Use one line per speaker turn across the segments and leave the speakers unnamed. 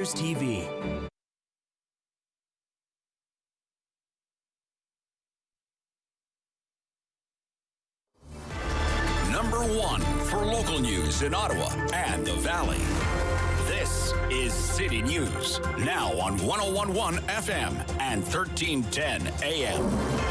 TV. Number one for local news in Ottawa and the Valley. This is City News, now on 101.1 FM and 1310 AM.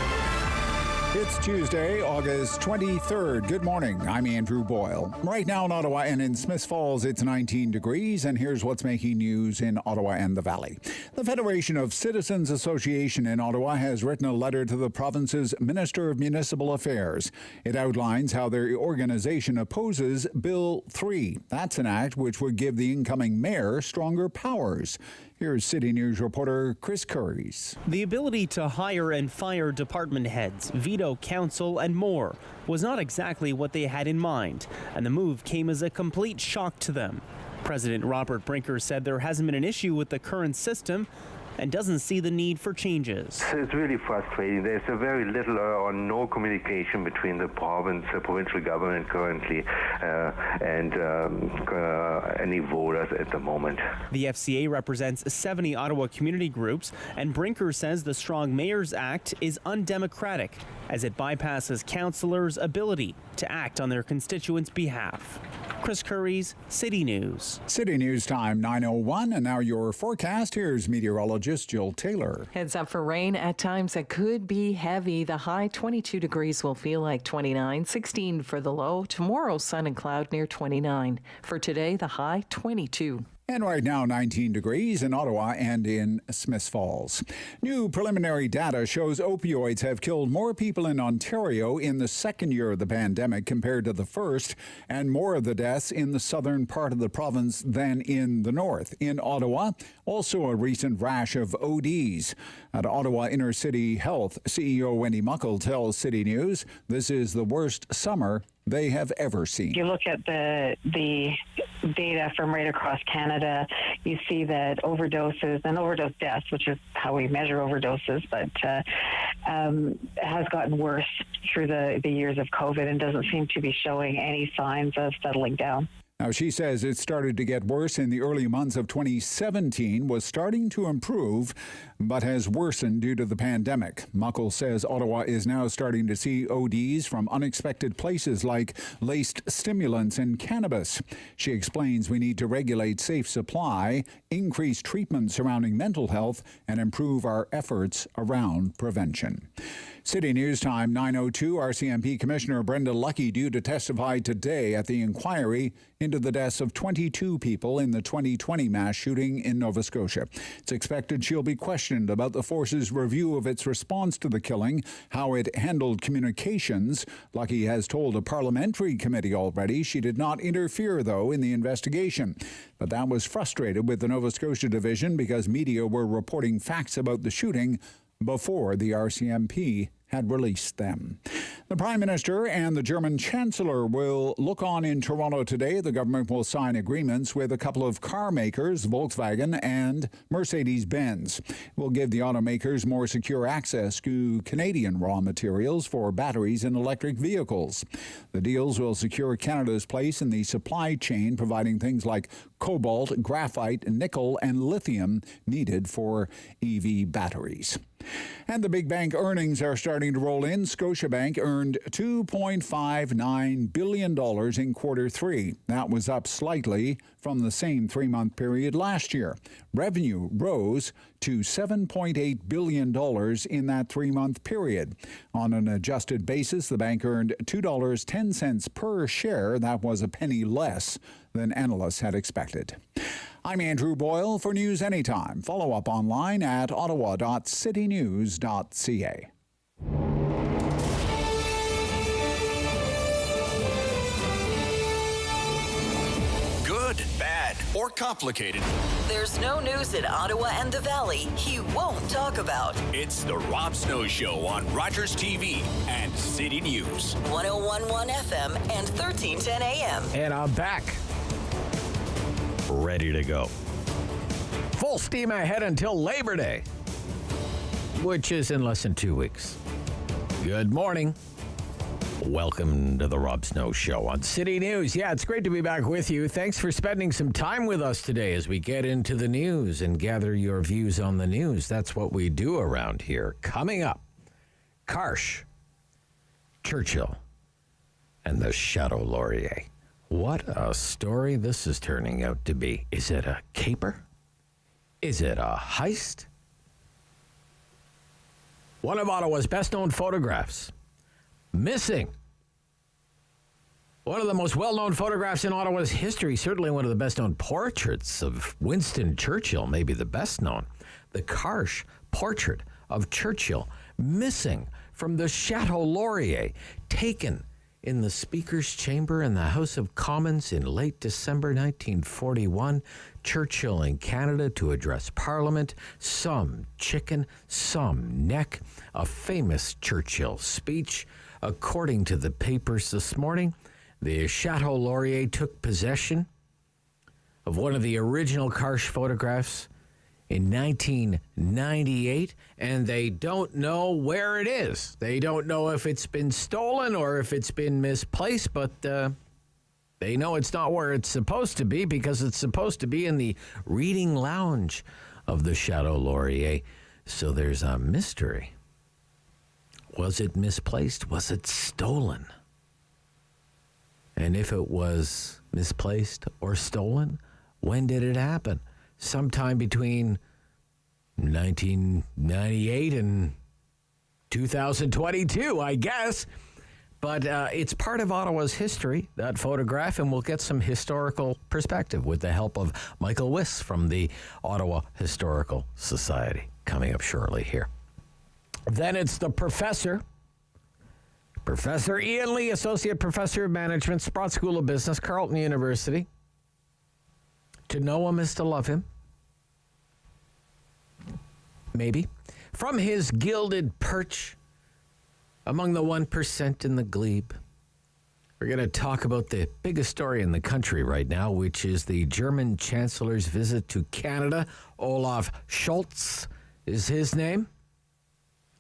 It's Tuesday, August 23rd. Good morning. I'm Andrew Boyle. Right now in Ottawa and in Smiths Falls, it's 19 degrees, and here's what's making news in Ottawa and the Valley. The Federation of Citizens Association in Ottawa has written a letter to the province's Minister of Municipal Affairs. It outlines how their organization opposes Bill 3. That's an act which would give the incoming mayor stronger powers. Here's City News reporter Chris Curries.
The ability to hire and fire department heads, veto council, and more was not exactly what they had in mind, and the move came as a complete shock to them. President Robert Brinker said there hasn't been an issue with the current system and doesn't see the need for changes.
It's really frustrating. There's a very little or no communication between the provincial government currently and any voters at the moment.
The FCA represents 70 Ottawa community groups, and Brinker says the Strong Mayors Act is undemocratic as it bypasses councillors' ability to act on their constituents' behalf. Chris Curries, City News.
City News time, 9:01, and now your forecast. Here's meteorologist Jill Taylor.
Heads up for rain at times that could be heavy. The high 22 degrees will feel like 29, 16 for the low. Tomorrow, sun and cloud near 29. For today, the high 22.
And right now, 19 degrees in Ottawa and in Smiths Falls. New preliminary data shows opioids have killed more people in Ontario in the second year of the pandemic compared to the first, and more of the deaths in the southern part of the province than in the north. In Ottawa, also a recent rash of ODs. At Ottawa Inner City Health, CEO Wendy Muckle tells City News this is the worst summer they have ever seen.
You look at the data from right across Canada, you see that overdoses and overdose deaths, which is how we measure overdoses, but has gotten worse through the years of COVID and doesn't seem to be showing any signs of settling down.
Now, she says it started to get worse in the early months of 2017, was starting to improve, but has worsened due to the pandemic. Muckle says Ottawa is now starting to see ODs from unexpected places like laced stimulants and cannabis. She explains we need to regulate safe supply, increase treatment surrounding mental health, and improve our efforts around prevention. City News time, 9:02. RCMP Commissioner Brenda Lucki due to testify today at the inquiry into the deaths of 22 people in the 2020 mass shooting in Nova Scotia. It's expected she'll be questioned about the force's review of its response to the killing, how it handled communications. Lucki has told a parliamentary committee already she did not interfere, though, in the investigation. But that was frustrated with the Nova Scotia division because media were reporting facts about the shooting before the RCMP had released them. The Prime Minister and the German Chancellor will look on in Toronto today. The government will sign agreements with a couple of car makers, Volkswagen and Mercedes-Benz. It will give the automakers more secure access to Canadian raw materials for batteries and electric vehicles. The deals will secure Canada's place in the supply chain, providing things like cobalt, graphite, nickel, and lithium needed for EV batteries. And the big bank earnings are starting to roll in. Scotiabank earned $2.59 billion in quarter three. That was up slightly from the same three-month period last year. Revenue rose to $7.8 billion in that three-month period. On an adjusted basis, the bank earned $2.10 per share. That was a penny less than analysts had expected. I'm Andrew Boyle for News Anytime. Follow up online at ottawa.citynews.ca.
Good, bad, or complicated.
There's no news in Ottawa and the Valley he won't talk about.
It's the Rob Snow Show on Rogers TV and City News.
101.1 FM and 1310 AM.
And I'm back. Ready to go. Full steam ahead until Labor Day, which is in less than 2 weeks. Good morning. Welcome to the Rob Snow Show on City News. Yeah, it's great to be back with you. Thanks for spending some time with us today as we get into the news and gather your views on the news. That's what we do around here. Coming up, Karsh, Churchill, and the Chateau Laurier. What a story this is turning out to be. Is it a caper? Is it a heist? One of Ottawa's best-known photographs missing. One of the most well-known photographs in Ottawa's history, certainly one of the best-known portraits of Winston Churchill, maybe the best known. The Karsh Portrait of Churchill, missing from the Chateau Laurier, taken in the Speaker's Chamber in the House of Commons in late December 1941. Churchill in Canada to address Parliament. Some chicken, some neck. A famous Churchill speech. According to the papers this morning, the Chateau Laurier took possession of one of the original Karsh photographs in 1998, and they don't know where it is. They don't know if it's been stolen or if it's been misplaced, but they know it's not where it's supposed to be because it's supposed to be in the reading lounge of the Chateau Laurier. So there's a mystery. Was it misplaced? Was it stolen? And if it was misplaced or stolen, when did it happen? Sometime between 1998 and 2022, I guess. But it's part of Ottawa's history, that photograph, and we'll get some historical perspective with the help of Michael Weiss from the Ottawa Historical Society coming up shortly here. Then it's the professor, Professor Ian Lee, Associate Professor of Management, Sprott School of Business, Carleton University. To know him is to love him. Maybe. From his gilded perch among the 1% in the glebe, we're going to talk about the biggest story in the country right now, which is the German Chancellor's visit to Canada. Olaf Scholz is his name.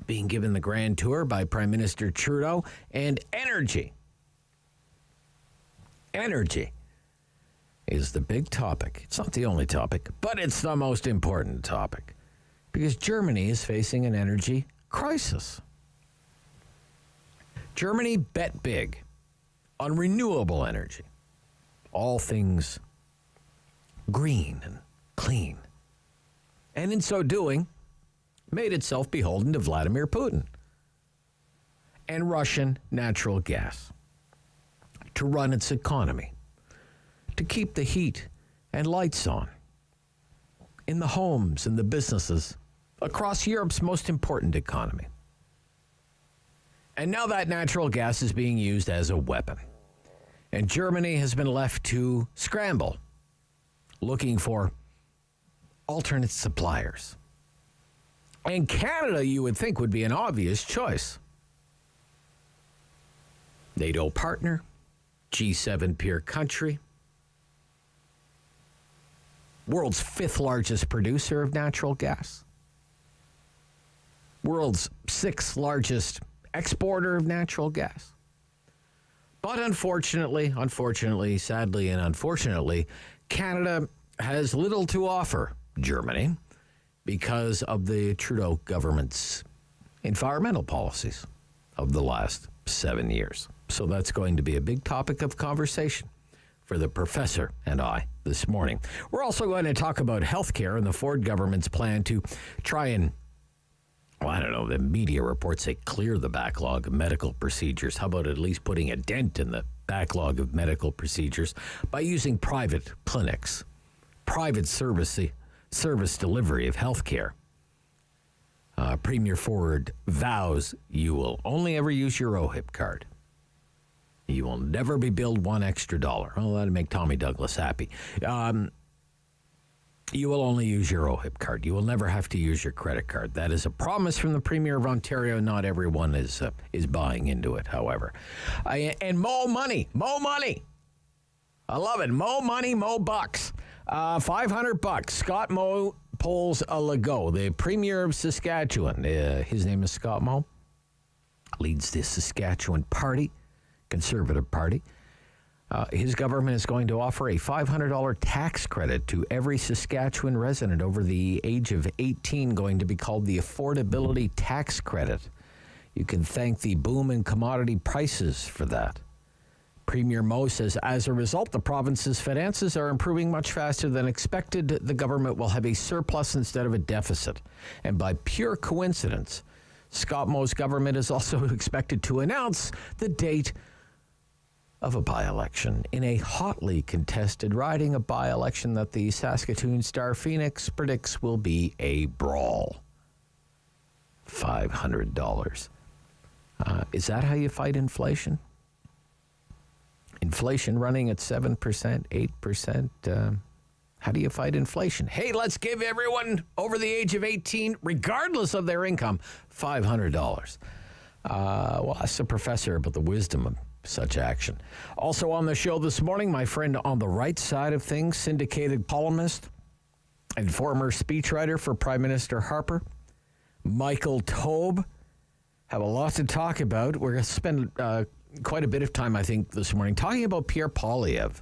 Being given the grand tour by Prime Minister Trudeau. And energy. Energy is the big topic. It's not the only topic, but it's the most important topic because Germany is facing an energy crisis. Germany bet big on renewable energy, all things green and clean, and in so doing, made itself beholden to Vladimir Putin and Russian natural gas to run its economy, to keep the heat and lights on in the homes and the businesses across Europe's most important economy. And now that natural gas is being used as a weapon. And Germany has been left to scramble, looking for alternate suppliers. And Canada, you would think, would be an obvious choice. NATO partner, G7 peer country, world's 5th largest producer of natural gas, world's 6th largest exporter of natural gas. But unfortunately, sadly and unfortunately, Canada has little to offer Germany because of the Trudeau government's environmental policies of the last 7 years. So that's going to be a big topic of conversation for the professor and I this morning. We're also going to talk about healthcare and the Ford government's plan to try and, well, I don't know, the media reports say clear the backlog of medical procedures. How about at least putting a dent in the backlog of medical procedures by using private clinics, private service delivery of healthcare. Premier Ford vows you will only ever use your OHIP card. You will never be billed $1 extra. Oh, that'd make Tommy Douglas happy. You will only use your OHIP card. You will never have to use your credit card. That is a promise from the Premier of Ontario. Not everyone is buying into it, however. And more money. I love it. More money, more bucks. $500. Scott Moe polls a Legault, the Premier of Saskatchewan. His name is Scott Moe. Leads the Saskatchewan Party. Conservative Party. His government is going to offer a $500 tax credit to every Saskatchewan resident over the age of 18, going to be called the Affordability Tax Credit. You can thank the boom in commodity prices for that. Premier Moe says, as a result, the province's finances are improving much faster than expected. The government will have a surplus instead of a deficit. And by pure coincidence, Scott Moe's government is also expected to announce the date of a by-election in a hotly contested riding, a by-election that the Saskatoon Star Phoenix predicts will be a brawl. $500. Is that how you fight inflation? Inflation running at 7%, 8%. How do you fight inflation? Hey, let's give everyone over the age of 18, regardless of their income, $500. Well, ask the professor about the wisdom of such action. Also on the show this morning, my friend on the right side of things, syndicated columnist and former speechwriter for Prime Minister Harper, Michael Taube. Have a lot to talk about. We're going to spend quite a bit of time, I think, this morning talking about Pierre Poilievre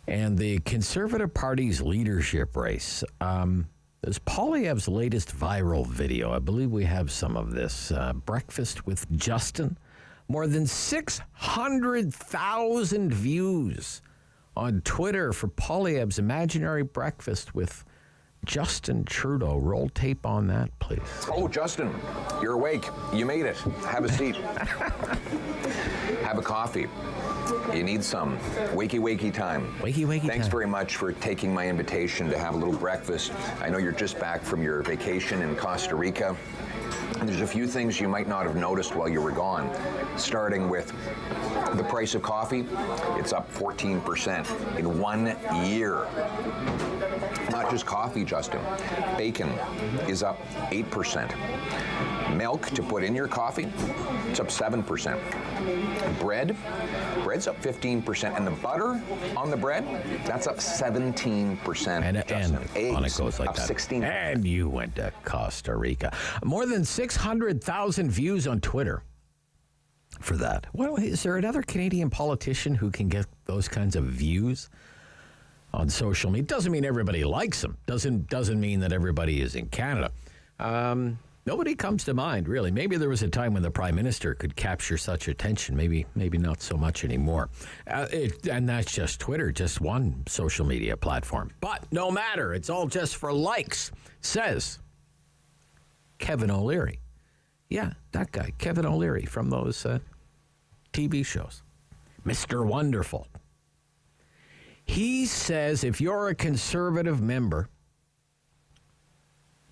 and the Conservative Party's leadership race. There's Poilievre's latest viral video. I believe we have some of this. Breakfast with Justin. More than 600,000 views on Twitter for Poilievre's imaginary breakfast with Justin Trudeau. Roll tape on that, please.
Oh, Justin, you're awake. You made it. Have a seat. Have a coffee. You need some. Wakey time.
Wakey
Thanks
time.
very much for taking my invitation to have a little breakfast. I know you're just back from your vacation in Costa Rica. There's a few things you might not have noticed while you were gone, starting with the price of coffee. It's up 14% in 1 year. Not just coffee, Justin. Bacon is up 8%. Milk to put in your coffee, it's up 7%. Bread's up 15%. And the butter on the bread, that's up 17%.
And
Eggs
on it goes like
up
that.
16%.
And you went to Costa Rica. More than 600,000 views on Twitter for that. Well, is there another Canadian politician who can get those kinds of views on social media? Doesn't mean everybody likes them. Doesn't mean that everybody is in Canada. Nobody comes to mind, really. Maybe there was a time when the Prime Minister could capture such attention. Maybe not so much anymore. And that's just Twitter, just one social media platform. But no matter, it's all just for likes, says Kevin O'Leary. Yeah, that guy, Kevin O'Leary from those TV shows. Mr. Wonderful. He says if you're a Conservative member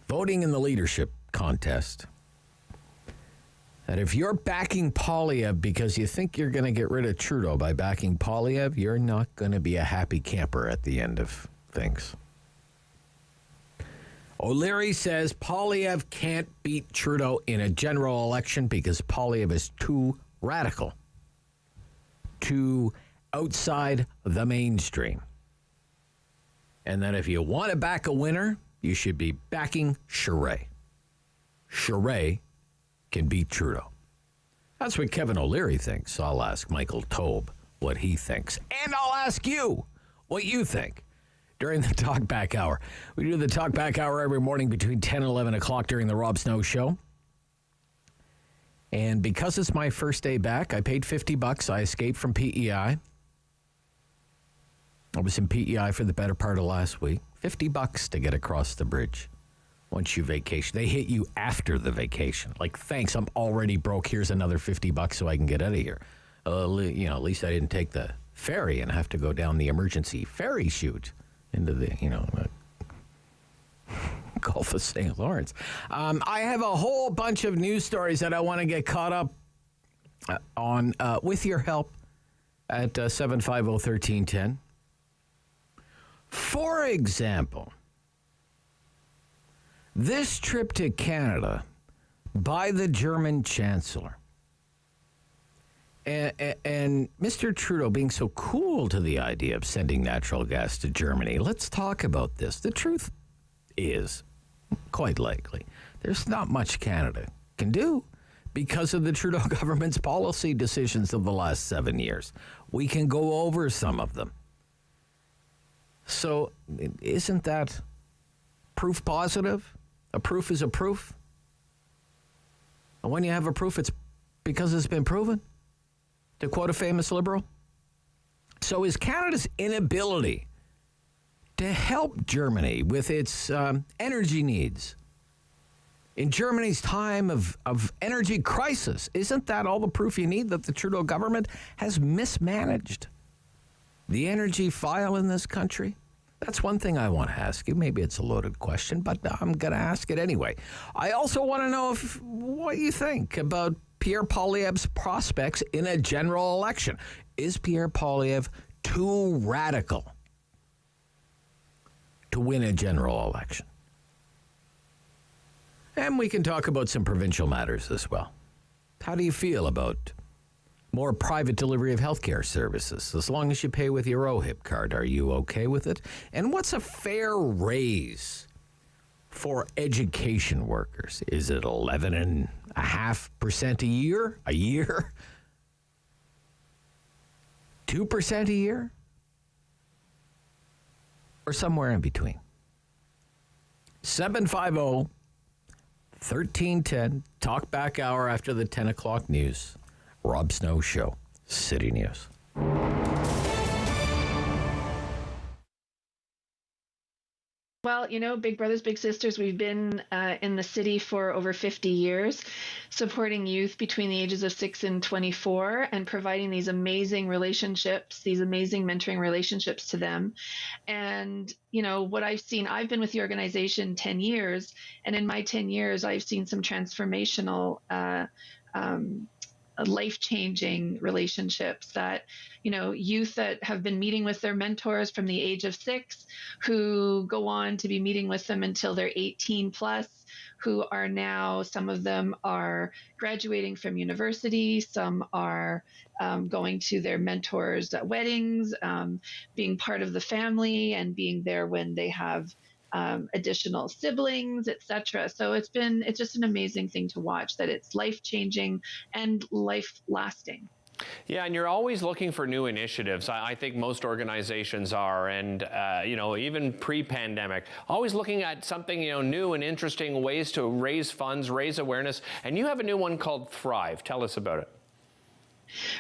voting in the leadership contest, that if you're backing Poilievre because you think you're going to get rid of Trudeau by backing Poilievre, you're not going to be a happy camper at the end of things. O'Leary says Poilievre can't beat Trudeau in a general election because Poilievre is too radical, too outside the mainstream. And that if you want to back a winner, you should be backing Charest. Charest can beat Trudeau. That's what Kevin O'Leary thinks. I'll ask Michael Taube what he thinks. And I'll ask you what you think during the Talkback Hour. We do the Talkback Hour every morning between 10 and 11 o'clock during the Rob Snow Show. And because it's my first day back, I paid $50. I escaped from PEI. I was in PEI for the better part of last week. $50 to get across the bridge once you vacation. They hit you after the vacation. Like, thanks, I'm already broke. Here's another $50 so I can get out of here. At least I didn't take the ferry and have to go down the emergency ferry chute into the, Gulf of St. Lawrence. I have a whole bunch of news stories that I want to get caught up on with your help at 750-1310. For example, this trip to Canada by the German Chancellor and Mr. Trudeau being so cool to the idea of sending natural gas to Germany. Let's talk about this. The truth is, quite likely, there's not much Canada can do because of the Trudeau government's policy decisions of the last 7 years. We can go over some of them. So isn't that proof positive? A proof is a proof. And when you have a proof, it's because it's been proven, to quote a famous Liberal. So is Canada's inability to help Germany with its energy needs in Germany's time of energy crisis, isn't that all the proof you need that the Trudeau government has mismanaged the energy file in this country? That's one thing I want to ask you. Maybe it's a loaded question, but I'm going to ask it anyway. I also want to know what you think about Pierre Poilievre's prospects in a general election. Is Pierre Poilievre too radical to win a general election? And we can talk about some provincial matters as well. How do you feel about more private delivery of healthcare services as long as you pay with your OHIP card? Are you okay with it? And what's a fair raise for education workers? Is it 11.5% a year? 2% a year? Or somewhere in between? 750-1310, talk back hour after the 10 o'clock news. Rob Snow Show, City News.
Well, you know, Big Brothers, Big Sisters, we've been in the city for over 50 years, supporting youth between the ages of 6 and 24 and providing these amazing relationships, these amazing mentoring relationships to them. And, you know, what I've seen, I've been with the organization 10 years, and in my 10 years, I've seen some transformational life-changing relationships that, you know, youth that have been meeting with their mentors from the age of 6, who go on to be meeting with them until they're 18 plus, who are now, some of them are graduating from university, some are going to their mentors' weddings, being part of the family and being there when they have additional siblings, etc. So it's just an amazing thing to watch, that it's life-changing and life-lasting.
Yeah, and you're always looking for new initiatives. I think most organizations are, and you know, even pre-pandemic, always looking at something, you know, new and interesting ways to raise funds, raise awareness. And you have a new one called Thrive. Tell us about it.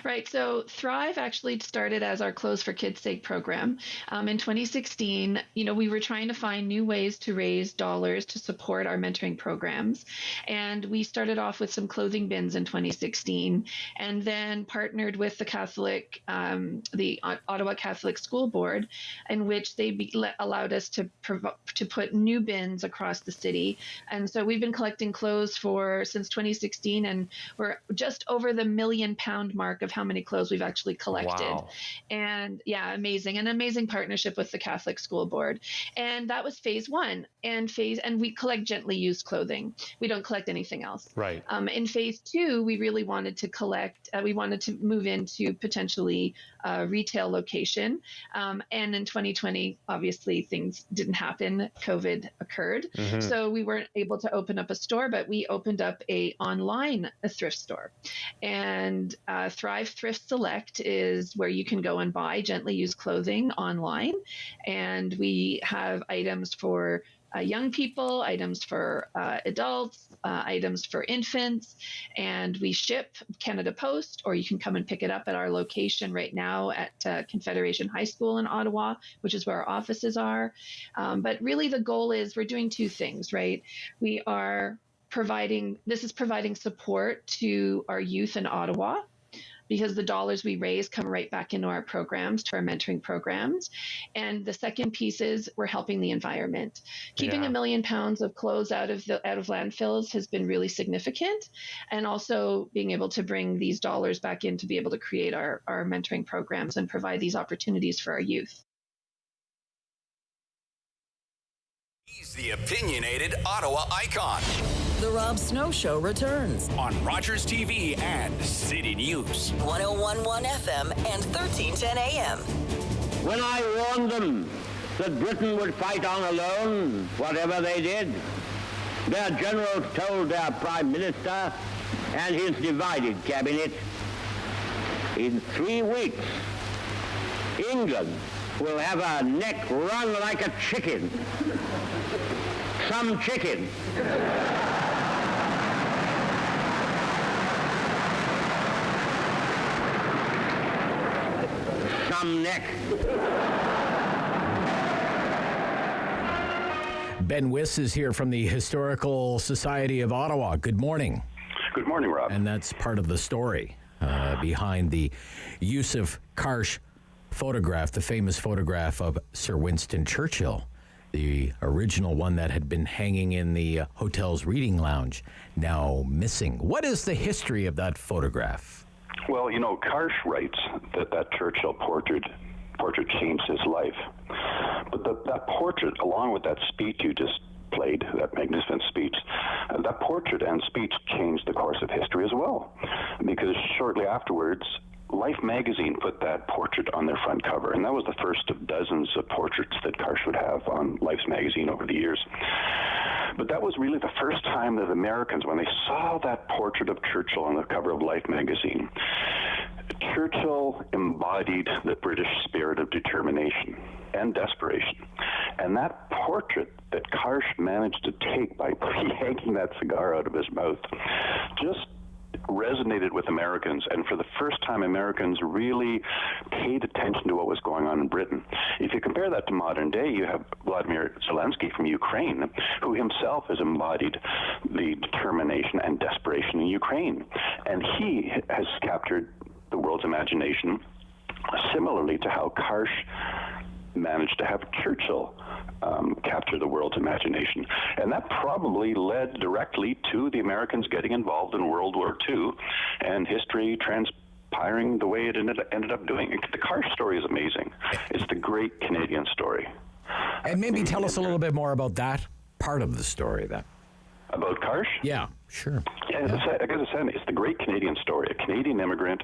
Right. So Thrive actually started as our Clothes for Kids' Sake program. In 2016, you know, we were trying to find new ways to raise dollars to support our mentoring programs. And we started off with some clothing bins in 2016, and then partnered with the Ottawa Catholic School Board, in which they allowed us to put new bins across the city. And so we've been collecting clothes since 2016, and we're just over the £1 million mark of how many clothes we've actually collected.
Wow.
And yeah, amazing. An amazing partnership with the Catholic School Board. And that was phase 1. And we collect gently used clothing. We don't collect anything else.
Right.
In phase 2, we really wanted to collect, we wanted to move into potentially a retail location. And in 2020, obviously things didn't happen. COVID occurred. Mm-hmm. So we weren't able to open up a store, but we opened up a thrift store. And Thrive Thrift Select is where you can go and buy gently used clothing online. And we have items for young people, items for adults, items for infants, and we ship Canada Post, or you can come and pick it up at our location right now at Confederation High School in Ottawa, which is where our offices are. But really the goal is we're doing two things, right? We are providing support to our youth in Ottawa, because the dollars we raise come right back into our programs, to our mentoring programs. And the second piece is we're helping the environment. Keeping £1 million of clothes out of landfills has been really significant. And also being able to bring these dollars back in to be able to create our mentoring programs and provide these opportunities for our youth.
He's the opinionated Ottawa icon.
The Rob Snow Show returns
on Rogers TV and City News.
101.1 FM and 1310 AM.
When I warned them that Britain would fight on alone, whatever they did, their generals told their Prime Minister, and his divided cabinet. In 3 weeks, England will have a neck run like a chicken. Some chicken. Some neck.
Ben Weiss is here from the Historical Society of Ottawa. Good morning.
Good morning, Rob.
And that's part of the story behind the use of Karsh photograph, the famous photograph of Sir Winston Churchill, the original one that had been hanging in the hotel's reading lounge, now missing. What is the history of that photograph?
Well, you know, Karsh writes that Churchill portrait changed his life. But that portrait, along with that speech you just played, that magnificent speech, that portrait and speech changed the course of history as well. Because shortly afterwards, Life magazine put that portrait on their front cover, and that was the first of dozens of portraits that Karsh would have on Life's magazine over the years. But that was really the first time that Americans, when they saw that portrait of Churchill on the cover of Life magazine, Churchill embodied the British spirit of determination and desperation. And that portrait that Karsh managed to take by yanking that cigar out of his mouth just resonated with Americans, and for the first time Americans really paid attention to what was going on in Britain. If you compare that to modern day, you have Vladimir Zelensky from Ukraine, who himself has embodied the determination and desperation in Ukraine, and he has captured the world's imagination similarly to how Karsh managed to have Churchill capture the world's imagination. And that probably led directly to the Americans getting involved in World War II and history transpiring the way it ended up doing. The Karsh story is amazing. It's the great Canadian story.
And maybe tell us a little bit more about that part of the story then.
About Karsh?
Yeah, sure.
Yeah, as I said, it's the great Canadian story. A Canadian immigrant,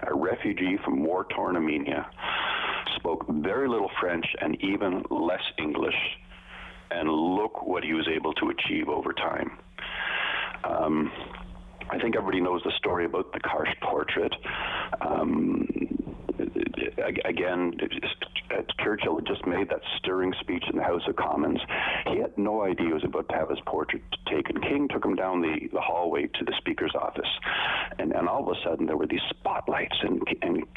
a refugee from war-torn Armenia, spoke very little French and even less English, and look what he was able to achieve over time. I think everybody knows the story about the Karsh portrait. Again, Churchill had just made that stirring speech in the House of Commons. He had no idea he was about to have his portrait taken. King took him down the hallway to the Speaker's office, and all of a sudden there were these spotlights, and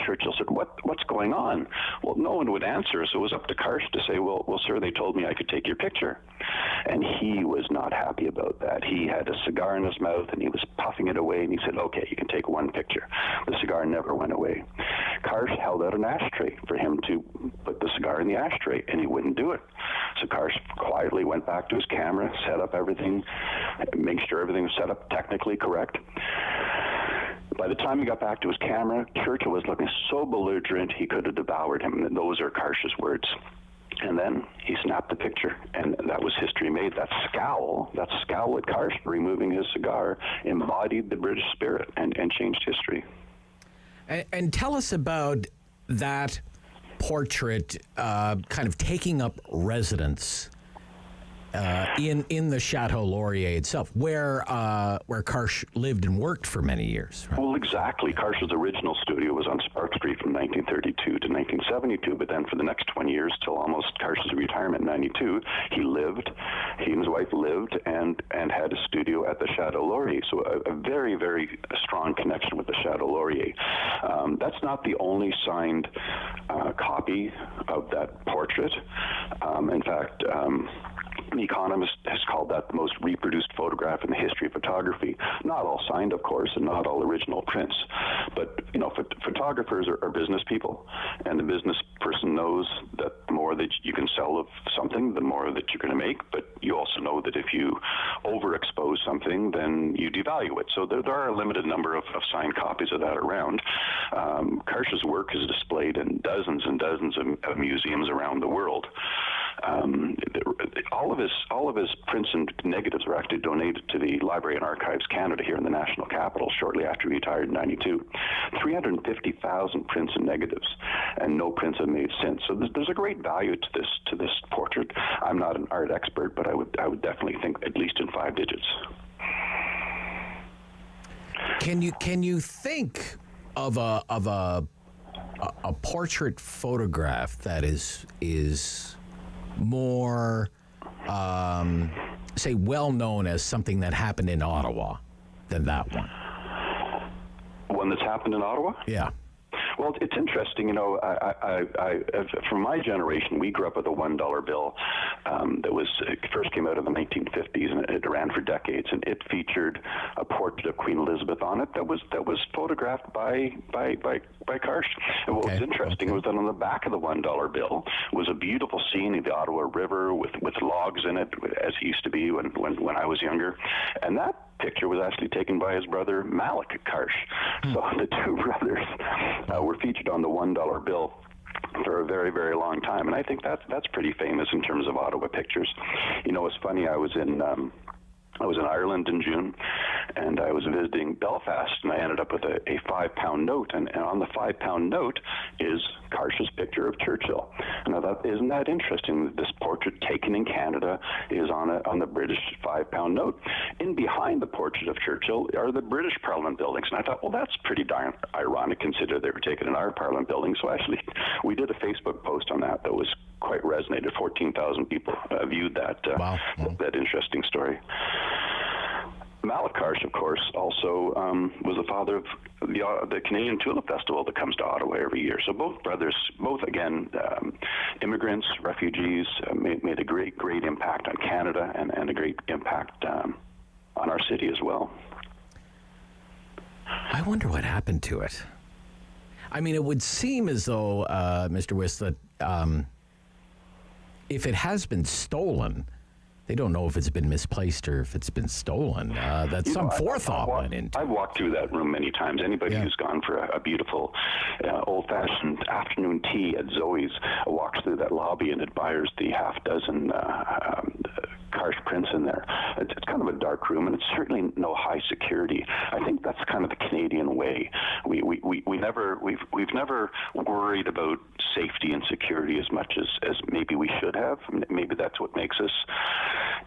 Churchill said, what's going on? Well, no one would answer, so it was up to Karsh to say, well, sir, they told me I could take your picture. And he was not happy about that. He had a cigar in his mouth, and he was puffing it away, and he said, okay, you can take one picture. The cigar never went away. Karsh held out an ashtray for him to put the cigar in the ashtray, and he wouldn't do it. So Karsh quietly went back to his camera, set up everything, make sure everything was set up technically correct. By the time he got back to his camera, Churchill was looking so belligerent he could have devoured him. And those are Karsh's words. And then he snapped the picture, and that was history made. That scowl at Karsh removing his cigar embodied the British spirit and changed history.
And tell us about that portrait kind of taking up residence in the Chateau Laurier itself, where Karsh lived and worked for many years. Right?
Well, exactly. Karsh's original studio was on Sprott Street from 1932 to 1972, but then for the next 20 years, till almost Karsh's retirement in 92, he and his wife lived and had a studio at the Chateau Laurier. So a very, very strong connection with the Chateau Laurier. That's not the only signed copy of that portrait. In fact, The Economist has called that the most reproduced photograph in the history of photography. Not all signed, of course, and not all original prints. But, you know, photographers are business people, and the business person knows that the more that you can sell of something, the more that you're going to make. But you also know that if you overexpose something, then you devalue it. So there are a limited number of signed copies of that around. Karsh's work is displayed in dozens and dozens of museums around the world. All of his prints and negatives were actually donated to the Library and Archives Canada here in the National Capital shortly after he retired in 92. 350,000 prints and negatives, and no prints have made since. So there's a great value to this portrait. I'm not an art expert, but I would definitely think at least in 5 digits.
Can you think of a portrait photograph that is more say well known as something that happened in Ottawa than that one?
One that's happened in Ottawa?
Yeah.
Well, it's interesting, you know, I from my generation, we grew up with a $1 bill that it first came out in the 1950s, and it ran for decades, and it featured a portrait of Queen Elizabeth on it that was photographed by Karsh. And what was interesting was that on the back of the $1 bill was a beautiful scene of the Ottawa River with logs in it, as it used to be when I was younger, and that picture was actually taken by his brother Malik Karsh. So the two brothers were featured on the $1 bill for a very, very long time, and I think that's pretty famous in terms of Ottawa pictures. You know, it's funny. I was in Ireland in June, and I was visiting Belfast, and I ended up with a £5 note, and on the £5 note is Karsh's picture of Churchill. And I thought, isn't that interesting that this portrait taken in Canada is on the British £5 note? In behind the portrait of Churchill are the British Parliament buildings, and I thought, well, that's pretty darn ironic, considering they were taken in our Parliament building. So actually, we did a Facebook post on that was quite resonated. 14,000 people viewed that that interesting story. Malik Karsh, of course, also was the father of the Canadian Tulip Festival that comes to Ottawa every year. So both brothers, again, immigrants, refugees, made a great impact on Canada and a great impact on our city as well.
I wonder what happened to it. I mean, it would seem as though, Mr. Weiss, that if it has been stolen, they don't know if it's been misplaced or if it's been stolen. That some forethought went into.
I've walked through that room many times. Anybody who's gone for a beautiful old-fashioned afternoon tea at Zoe's walks through that lobby and admires the half-dozen Karsh prints in there. It's kind of a dark room, and it's certainly no high security. I think that's kind of the Canadian way. We've never worried about safety and security as much as maybe we should have. Maybe that's what makes us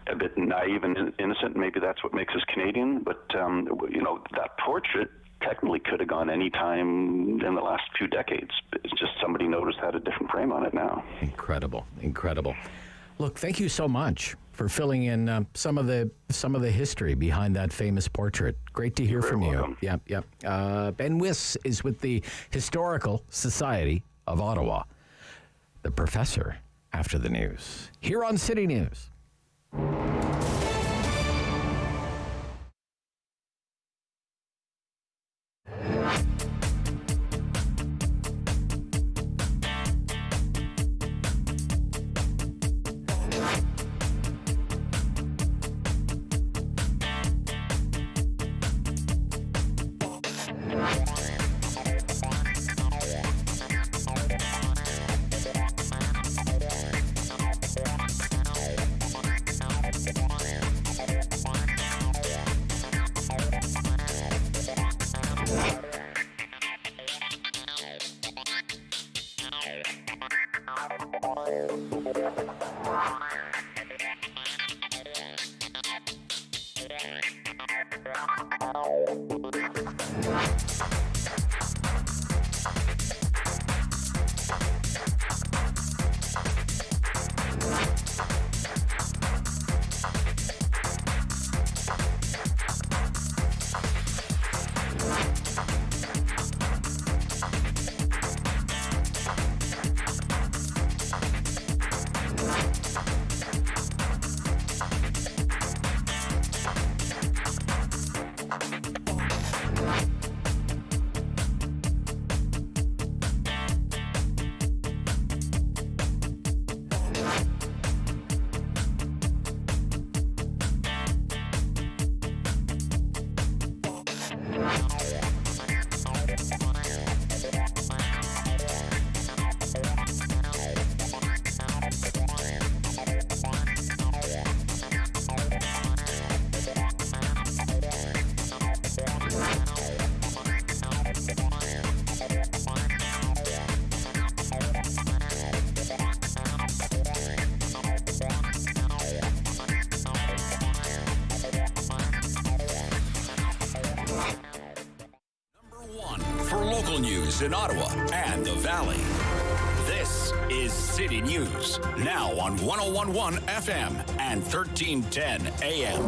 a bit naive and innocent. Maybe that's what makes us Canadian. But you know, that portrait technically could have gone any time in the last few decades. It's just somebody noticed had a different frame on it now.
Incredible. Look, thank you so much for filling in some of the history behind that famous portrait. Great to hear from you. Yep. Ben Weiss is with the Historical Society of Ottawa. The professor after the news here on City News.
news in Ottawa and the Valley. This is City News, now on 101.1 FM and 1310 AM.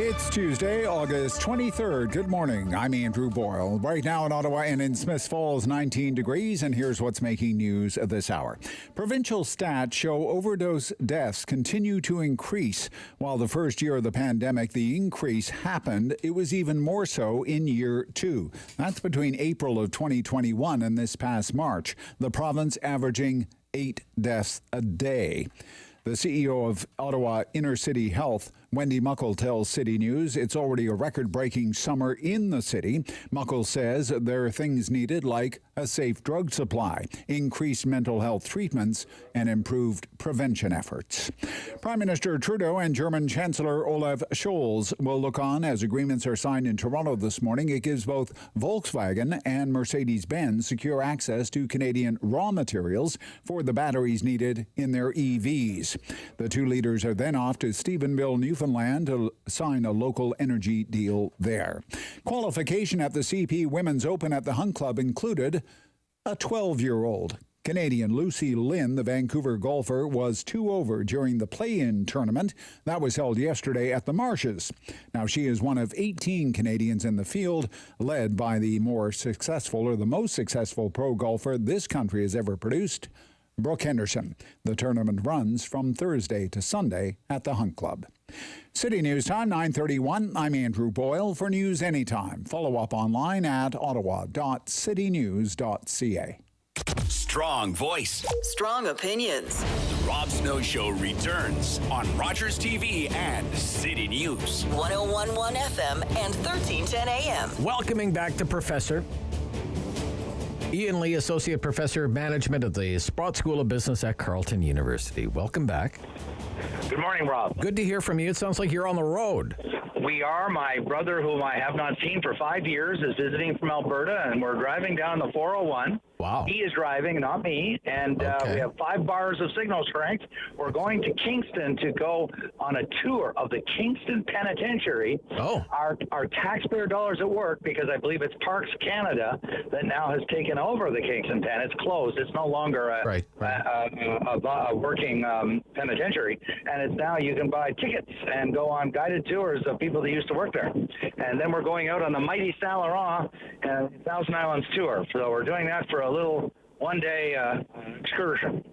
It's Tuesday, August 23rd. Good morning. I'm Andrew Boyle. Right now in Ottawa and in Smiths Falls, 19 degrees, and here's what's making news this hour. Provincial stats show overdose deaths continue to increase. While the first year of the pandemic, the increase happened, it was even more so in year two. That's between April of 2021 and this past March. The province averaging 8 deaths a day. The CEO of Ottawa Inner City Health, Wendy Muckle, tells City News it's already a record-breaking summer in the city. Muckle says there are things needed like a safe drug supply, increased mental health treatments, and improved prevention efforts. Prime Minister Trudeau and German Chancellor Olaf Scholz will look on as agreements are signed in Toronto this morning. It gives both Volkswagen and Mercedes-Benz secure access to Canadian raw materials for the batteries needed in their EVs. The two leaders are then off to Stephenville, Newfoundland to sign a local energy deal there. Qualification at the CP Women's Open at the Hunt Club included a 12-year-old. Canadian Lucy Lynn, the Vancouver golfer, was 2 over during the play-in tournament. That was held yesterday at the Marshes. Now, she is one of 18 Canadians in the field, led by the most successful pro golfer this country has ever produced, Brooke Henderson. The tournament runs from Thursday to Sunday at the Hunt Club. City News Time, 9:31. I'm Andrew Boyle. For news anytime, follow up online at ottawa.citynews.ca.
Strong voice.
Strong opinions.
The Rob Snow Show returns on Rogers TV and City News.
101.1 FM and 1310 AM.
Welcoming back the professor, Ian Lee, Associate Professor of Management at the Sprott School of Business at Carleton University. Welcome back.
Good morning, Rob.
Good to hear from you. It sounds like you're on the road.
We are. My brother, whom I have not seen for 5 years, is visiting from Alberta, and we're driving down the 401.
Wow.
He is driving, not me, and we have 5 bars of signal strength. We're going to Kingston to go on a tour of the Kingston Penitentiary.
Oh.
Our taxpayer dollars at work, because I believe it's Parks Canada that now has taken over the Kingston Pen. It's closed. It's no longer a working penitentiary, and it's now you can buy tickets and go on guided tours of people that used to work there. And then we're going out on the mighty Saint Laurent Thousand Islands tour. So we're doing that for a little one-day excursion.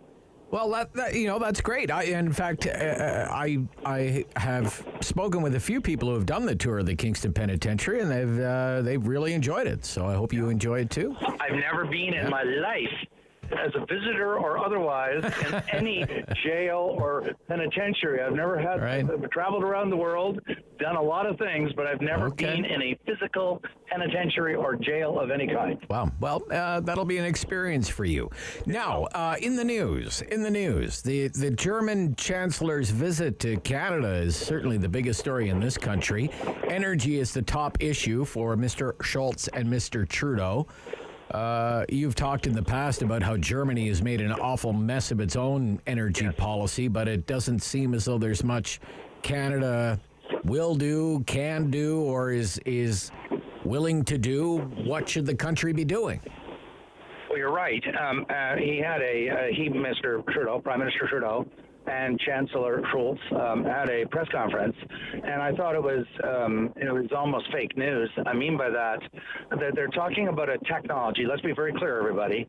Well, that's great. I have spoken with a few people who have done the tour of the Kingston Penitentiary, and they've really enjoyed it. So I hope you enjoy it too.
I've never been in my life as a visitor or otherwise in any jail or penitentiary. I've never I've traveled around the world, done a lot of things, but I've never been in a physical penitentiary or jail of any kind.
Wow. Well, that'll be an experience for you. Now, in the news, the German Chancellor's visit to Canada is certainly the biggest story in this country. Energy is the top issue for Mr. Scholz and Mr. Trudeau. You've talked in the past about how Germany has made an awful mess of its own energy policy, but it doesn't seem as though there's much Canada will do, can do, or is willing to do. What should the country be doing?
Well, you're right. Mr. Trudeau, Prime Minister Trudeau, and Chancellor Scholz had a press conference, and I thought it was almost fake news. I mean by that they're talking about a technology. Let's be very clear, everybody.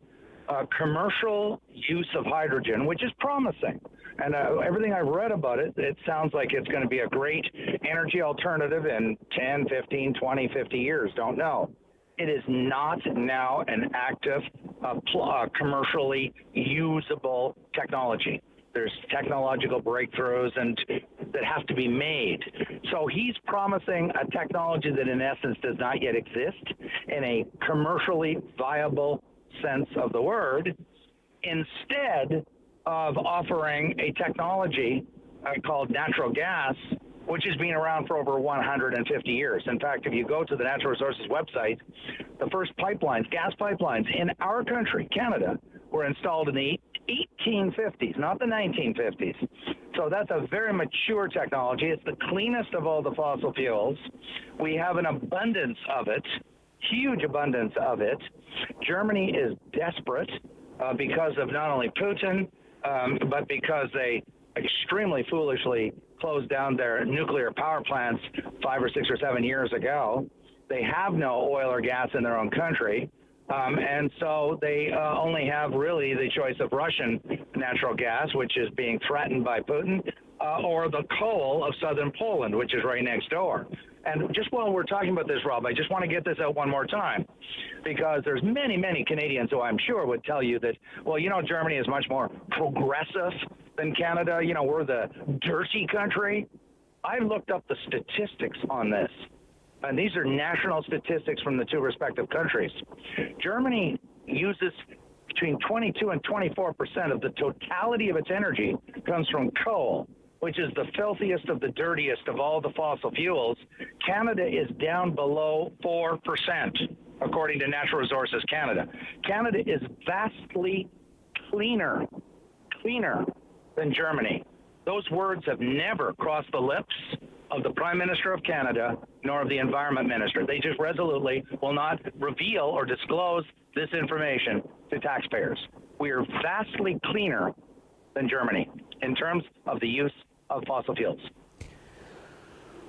Commercial use of hydrogen, which is promising. And everything I've read about it, it sounds like it's going to be a great energy alternative in 10, 15, 20, 50 years. Don't know. It is not now an active, commercially usable technology. There's technological breakthroughs that have to be made. So he's promising a technology that in essence does not yet exist in a commercially viable sense of the word, instead of offering a technology called natural gas, which has been around for over 150 years. In fact, if you go to the Natural Resources website, the first pipelines, gas pipelines in our country, Canada, were installed in the 1850s, not the 1950s. So that's a very mature technology. It's the cleanest of all the fossil fuels. We have an abundance of it huge abundance of it. Germany is desperate because of not only Putin, but because they extremely foolishly closed down their nuclear power plants 5 or 6 or 7 years ago. They have no oil or gas in their own country. And so they only have really the choice of Russian natural gas, which is being threatened by Putin, or the coal of southern Poland, which is right next door. And just while we're talking about this, Rob, I just want to get this out one more time, because there's many, many Canadians who I'm sure would tell you that, well, you know, Germany is much more progressive than Canada. You know, we're the dirty country. I looked up the statistics on this, and these are national statistics from the two respective countries. Germany uses between 22 and 24% of the totality of its energy comes from coal, which is the filthiest of the dirtiest of all the fossil fuels. Canada is down below 4%, according to Natural Resources Canada. Canada is vastly cleaner than Germany. Those words have never crossed the lips of the Prime Minister of Canada nor of the Environment Minister. They just resolutely will not reveal or disclose this information to taxpayers. We are vastly cleaner than Germany in terms of the use of fossil fuels.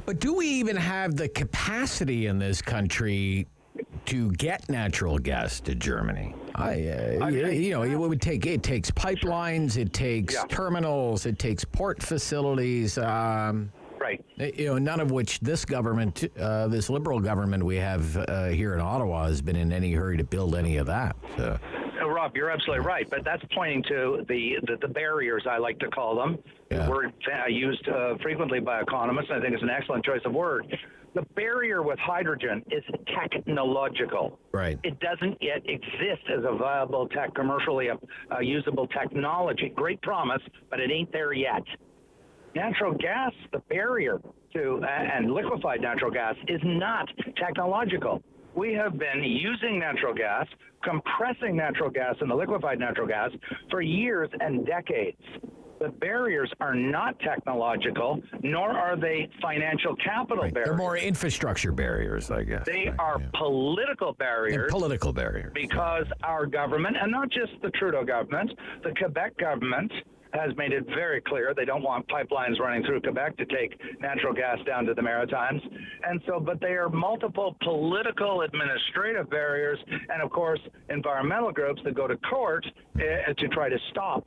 But do we even have the capacity in this country to get natural gas to Germany? It would take. It takes pipelines. It takes terminals. It takes port facilities.
Right.
None of which this government, this Liberal government we have here in Ottawa, has been in any hurry to build any of that.
Rob, you're absolutely right, but that's pointing to the barriers, I like to call them.
Yeah.
The word used frequently by economists, and I think it's an excellent choice of word. The barrier with hydrogen is technological.
Right.
It doesn't yet exist as a viable, commercially usable technology. Great promise, but it ain't there yet. Natural gas, the barrier to, and liquefied natural gas, is not technological. We have been using natural gas, compressing natural gas and the liquefied natural gas for years and decades. The barriers are not technological, nor are they financial capital barriers.
They're more infrastructure barriers, I guess.
They are political barriers.
And political barriers.
Because our government, and not just the Trudeau government, the Quebec government has made it very clear they don't want pipelines running through Quebec to take natural gas down to the Maritimes. And so, but they are multiple political, administrative barriers, and of course, environmental groups that go to court to try to stop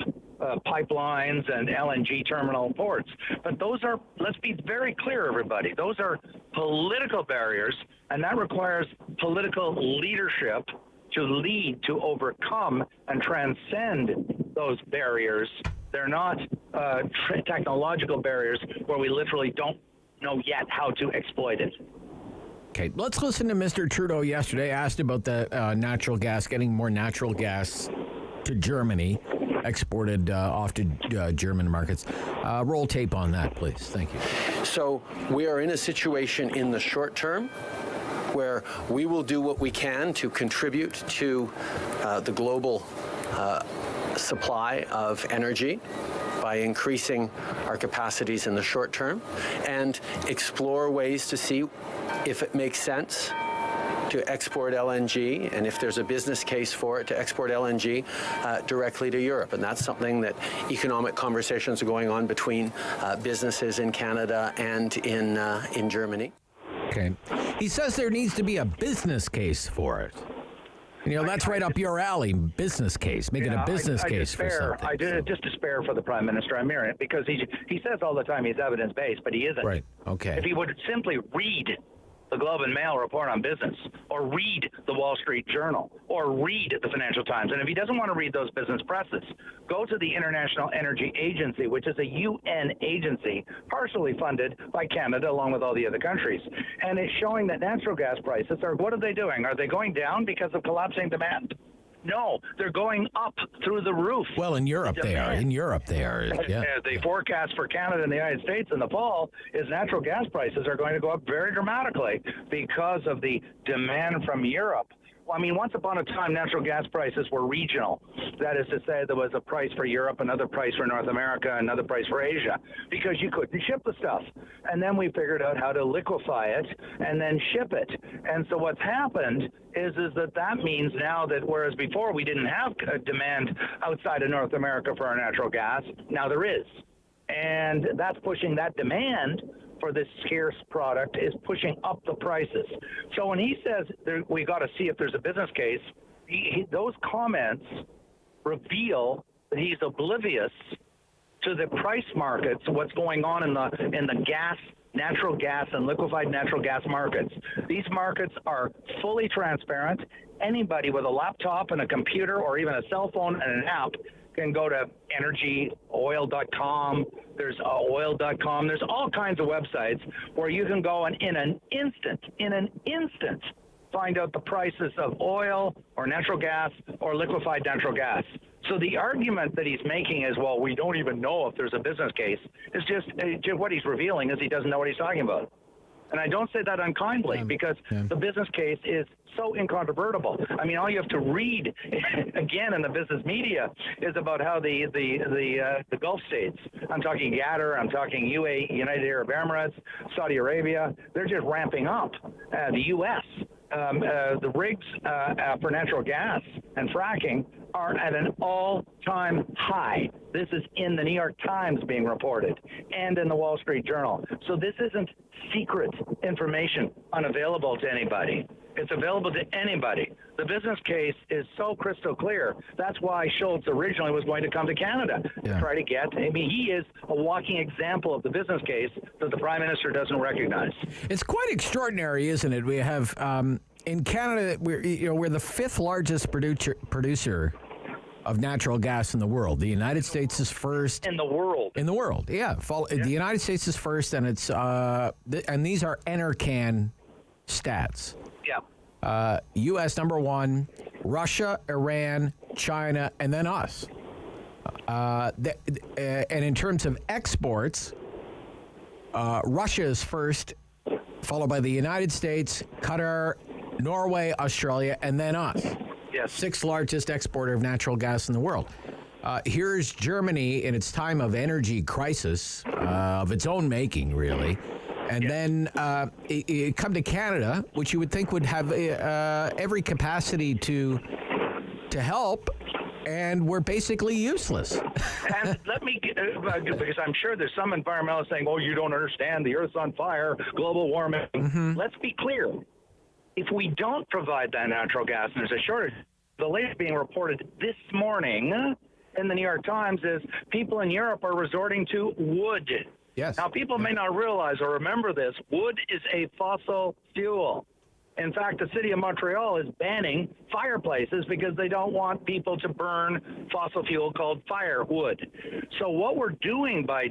pipelines and LNG terminal ports. But those are, let's be very clear, everybody, those are political barriers, and that requires political leadership to lead, to overcome, and transcend those barriers. They're not technological barriers where we literally don't know yet how to exploit it.
Okay, let's listen to Mr. Trudeau yesterday, asked about the natural gas, getting more natural gas to Germany, exported off to German markets. Roll tape on that, please. Thank you.
So we are in a situation in the short term where we will do what we can to contribute to the global supply of energy by increasing our capacities in the short term and explore ways to see if it makes sense to export LNG, and if there's a business case for it, to export LNG directly to Europe. And that's something that economic conversations are going on between businesses in Canada and in Germany.
Okay. He says there needs to be a business case for it. You know, that's right up your alley, business case. Make it a business case for something.
I just despair for the Prime Minister. I'm hearing it because he says all the time he's evidence-based, but he isn't.
Right, okay.
If he would simply read the Globe and Mail report on business, or read the Wall Street Journal, or read the Financial Times. And if he doesn't want to read those business presses, go to the International Energy Agency, which is a UN agency partially funded by Canada along with all the other countries. And it's showing that natural gas prices are, what are they doing? Are they going down because of collapsing demand? No, they're going up through the roof.
Well, in Europe they are. In Europe they are. Yeah.
The forecast for Canada and the United States in the fall is natural gas prices are going to go up very dramatically because of the demand from Europe. I mean, once upon a time, natural gas prices were regional. That is to say, there was a price for Europe, another price for North America, another price for Asia, because you couldn't ship the stuff. And then we figured out how to liquefy it and then ship it. And so what's happened is that means now that whereas before we didn't have a demand outside of North America for our natural gas, now there is. And that's pushing that demand for this scarce product is pushing up the prices. So when he says we got to see if there's a business case, those comments reveal that he's oblivious to the price markets, what's going on in the gas, natural gas, and liquefied natural gas markets. These markets are fully transparent. Anybody with a laptop and a computer or even a cell phone and an app can go to energyoil.com. There's oil.com. There's all kinds of websites where you can go and in an instant, find out the prices of oil or natural gas or liquefied natural gas. So the argument that he's making is, well, we don't even know if there's a business case, is just what he's revealing is he doesn't know what he's talking about. And I don't say that unkindly because the business case is so incontrovertible. I mean, all you have to read again in the business media is about how the Gulf states, I'm talking Qatar, I'm talking UAE, United Arab Emirates, Saudi Arabia, they're just ramping up. The U.S., the rigs for natural gas and fracking are at an all-time high. This is in the New York Times being reported and in the Wall Street Journal. So this isn't secret information unavailable to anybody. It's available to anybody. The business case is so crystal clear. That's why Schultz originally was going to come to Canada to try to get. I mean, he is a walking example of the business case that the Prime Minister doesn't recognize.
It's quite extraordinary, isn't it? We have in Canada, we're the fifth largest producer of natural gas in the world. The United States is first.
In the world.
In the world, yeah. The United States is first, and it's and these are Enercan stats.
Yeah.
U.S. number one, Russia, Iran, China, and then us. And in terms of exports, Russia is first, followed by the United States, Qatar, Norway, Australia, and then us.
Yes.
Sixth largest exporter of natural gas in the world. Here's Germany in its time of energy crisis, of its own making, really. And then it come to Canada, which you would think would have every capacity to help, and we're basically useless.
And let me get, because I'm sure there's some environmentalists saying, oh, you don't understand, the Earth's on fire, global warming. Mm-hmm. Let's be clear. If we don't provide that natural gas and there's a shortage, the latest being reported this morning in the New York Times is people in Europe are resorting to wood.
Yes.
Now, people may not realize or remember this. Wood is a fossil fuel. In fact, the city of Montreal is banning fireplaces because they don't want people to burn fossil fuel called firewood. So what we're doing by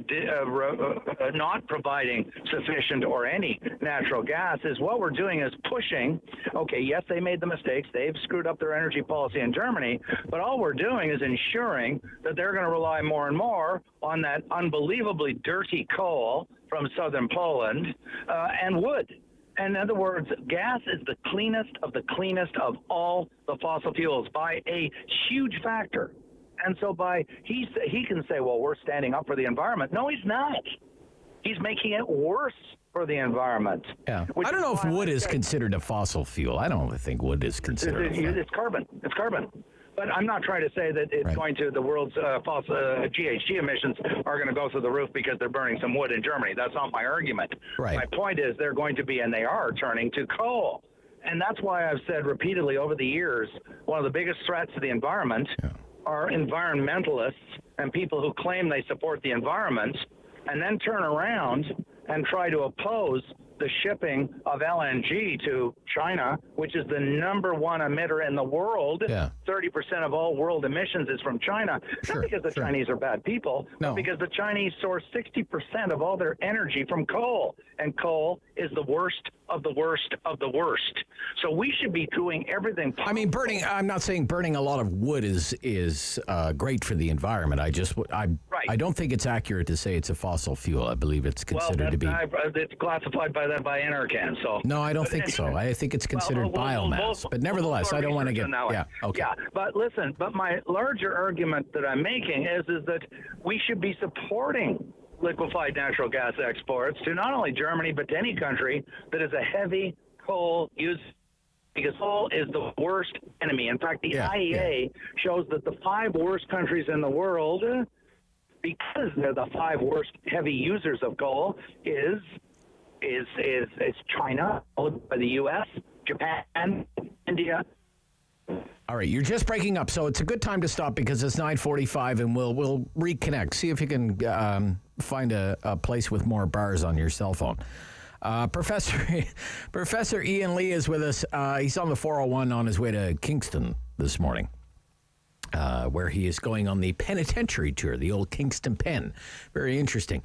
not providing sufficient or any natural gas is what we're doing is pushing, okay, yes, they made the mistakes. They've screwed up their energy policy in Germany, but all we're doing is ensuring that they're going to rely more and more on that unbelievably dirty coal from southern Poland and wood. In other words, gas is the cleanest of all the fossil fuels by a huge factor. And so he can say, well, we're standing up for the environment. No, he's not. He's making it worse for the environment.
Yeah. I don't know if wood is considered a fossil fuel. I don't think wood is considered.
It's carbon. It's carbon. But I'm not trying to say that it's going to, the world's GHG emissions are going to go through the roof because they're burning some wood in Germany. That's not my argument.
Right.
My point is they're going to be, and they are, turning to coal. And that's why I've said repeatedly over the years, one of the biggest threats to the environment are environmentalists and people who claim they support the environment and then turn around and try to oppose the shipping of LNG to China, which is the number one emitter in the world. 30% of all world emissions is from China. Not because the Chinese are bad people, but because the Chinese source 60% of all their energy from coal. And coal is the worst of the worst of the worst. So we should be doing everything possible.
I mean, I'm not saying burning a lot of wood is great for the environment.
Right.
I don't think it's accurate to say it's a fossil fuel. I believe it's considered to be.
It's classified by NRCan. So
no, I don't think so. I think it's considered biomass. But nevertheless, I don't want to get. Yeah. Okay.
Yeah. But listen. But my larger argument that I'm making is that we should be supporting liquefied natural gas exports to not only Germany but to any country that is a heavy coal user. Because coal is the worst enemy. In fact, the IEA shows that the 5 worst countries in the world, because they're the 5 worst heavy users of coal, is China, followed by the U.S., Japan, India.
All right, you're just breaking up, so it's a good time to stop because it's 9:45, and we'll reconnect. See if you can find a place with more bars on your cell phone. Professor Ian Lee is with us. He's on the 401 on his way to Kingston this morning, where he is going on the penitentiary tour, the old Kingston Pen. Very interesting.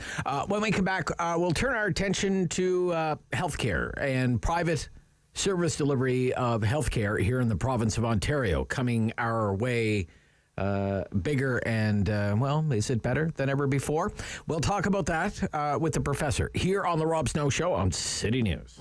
When we come back, we'll turn our attention to healthcare and private service delivery of healthcare here in the province of Ontario, coming our way bigger and, is it better than ever before? We'll talk about that with the professor here on The Rob Snow Show on City News.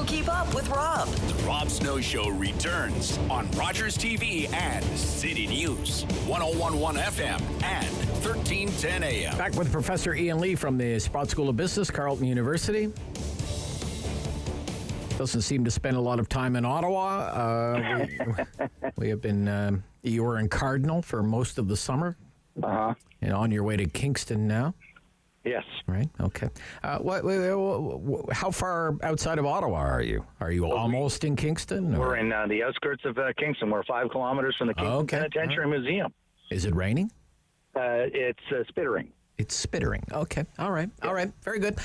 Keep up with Rob.
The Rob Snow Show returns on Rogers TV and City News, 101.1 FM and 1310 AM.
Back with Professor Ian Lee from the Sprott School of Business, Carleton University. Doesn't seem to spend a lot of time in Ottawa. We have been, you were in Cardinal for most of the summer.
Uh-huh.
And on your way to Kingston now.
Yes.
Right. Okay. How far outside of Ottawa are you? Are you almost in Kingston? Or?
We're in the outskirts of Kingston. We're 5 kilometers from the Kingston Penitentiary Museum.
Is it raining?
It's spittering.
It's spittering. Okay. All right. All right. Very good.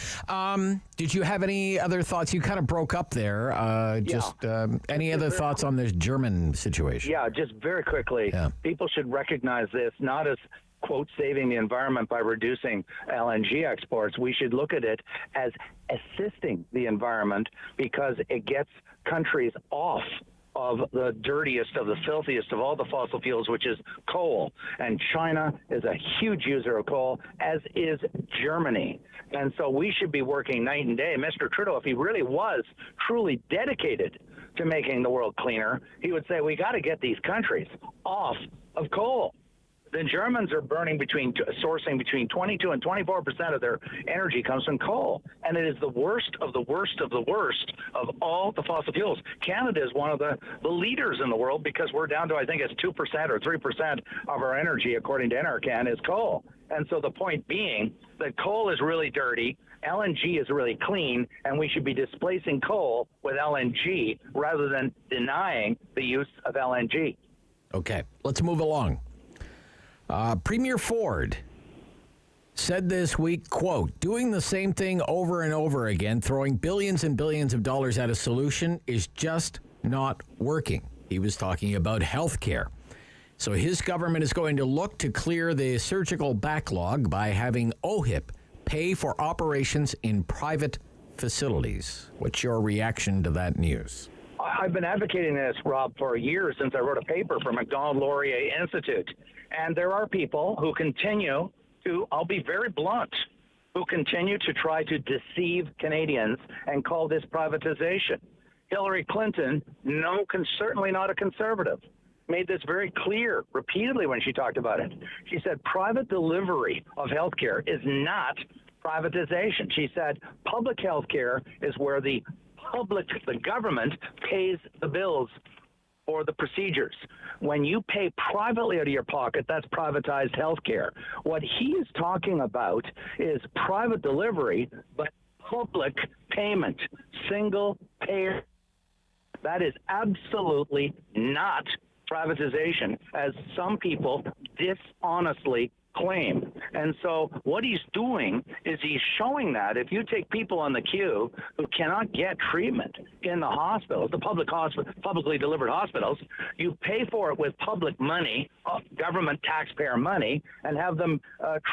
Did you have any other thoughts? You kind of broke up there. Any other thoughts on this German situation?
Yeah, just very quickly.
Yeah.
People should recognize this not as, quote, saving the environment by reducing LNG exports. We should look at it as assisting the environment because it gets countries off of the dirtiest, of the filthiest of all the fossil fuels, which is coal. And China is a huge user of coal, as is Germany. And so we should be working night and day. Mr. Trudeau, if he really was truly dedicated to making the world cleaner, he would say, we got to get these countries off of coal. The Germans are sourcing between 22 and 24% of their energy comes from coal. And it is the worst of the worst of the worst of all the fossil fuels. Canada is one of the leaders in the world because we're down to, I think it's 2% or 3% of our energy, according to NRCan, is coal. And so the point being that coal is really dirty, LNG is really clean, and we should be displacing coal with LNG rather than denying the use of LNG.
Okay, let's move along. Premier Ford said this week, quote, doing the same thing over and over again, throwing billions and billions of dollars at a solution is just not working. He was talking about health care. So his government is going to look to clear the surgical backlog by having OHIP pay for operations in private facilities. What's your reaction to that news?
I've been advocating this, Rob, for years since I wrote a paper for Macdonald-Laurier Institute. And there are people who continue to, I'll be very blunt, who continue to try to deceive Canadians and call this privatization. Hillary Clinton, certainly not a conservative, made this very clear repeatedly when she talked about it. She said private delivery of health care is not privatization. She said public health care is where the government pays the bills for the procedures. When you pay privately out of your pocket, that's privatized health care. What he is talking about is private delivery, but public payment, single payer. That is absolutely not privatization, as some people dishonestly claim. And so what he's doing is he's showing that if you take people on the queue who cannot get treatment in the hospitals, the publicly delivered hospitals, you pay for it with public money, government taxpayer money, and have them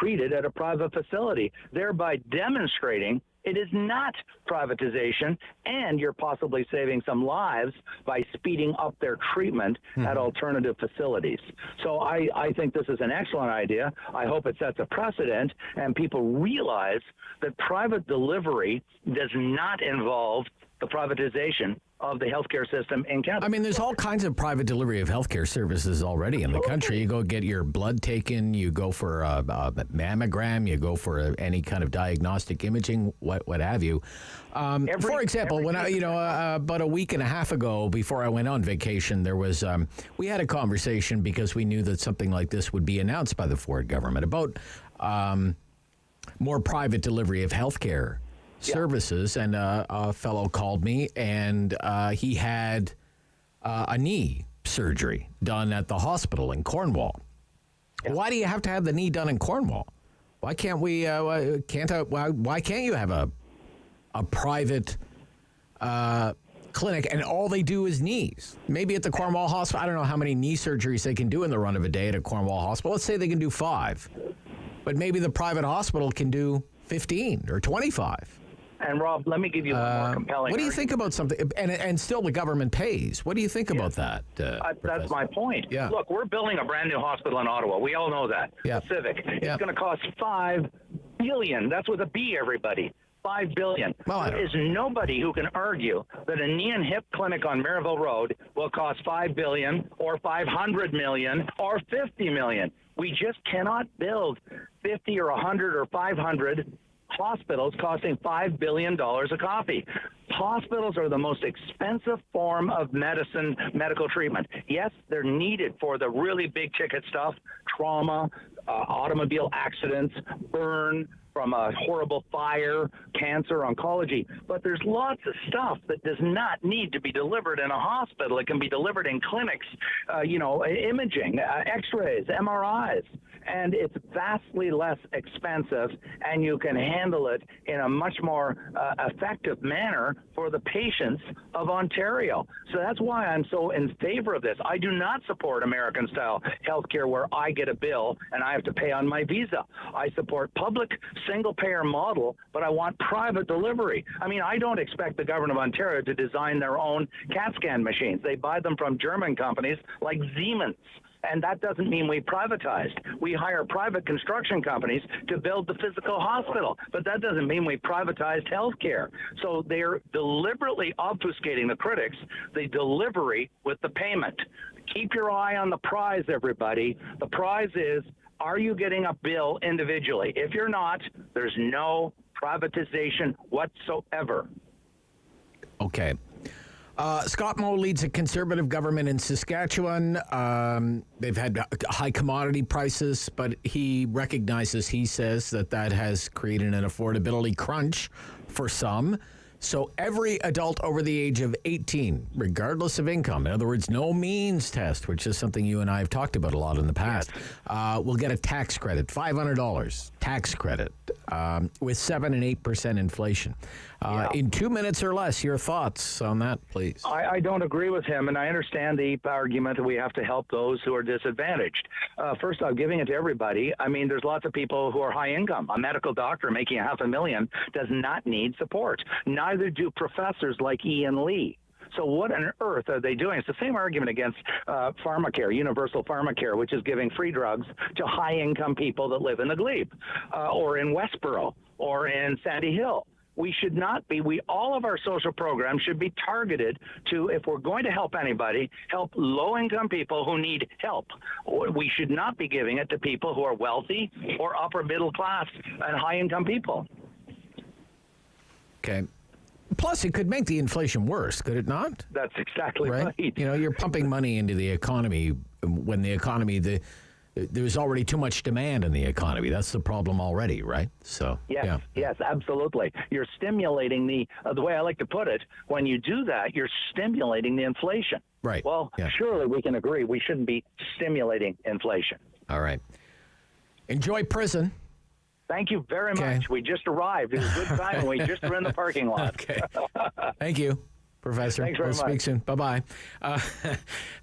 treated at a private facility, thereby demonstrating it is not privatization, and you're possibly saving some lives by speeding up their treatment at alternative facilities. So I think this is an excellent idea. I hope it sets a precedent, and people realize that private delivery does not involve the privatization of the healthcare system in Canada.
I mean, there's all kinds of private delivery of healthcare services already in the country. You go get your blood taken, you go for a mammogram, you go for any kind of diagnostic imaging, what have you. For example, when about a week and a half ago, before I went on vacation, there was we had a conversation because we knew that something like this would be announced by the Ford government about more private delivery of healthcare services, and a fellow called me, and he had a knee surgery done at the hospital in Cornwall. Why do you have to have the knee done in Cornwall? Why can't we? Why can't you have a private clinic and all they do is knees? Maybe at the Cornwall Hospital, I don't know how many knee surgeries they can do in the run of a day at a Cornwall Hospital. Let's say they can do 5, but maybe the private hospital can do 15 or 25.
And Rob, let me give you a more compelling.
What do you think about something, and still the government pays? What do you think about that?
That's my point.
Yeah.
Look, we're building a brand new hospital in Ottawa. We all know that.
Yeah.
Civic. It's going to cost $5 billion. That's with a B, everybody. $5 billion. There is nobody who can argue that a knee and hip clinic on Maryville Road will cost $5 billion or $500 million or $50 million. We just cannot build 50 or 100 or 500 hospitals costing $5 billion a copy. Hospitals are the most expensive form of medical treatment. Yes, they're needed for the really big ticket stuff, trauma, automobile accidents, burn, from a horrible fire, cancer, oncology. But there's lots of stuff that does not need to be delivered in a hospital. It can be delivered in clinics, imaging, x-rays, MRIs. And it's vastly less expensive, and you can handle it in a much more effective manner for the patients of Ontario. So that's why I'm so in favor of this. I do not support American-style healthcare where I get a bill and I have to pay on my visa. I support public single-payer model, but I want private delivery. I mean, I don't expect the government of Ontario to design their own CAT scan machines. They buy them from German companies like Siemens. And that doesn't mean we privatized. We hire private construction companies to build the physical hospital, but that doesn't mean we privatized healthcare. So they're deliberately obfuscating the critics, the delivery with the payment. Keep your eye on the prize, everybody. The prize is, are you getting a bill individually? If you're not, there's no privatization whatsoever.
Okay. Scott Moe leads a Conservative government in Saskatchewan. They've had high commodity prices, but he says that has created an affordability crunch for some. So every adult over the age of 18, regardless of income, in other words, no means test, which is something you and I have talked about a lot in the past, will get a tax credit, $500 tax credit with 7 and 8% inflation. In 2 minutes or less, your thoughts on that, please.
I don't agree with him, and I understand the argument that we have to help those who are disadvantaged. First off, giving it to everybody. I mean, there's lots of people who are high income. A medical doctor making $500,000 does not need support. Neither do professors like Ian Lee. So what on earth are they doing? It's the same argument against pharmacare, universal pharmacare, which is giving free drugs to high-income people that live in the glebe or in Westboro or in Sandy Hill. We should not be. All of our social programs should be targeted to, if we're going to help anybody, help low-income people who need help. We should not be giving it to people who are wealthy or upper middle class and high-income people.
Okay. Plus, it could make the inflation worse, could it not?
That's exactly right.
You know, you're pumping money into the economy when the economy, there's already too much demand in the economy. That's the problem already, right? So
Yes, absolutely. You're stimulating the way I like to put it, when you do that, you're stimulating the inflation.
Right.
Well, surely we can agree we shouldn't be stimulating inflation.
All right. Enjoy prison.
Thank you very much. We just arrived. It was a good time. We just were in the parking lot.
Okay. Thank you, Professor.
Thanks very
much. We'll speak soon. Bye-bye.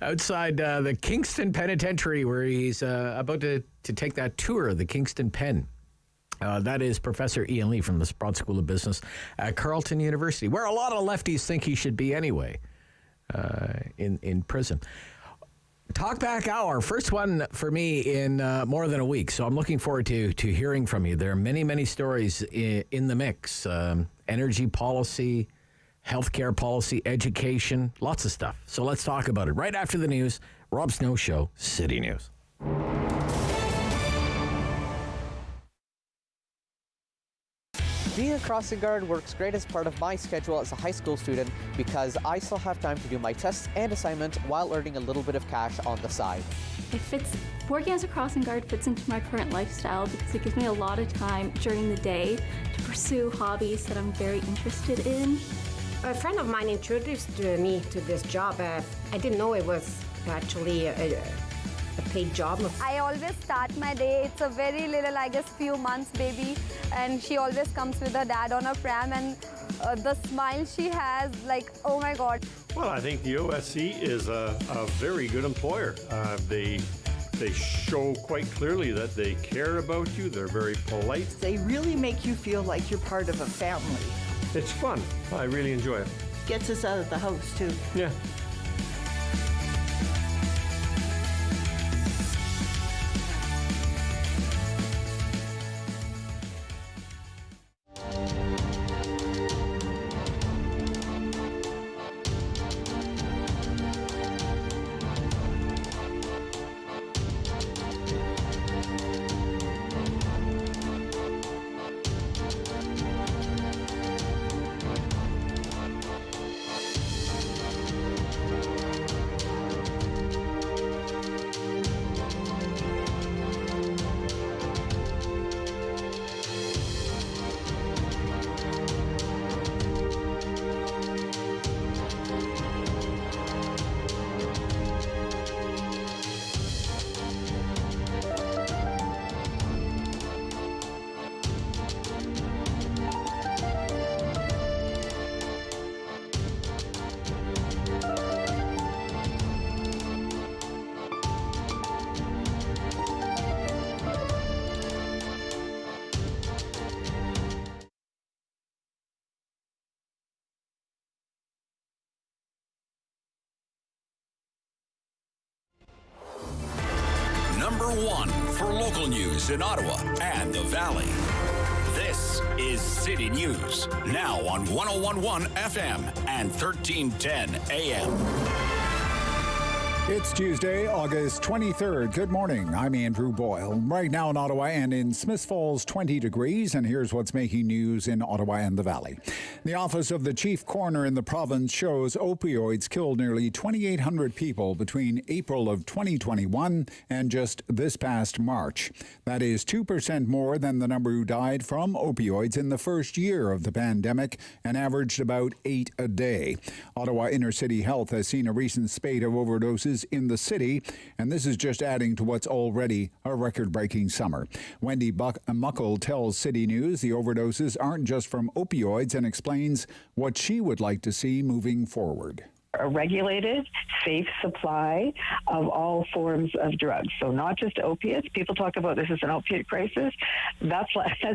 Outside the Kingston Penitentiary, where he's about to take that tour of the Kingston Pen. That is Professor Ian Lee from the Sprott School of Business at Carleton University, where a lot of lefties think he should be anyway, in prison. Talkback Hour, first one for me in more than a week, so I'm looking forward to hearing from you. There are many, many stories in the mix. Energy policy, healthcare policy, education, lots of stuff. So let's talk about it. Right after the news, Rob Snow Show, City News.
Being a crossing guard works great as part of my schedule as a high school student because I still have time to do my tests and assignments while earning a little bit of cash on the side.
Working as a crossing guard fits into my current lifestyle because it gives me a lot of time during the day to pursue hobbies that I'm very interested in.
A friend of mine introduced me to this job. I didn't know it was actually a paid job.
I always start my day. It's a very little, I guess, few months baby, and she always comes with her dad on her pram, and the smile she has, like, oh my God.
Well, I think the OSC is a very good employer. They show quite clearly that they care about you. They're very polite.
They really make you feel like you're part of a family.
It's fun. I really enjoy it.
Gets us out of the house, too.
Yeah.
number one for local news in Ottawa and the Valley. This is City News, now on 101.1 FM and 1310 AM.
It's Tuesday, August 23rd. Good morning. I'm Andrew Boyle. Right now in Ottawa and in Smiths Falls, 20 degrees, and here's what's making news in Ottawa and the Valley. The office of the chief coroner in the province shows opioids killed nearly 2,800 people between April of 2021 and just this past March. That is 2% more than the number who died from opioids in the first year of the pandemic and averaged about 8 a day. Ottawa Inner City Health has seen a recent spate of overdoses in the city, and this is just adding to what's already a record-breaking summer. Wendy Muckle tells City News the overdoses aren't just from opioids and explains what she would like to see moving forward.
A regulated, safe supply of all forms of drugs. So not just opiates. People talk about this as an opiate crisis. That's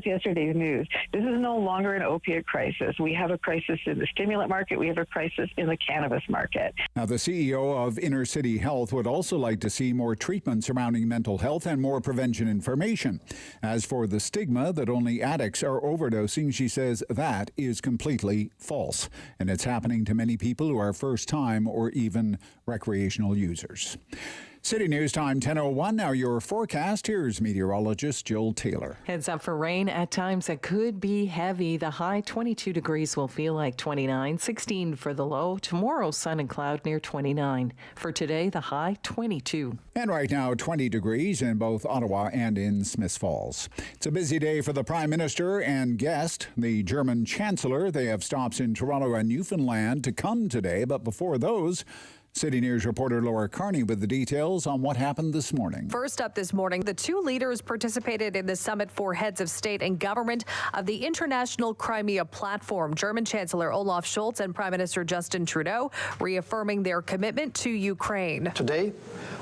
yesterday's news. This is no longer an opiate crisis. We have a crisis in the stimulant market. We have a crisis in the cannabis market.
Now, the CEO of Inner City Health would also like to see more treatment surrounding mental health and more prevention information. As for the stigma that only addicts are overdosing, she says that is completely false. And it's happening to many people who are first-time or even recreational users. City News time 10:01. Now your forecast. Here's meteorologist Jill Taylor.
Heads up for rain at times that could be heavy. The high 22 degrees will feel like 29, 16 for the low. Tomorrow, sun and cloud near 29. For today, the high 22.
And right now, 20 degrees in both Ottawa and in Smiths Falls. It's a busy day for the Prime Minister and guest, the German Chancellor. They have stops in Toronto and Newfoundland to come today, but before those, City News reporter Laura Carney with the details on what happened this morning.
First up this morning, the two leaders participated in the summit for heads of state and government of the International Crimea Platform. German Chancellor Olaf Scholz and Prime Minister Justin Trudeau reaffirming their commitment to Ukraine.
Today,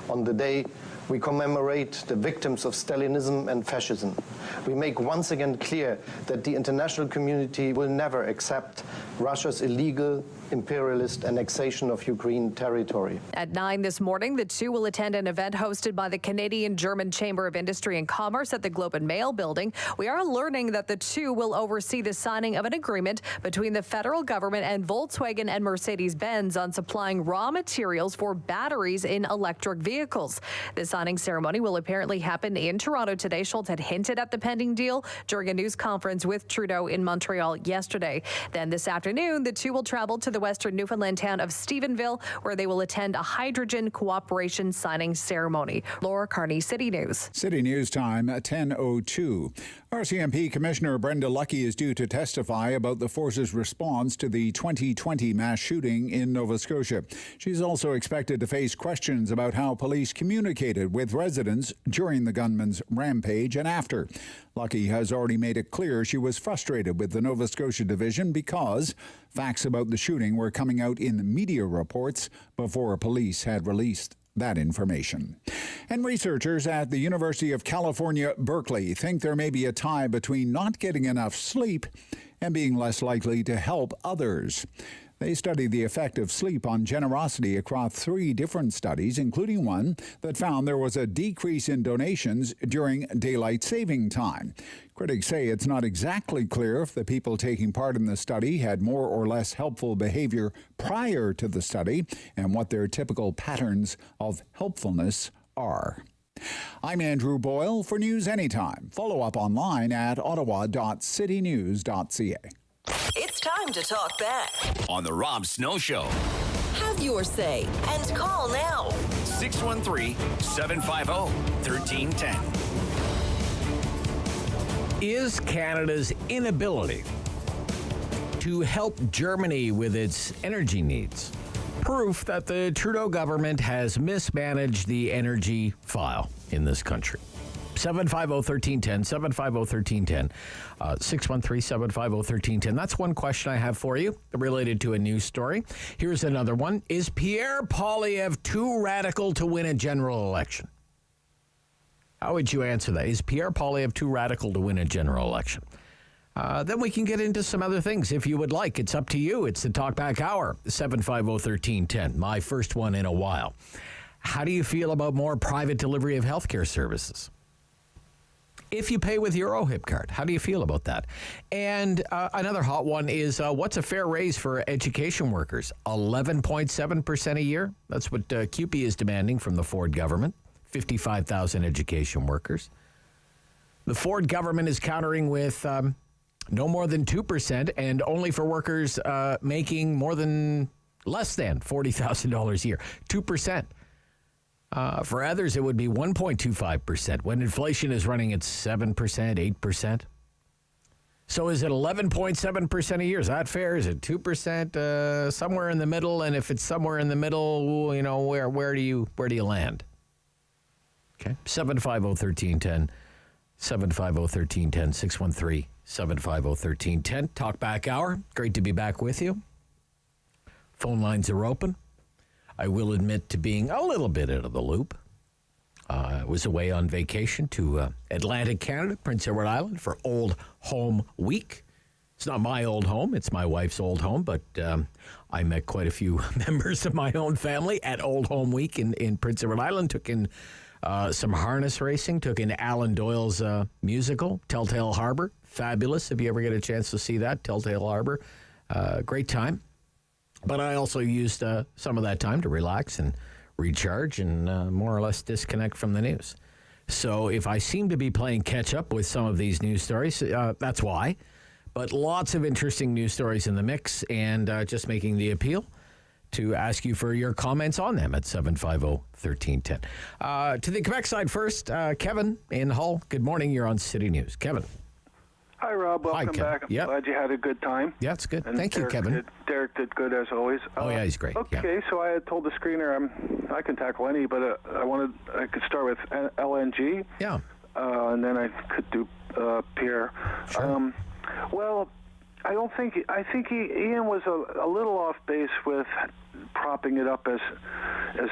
on the day we commemorate the victims of Stalinism and fascism, we make once again clear that the international community will never accept Russia's illegal imperialist annexation of Ukraine territory.
At 9 this morning, the two will attend an event hosted by the Canadian-German Chamber of Industry and Commerce at the Globe and Mail building. We are learning that the two will oversee the signing of an agreement between the federal government and Volkswagen and Mercedes-Benz on supplying raw materials for batteries in electric vehicles. The signing ceremony will apparently happen in Toronto today. Scholz had hinted at the pending deal during a news conference with Trudeau in Montreal yesterday. Then this afternoon, the two will travel to the western Newfoundland town of Stephenville, where they will attend a hydrogen cooperation signing ceremony. Laura Carney, City News.
City News time at 10:02. RCMP Commissioner Brenda Lucki is due to testify about the force's response to the 2020 mass shooting in Nova Scotia. She's also expected to face questions about how police communicated with residents during the gunman's rampage and after. Lucki has already made it clear she was frustrated with the Nova Scotia division because facts about the shooting were coming out in media reports before police had released that information. And researchers at the University of California, Berkeley think there may be a tie between not getting enough sleep and being less likely to help others. They studied the effect of sleep on generosity across 3 different studies, including one that found there was a decrease in donations during daylight saving time. Critics say it's not exactly clear if the people taking part in the study had more or less helpful behavior prior to the study and what their typical patterns of helpfulness are. I'm Andrew Boyle for News Anytime. Follow up online at ottawa.citynews.ca.
It's time to talk back
On the Rob Snow Show.
Have your say and call now.
613-750-1310.
Is Canada's inability to help Germany with its energy needs proof that the Trudeau government has mismanaged the energy file in this country? 750-1310, 750-1310, 613-750-1310. That's one question I have for you related to a news story. Here's another one. Is Pierre Poilievre too radical to win a general election? How would you answer that? Is Pierre Poilievre too radical to win a general election? Then we can get into some other things if you would like. It's up to you. It's the Talkback Hour, 750-1310, my first one in a while. How do you feel about more private delivery of healthcare services? If you pay with your OHIP card, how do you feel about that? And another hot one is, what's a fair raise for education workers? 11.7% a year. That's what CUPE is demanding from the Ford government. 55,000 education workers. The Ford government is countering with no more than 2% and only for workers making less than $40,000 a year. 2%. For others, it would be 1.25% when inflation is running at 7%, 8%. So is it 11.7% a year? Is that fair? Is it 2%? Somewhere in the middle? And if it's somewhere in the middle, you know, where do you land? Okay, 750-1310, 750-1310, 613-750-1310. Talk Back Hour. Great to be back with you. Phone lines are open. I will admit to being a little bit out of the loop. I was away on vacation to Atlantic Canada, Prince Edward Island, for Old Home Week. It's not my old home. It's my wife's old home, but I met quite a few members of my own family at Old Home Week in Prince Edward Island. Took in some harness racing, took in Alan Doyle's musical, Telltale Harbor. Fabulous. If you ever get a chance to see that, Telltale Harbor. Great time. But I also used some of that time to relax and recharge and more or less disconnect from the news. So if I seem to be playing catch up with some of these news stories, that's why. But lots of interesting news stories in the mix, and just making the appeal to ask you for your comments on them at 750-1310. To the Quebec side first, Kevin in Hull. Good morning. You're on City News. Kevin.
Hi, Rob. Welcome back. I'm glad you had a good time.
Yeah, it's good.
And
Thank you, Kevin.
Derek did good as always.
Oh, yeah, he's great.
Okay, so I had told the screener I can tackle any, but I could start with LNG.
Yeah.
And then I could do Pierre.
Sure.
Well, I think Ian was a little off base with propping it up as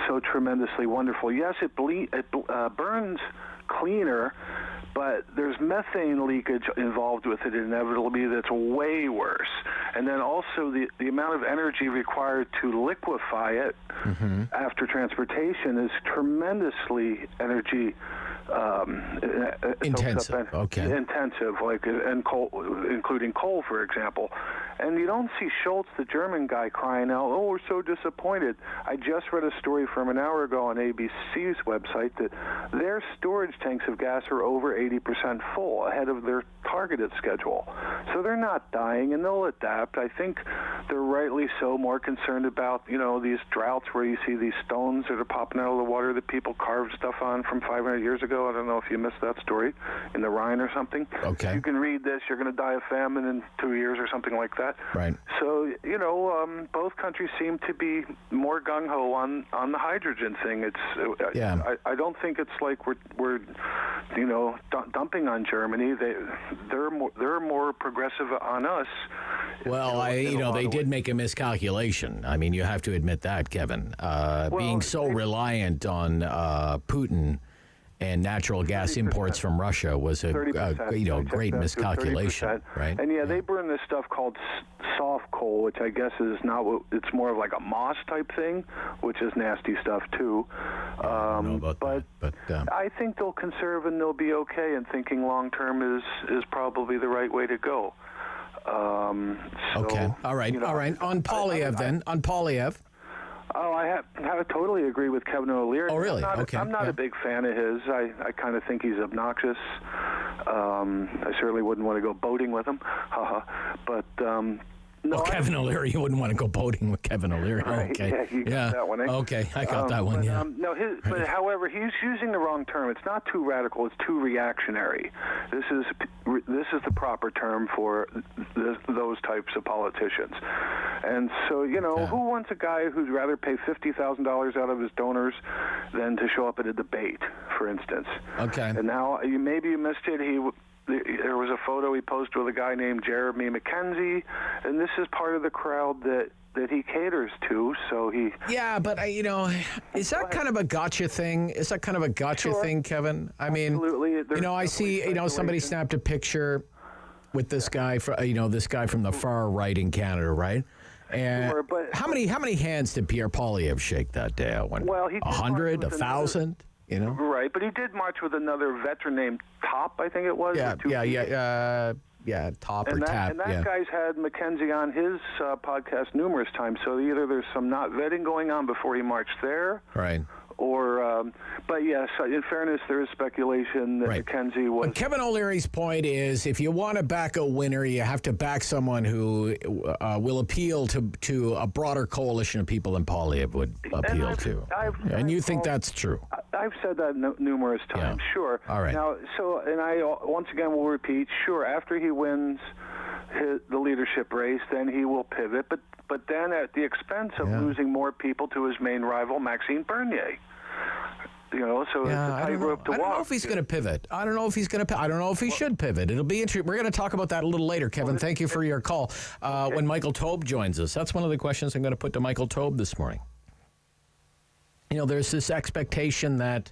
so tremendously wonderful. Yes, it burns cleaner, but there's methane leakage involved with it inevitably that's way worse. And then also the amount of energy required to liquefy it after transportation is tremendously energy
intensive.
Intensive, and coal, including coal, for example. And you don't see Schultz, the German guy, crying out, "Oh, we're so disappointed." I just read a story from an hour ago on ABC's website that their storage tanks of gas are over 80% full, ahead of their targeted schedule. So they're not dying, and they'll adapt. I think they're rightly so more concerned about, these droughts where you see these stones that are popping out of the water that people carved stuff on from 500 years ago. I don't know if you missed that story in the Rhine or something.
Okay.
You can read this. You're going to die of famine in 2 years or something like that.
Right.
So, both countries seem to be more gung-ho on the hydrogen thing. I don't think it's like we're dumping on Germany. They're more progressive on us.
Well, they did make a miscalculation. I mean, you have to admit that, Kevin. Being so reliant on Putin and natural gas 30%. Imports from Russia was a great miscalculation, right?
And they burn this stuff called soft coal, which I guess is not what it's more of like a moss type thing, which is nasty stuff too.
I don't know about that, but
I think they'll conserve and they'll be okay. And thinking long term is probably the right way to go.
Okay, all right. On Polyev, On Polyev.
Oh, I totally agree with Kevin O'Leary.
Oh, really?
I'm not a big fan of his. I kind of think he's obnoxious. I certainly wouldn't want to go boating with him. But no.
Kevin O'Leary, you wouldn't want to go boating with Kevin O'Leary.
Right,
Okay.
Yeah, you got that one. Eh?
Okay, I got that one. Yeah.
But however, he's using the wrong term. It's not too radical. It's too reactionary. This is the proper term for those types of politicians. And so, who wants a guy who'd rather pay $50,000 out of his donors than to show up at a debate, for instance?
Okay.
And now, maybe you missed it. There was a photo he posted with a guy named Jeremy McKenzie, and this is part of the crowd that he caters to. So he.
Yeah, but is that kind of a gotcha thing? Is that kind of a gotcha thing, Kevin? I mean,
absolutely.
I see, somebody snapped a picture with this guy from the far right in Canada, right? And
Sure, but
how many hands did Pierre Poilievre shake that day?
Well, he did
100,
march with
1,000. You know,
right? But he did march with another veteran named Taube, I think it was.
Taube or
and
Tap.
And that guy's had Mackenzie on his podcast numerous times. So either there's some not vetting going on before he marched there,
right?
Or, but yes, in fairness, there is speculation that Mackenzie was.
But Kevin O'Leary's point is, if you want to back a winner, you have to back someone who will appeal to a broader coalition of people than Poilievre would appeal to. And you think that's true?
I've said that numerous times.
Yeah.
Sure.
All right.
Now, and I once again will repeat. Sure, after he wins the leadership race, then he will pivot, but then at the expense of losing more people to his main rival, Maxime Bernier. You know, so it's a tightrope to walk.
I don't know if he's going to pivot. I don't know if he's going to. I don't know if he should pivot. It'll be interesting. We're going to talk about that a little later, Kevin. Thank you for your call. When Michael Taube joins us, that's one of the questions I'm going to put to Michael Taube this morning. You know, there's this expectation that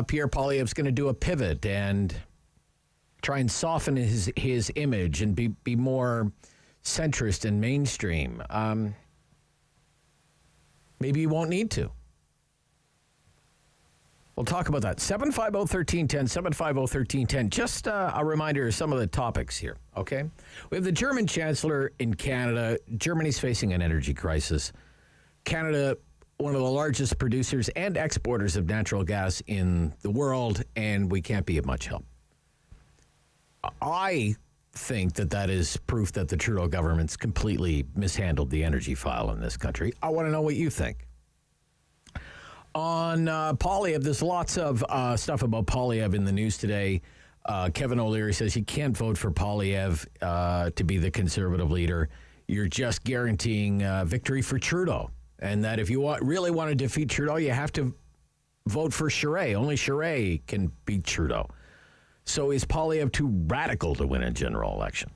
Pierre Poilievre's going to do a pivot and try and soften his image and be more centrist and mainstream. Maybe he won't need to. We'll talk about that. 750-1310, 750-1310. Just a reminder of some of the topics here, okay? We have the German Chancellor in Canada. Germany's facing an energy crisis. Canada, one of the largest producers and exporters of natural gas in the world, and we can't be of much help. I think that is proof that the Trudeau government's completely mishandled the energy file in this country. I want to know what you think. On Poilievre, there's lots of stuff about Poilievre in the news today. Kevin O'Leary says you can't vote for Poilievre to be the Conservative leader. You're just guaranteeing victory for Trudeau. And that if you really want to defeat Trudeau, you have to vote for Charest. Only Charest can beat Trudeau. So is Poilievre too radical to win a general election?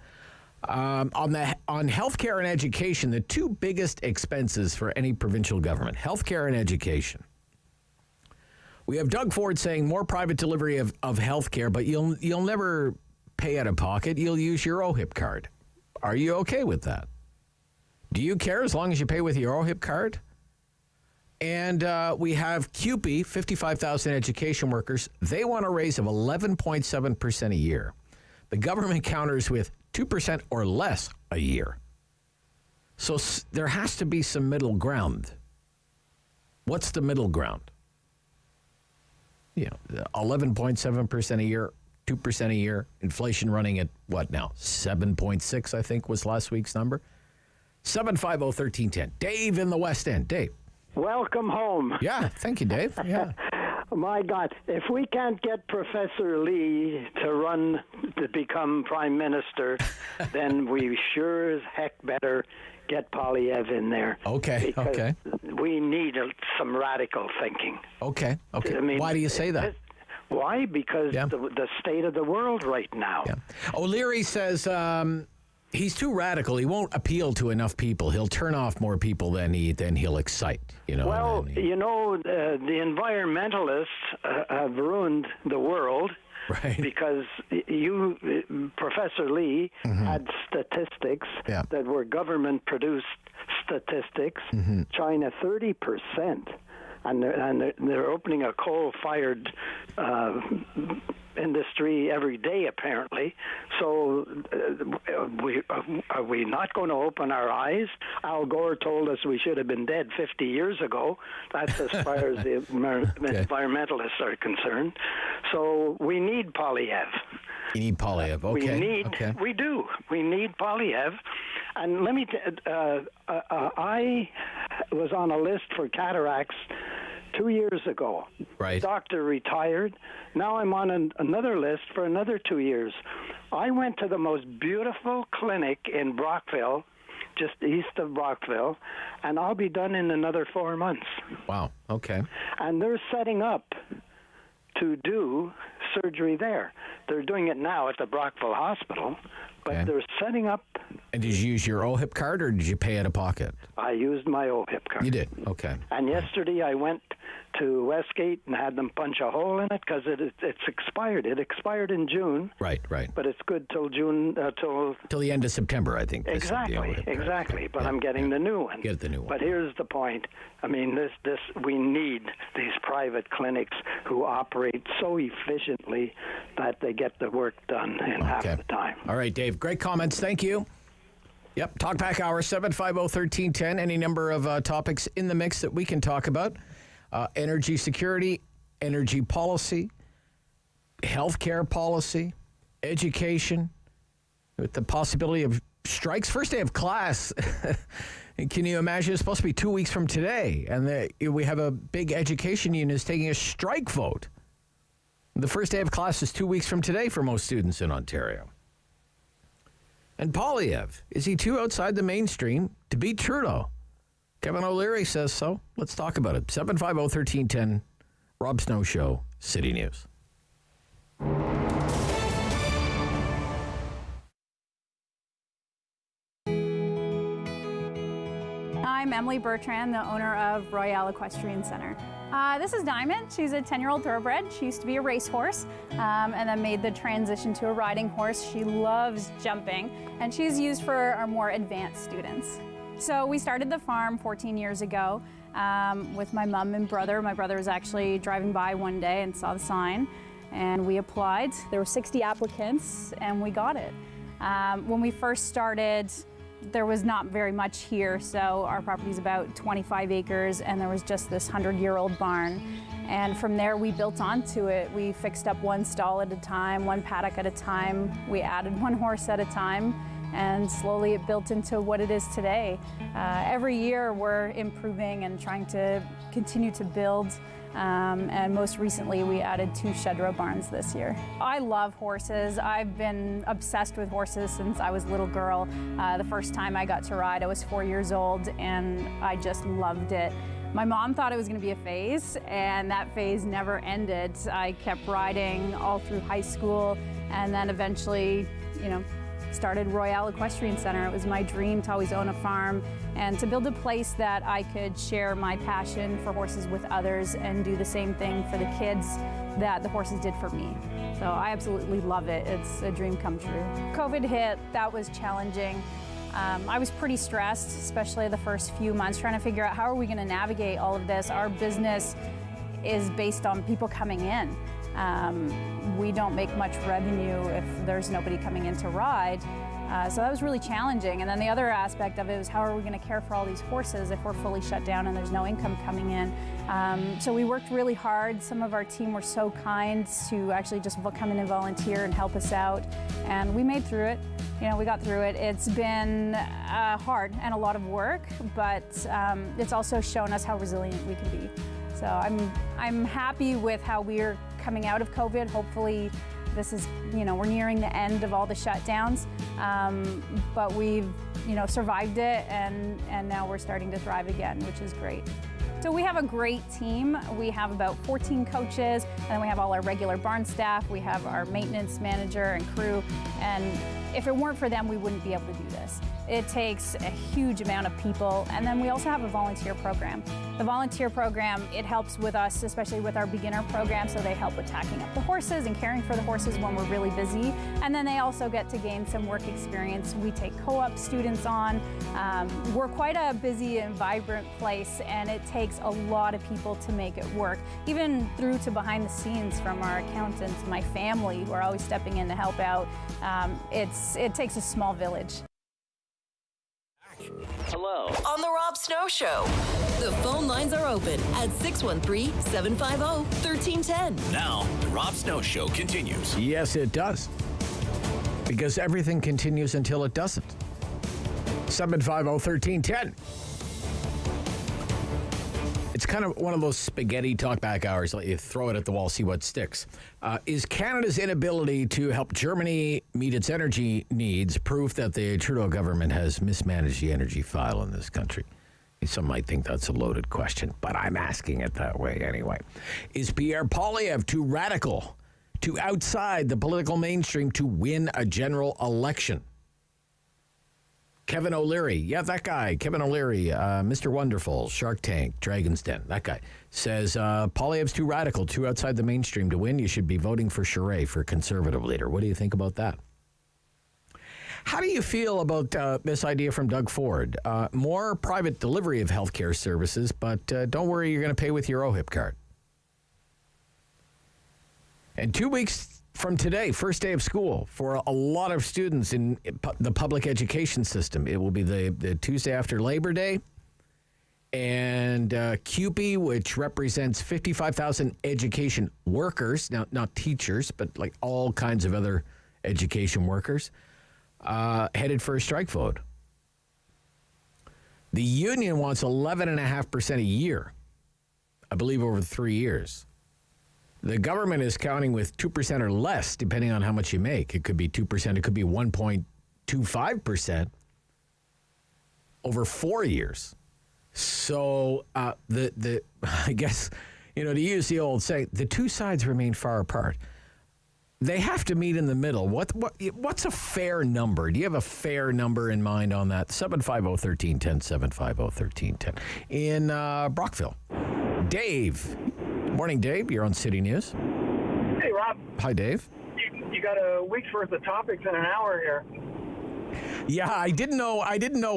On healthcare and education, the two biggest expenses for any provincial government, healthcare and education. We have Doug Ford saying more private delivery of healthcare, but you'll never pay out of pocket. You'll use your OHIP card. Are you okay with that? Do you care as long as you pay with your OHIP card? And we have CUPE, 55,000 education workers. They want a raise of 11.7% a year. The government counters with 2% or less a year. So there has to be some middle ground. What's the middle ground? 11.7% a year, 2% a year, inflation running at what now? 7.6, I think, was last week's number. 750-1310. Dave in the West End. Dave.
Welcome home.
Yeah, thank you, Dave. Yeah.
My God, if we can't get Professor Lee to become Prime Minister, then we sure as heck better get Poilievre in there.
Okay,
because we need some radical thinking.
Okay.
I mean,
why do you say that?
Why? Because the state of the world right now.
Yeah. O'Leary says he's too radical. He won't appeal to enough people. He'll turn off more people than he'll excite.
Well, the environmentalists have ruined the world.
Right.
Because Professor Lee had statistics that were government-produced statistics. China, 30%. And they're opening a coal-fired industry every day, apparently. So are we not going to open our eyes? Al Gore told us we should have been dead 50 years ago. That's as far as the environmentalists are concerned. So we need Poilievre.
You need Poilievre, okay.
We do. We need Poilievre. And let me I was on a list for cataracts 2 years ago.
Right.
Doctor retired. Now I'm on another list for another 2 years. I went to the most beautiful clinic in Brockville, just east of Brockville, and I'll be done in another 4 months.
Wow. Okay.
And they're setting up to do surgery there. They're doing it now at the Brockville Hospital, but they're setting up
And did you use your OHIP card or did you pay out of pocket?
I used my OHIP card.
You did? Okay.
And yesterday I went to Westgate and had them punch a hole in it because it's expired. It expired in June.
Right.
But it's good till June,
till the end of September, I think.
Exactly. But I'm getting the new one.
Get the new one.
But here's the point. I mean, we need these private clinics who operate so efficiently that they get the work done in half the time.
All right, Dave. Great comments. Thank you. Yep. Talkback hour, 750-1310. Any number of topics in the mix that we can talk about. Energy security, energy policy, healthcare policy, education, with the possibility of strikes. First day of class. Can you imagine? It's supposed to be 2 weeks from today, and we have a big education union is taking a strike vote. The first day of class is 2 weeks from today for most students in Ontario. And Poilievre, is he too outside the mainstream to beat Trudeau? Kevin O'Leary says so. Let's talk about it. 750-1310, Rob Snow Show, City News.
I'm Emily Bertrand, the owner of Royale Equestrian Center. This is Diamond. She's a 10-year-old thoroughbred. She used to be a racehorse and then made the transition to a riding horse. She loves jumping, and she's used for our more advanced students. So we started the farm 14 years ago with my mom and brother. My brother was actually driving by one day and saw the sign, and we applied. There were 60 applicants, and we got it. When we first started, there was not very much here, so our property's about 25 acres, and there was just this 100-year-old barn. And from there, we built onto it. We fixed up one stall at a time, one paddock at a time. We added one horse at a time, and slowly it built into what it is today. Every year, we're improving and trying to continue to build. And most recently, we added 2 shed-row barns this year. I love horses. I've been obsessed with horses since I was a little girl. The first time I got to ride, I was 4 years old, and I just loved it. My mom thought it was going to be a phase, and that phase never ended. I kept riding all through high school, and then eventually, started Royale Equestrian Center. It was my dream to always own a farm and to build a place that I could share my passion for horses with others and do the same thing for the kids that the horses did for me. So I absolutely love it. It's a dream come true. COVID hit, that was challenging. I was pretty stressed, especially the first few months, trying to figure out how are we going to navigate all of this. Our business is based on people coming in. We don't make much revenue if there's nobody coming in to ride. So that was really challenging. And then the other aspect of it was how are we going to care for all these horses if we're fully shut down and there's no income coming in? So we worked really hard. Some of our team were so kind to actually just come in and volunteer and help us out. And we made through it. We got through it. It's been hard and a lot of work, but it's also shown us how resilient we can be. So I'm happy with how we're coming out of COVID. Hopefully this is, we're nearing the end of all the shutdowns, but we've, survived it and now we're starting to thrive again, which is great. So we have a great team. We have about 14 coaches, and then we have all our regular barn staff. We have our maintenance manager and crew, and if it weren't for them, we wouldn't be able to do this. It takes a huge amount of people, and then we also have a volunteer program. The volunteer program, it helps with us, especially with our beginner program, so they help with tacking up the horses and caring for the horses when we're really busy, and then they also get to gain some work experience. We take co-op students on. We're quite a busy and vibrant place, and it takes a lot of people to make it work, even through to behind the scenes from our accountants, my family, who are always stepping in to help out. It takes a small village.
Hello. On the Rob Snow Show. The phone lines are open at 613-750-1310.
Now, the Rob Snow Show continues.
Yes, it does. Because everything continues until it doesn't. 750-1310. It's kind of one of those spaghetti talkback hours, like you throw it at the wall, see what sticks. Is Canada's inability to help Germany meet its energy needs proof that the Trudeau government has mismanaged the energy file in this country? Some might think that's a loaded question, but I'm asking it that way anyway. Is Pierre Poilievre too radical, too outside the political mainstream to win a general election? Kevin O'Leary. Yeah, that guy. Kevin O'Leary, Mr. Wonderful, Shark Tank, Dragon's Den. That guy says, Poilievre's too radical, too outside the mainstream to win. You should be voting for Charest for Conservative leader. What do you think about that? How do you feel about this idea from Doug Ford? More private delivery of healthcare services, but don't worry, you're going to pay with your OHIP card. And 2 weeks from today, first day of school for a lot of students in the public education system. It will be the Tuesday after Labor Day. And CUPE, which represents 55,000 education workers, now not teachers, but like all kinds of other education workers, headed for a strike vote. The union wants 11.5% a year, I believe over 3 years. The government is counting with 2% or less, depending on how much you make. It could be 2%, it could be 1.25% over 4 years. So I guess, to use the old saying, the two sides remain far apart. They have to meet in the middle. What's a fair number? Do you have a fair number in mind on that? 750-1310, 750-1310. In Brockville, Dave. Morning, Dave. You're on City News.
Hey, Rob.
Hi, Dave.
You got a week's worth of topics in an hour here.
Yeah, I didn't know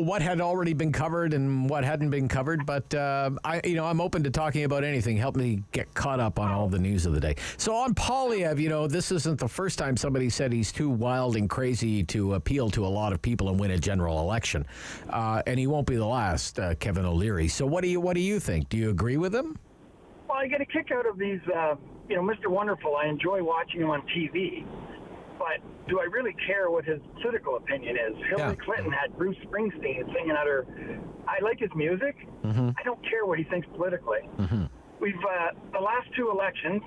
what had already been covered and what hadn't been covered, but I'm open to talking about anything. Help me get caught up on all the news of the day. So on Poilievre, this isn't the first time somebody said he's too wild and crazy to appeal to a lot of people and win a general election, and he won't be the last, Kevin O'Leary. So what do you think? Do you agree with him?
Well, I get a kick out of these, Mr. Wonderful. I enjoy watching him on TV. But do I really care what his political opinion is? Hillary Clinton had Bruce Springsteen singing at her. I like his music. Mm-hmm. I don't care what he thinks politically. Mm-hmm. We've, the last two elections,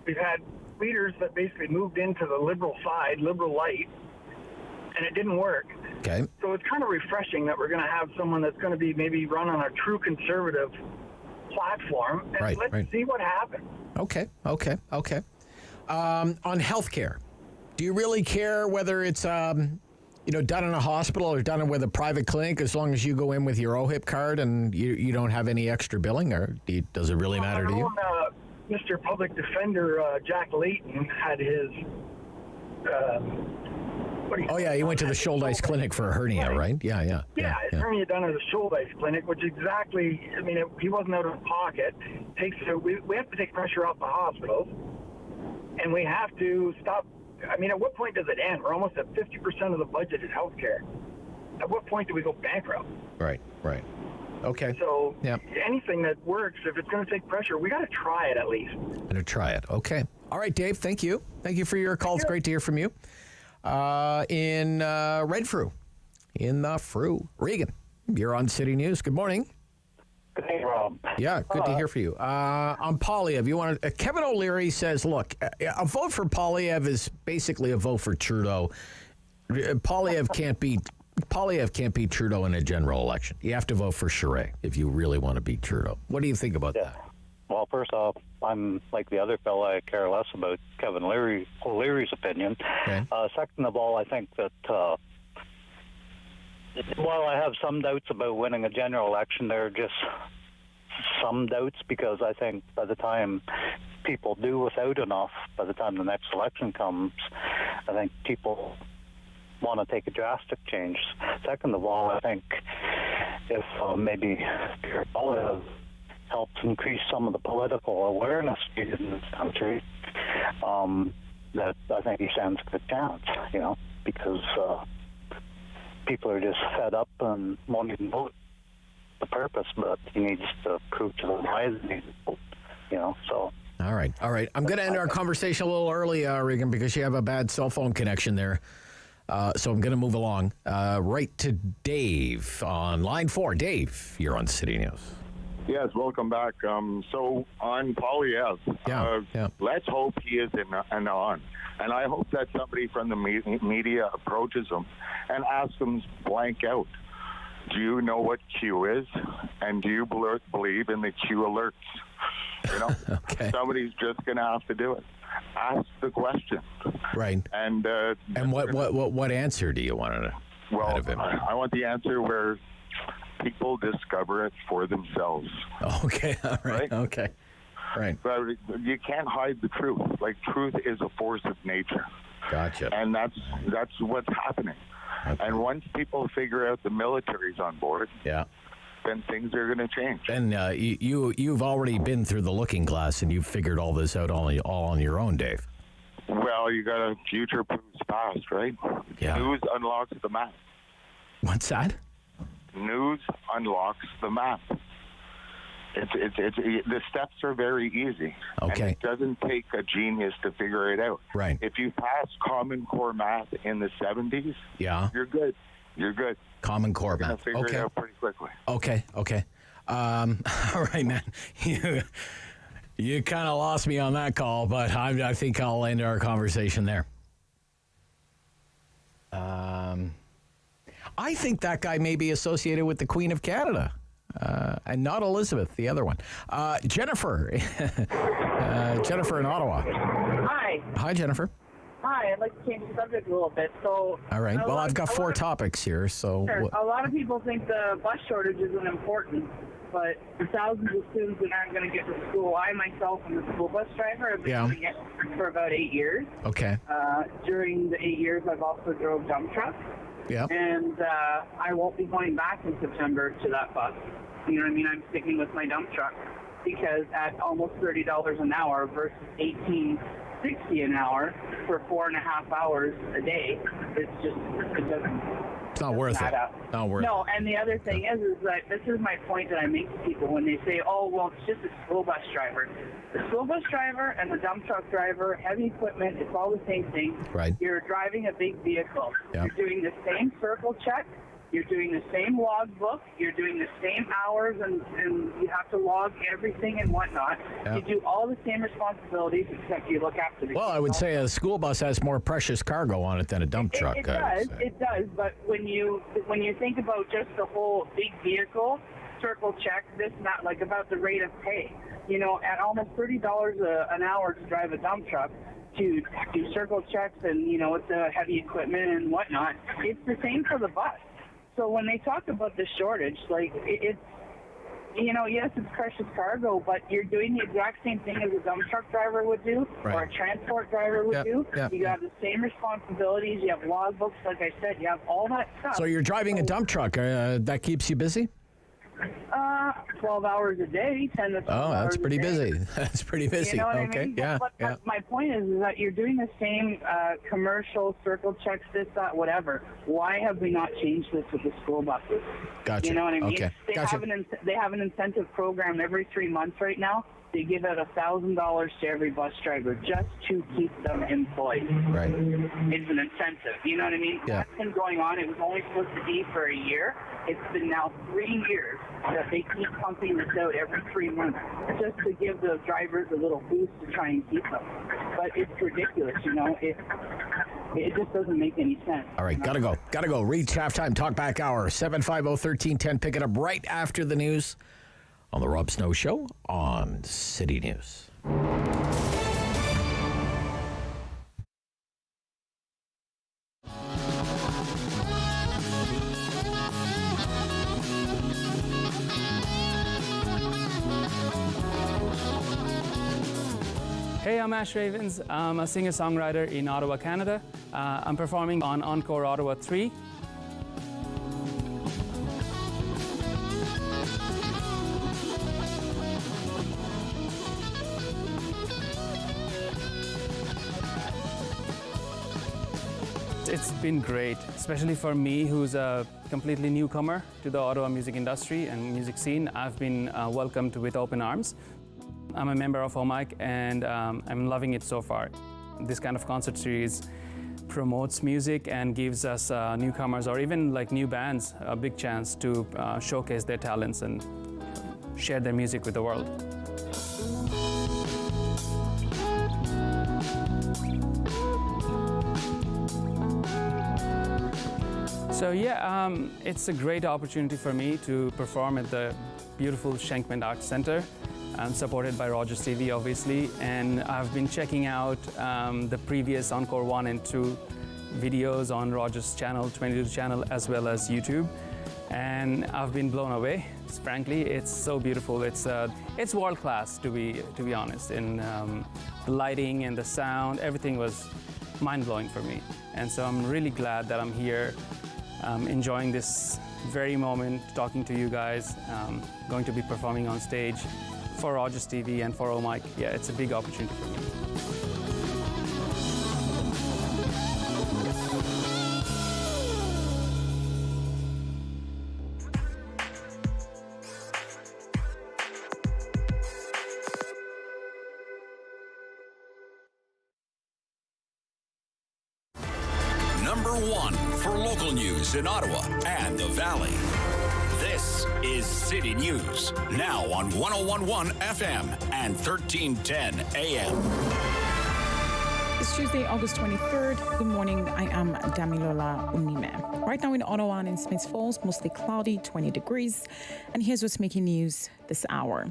we've had leaders that basically moved into the liberal side, liberal light, and it didn't work.
Okay. So
it's kind of refreshing that we're going to have someone that's going to be maybe run on a true conservative platform, and let's see what happens.
Okay. On healthcare, do you really care whether it's done in a hospital or done with a private clinic, as long as you go in with your OHIP card and you don't have any extra billing, or does it really matter to you?
Mr. Public Defender Jack Layton had his.
He went to the Shouldice Clinic for a hernia, right? Yeah.
His hernia done at the Shouldice Clinic, which exactly, he wasn't out of pocket. We have to take pressure off the hospitals, and we have to stop. At what point does it end? We're almost at 50% of the budget is healthcare. At what point do we go bankrupt?
Right. Okay.
So anything that works, if it's going to take pressure, we got to try it at least.
Okay. All right, Dave, thank you. Thank you for your call. It's great to hear from you. In Renfrew, Regan, you're on City News. Good morning.
Good day, Rob.
Yeah, good to hear from you. On Poilievre, Kevin O'Leary says, look, a vote for Poilievre is basically a vote for Trudeau. Poilievre can't beat Trudeau in a general election. You have to vote for Charest if you really want to beat Trudeau. What do you think about that?
Well, first off, I'm like the other fellow. I care less about Kevin O'Leary's opinion. Okay. Second of all, I think that while I have some doubts about winning a general election, there are just some doubts, because I think by the time people do without enough, by the time the next election comes, I think people want to take a drastic change. Second of all, I think if maybe Pierre Poilievre helps increase some of the political awareness in this country, that I think he stands a good chance, because people are just fed up and won't even vote the purpose, but he needs to prove to them why he needs to vote, so.
All right. I'm going to end our conversation a little early, Regan, because you have a bad cell phone connection there. So I'm going to move along right to Dave on line 4. Dave, you're on City News.
Yes, welcome back. So on Poilievre, let's hope he is an on. And I hope that somebody from the media approaches him and asks him blank out, do you know what Q is? And do you believe in the Q alerts?
Okay.
Somebody's just going to have to do it. Ask the question.
Right.
And
what answer do you want to know?
Well, I want the answer where people discover it for themselves.
Okay, all right, okay. Right.
But you can't hide the truth. Like, truth is a force of nature.
Gotcha.
And that's what's happening. Okay. And once people figure out the military's on board, then things are going to change.
And you've already been through the looking glass, and you've figured all this out all on your own, Dave.
Well, you got to future-proof past, right?
Yeah.
News unlocks the map.
What's that?
News unlocks the map. The steps are very easy.
Okay.
And it doesn't take a genius to figure it out.
Right.
If you pass Common Core math in the 70s, you're good. You're good.
Common Core math.
Figure it out pretty quickly.
Okay. All right, man. You kind of lost me on that call, but I think I'll end our conversation there. I think that guy may be associated with the Queen of Canada. And not Elizabeth, the other one. Jennifer. Jennifer in Ottawa.
Hi.
Hi, Jennifer.
Hi, I'd like to change the subject a little bit. So,
all right. Well, I've got 4 topics here, so...
Sure. A lot of people think the bus shortage isn't important, but the thousands of students that aren't going to get to school, I myself am a school bus driver. I've been doing it for about 8 years.
Okay.
During the 8 years, I've also drove dump trucks.
Yeah.
And I won't be going back in September to that bus. You know what I mean? I'm sticking with my dump truck because at almost $30 an hour versus $18.60 an hour for 4.5 hours a day, it doesn't.
It's not worth it. Not worth it.
No, and the other thing is that this is my point that I make to people when they say, "Oh, well, it's just a school bus driver." The school bus driver and the dump truck driver, heavy equipment, it's all the same thing.
Right.
You're driving a big vehicle.
Yeah.
You're doing the same circle check. You're doing the same log book. You're doing the same hours, and you have to log everything and whatnot.
Yeah.
You do all the same responsibilities, except you look after the
Well, I would say a school bus has more precious cargo on it than a dump truck.
It does. But when you think about just the whole big vehicle, circle check, this and that, like about the rate of pay, you know, at almost $30 an hour to drive a dump truck, to do circle checks and, you know, with the heavy equipment and whatnot, it's the same for the bus. So when they talk about the shortage, like, it's, you know, yes, it's precious cargo, but you're doing the exact same thing as a dump truck driver would do, or a transport driver would do. You have the same responsibilities. You have logbooks, like I said. You have all that stuff.
So you're driving a dump truck. That keeps you busy?
12 hours a day, 10 to 12 hours.
Oh, that's pretty
a day.
busy. That's pretty busy.
You know what
Okay,
I mean?
yeah.
But my point is that you're doing the same commercial circle checks, this, that, whatever. Why have we not changed this with the school buses?
Gotcha.
You know what I mean?
Okay.
They have an incentive program every 3 months right now. They give out $1,000 to every bus driver just to keep them employed.
Right.
It's an incentive. You know what I mean?
Yeah.
That's been going on. It was only supposed to be for a year. It's been now 3 years that they keep pumping this out every 3 months just to give the drivers a little boost to try and keep them. But it's ridiculous, you know. It just doesn't make any sense.
All right, gotta go. Reach halftime talk back hour, 750-1310. Pick it up right after the news on the Rob Snow Show on City News.
Hey, I'm Ash Ravens. I'm a singer-songwriter in Ottawa, Canada. I'm performing on Encore Ottawa 3. It's been great, especially for me, who's a completely newcomer to the Ottawa music industry and music scene. I've been welcomed with open arms. I'm a member of OMIC, and I'm loving it so far. This kind of concert series promotes music and gives us newcomers or even like new bands a big chance to showcase their talents and share their music with the world. So yeah, it's a great opportunity for me to perform at the beautiful Schenkman Arts Center. I'm supported by Rogers TV, obviously, and I've been checking out the previous Encore 1 and 2 videos on Rogers channel, 22 channel, as well as YouTube. And I've been blown away. Frankly, it's so beautiful. It's world class, to be honest. And the lighting and the sound, everything was mind blowing for me. And so I'm really glad that I'm here, enjoying this very moment, talking to you guys, going to be performing on stage for Rogers TV and for OMIC. Yeah, it's a big opportunity for me.
Number 1 for local news in Ottawa and the Valley. This is City News, now on 101.1 FM and 1310 AM.
It's Tuesday, August 23rd. Good morning. I am Damilola Unime. Right now in Ottawa and in Smiths Falls, mostly cloudy, 20 degrees. And here's what's making news this hour.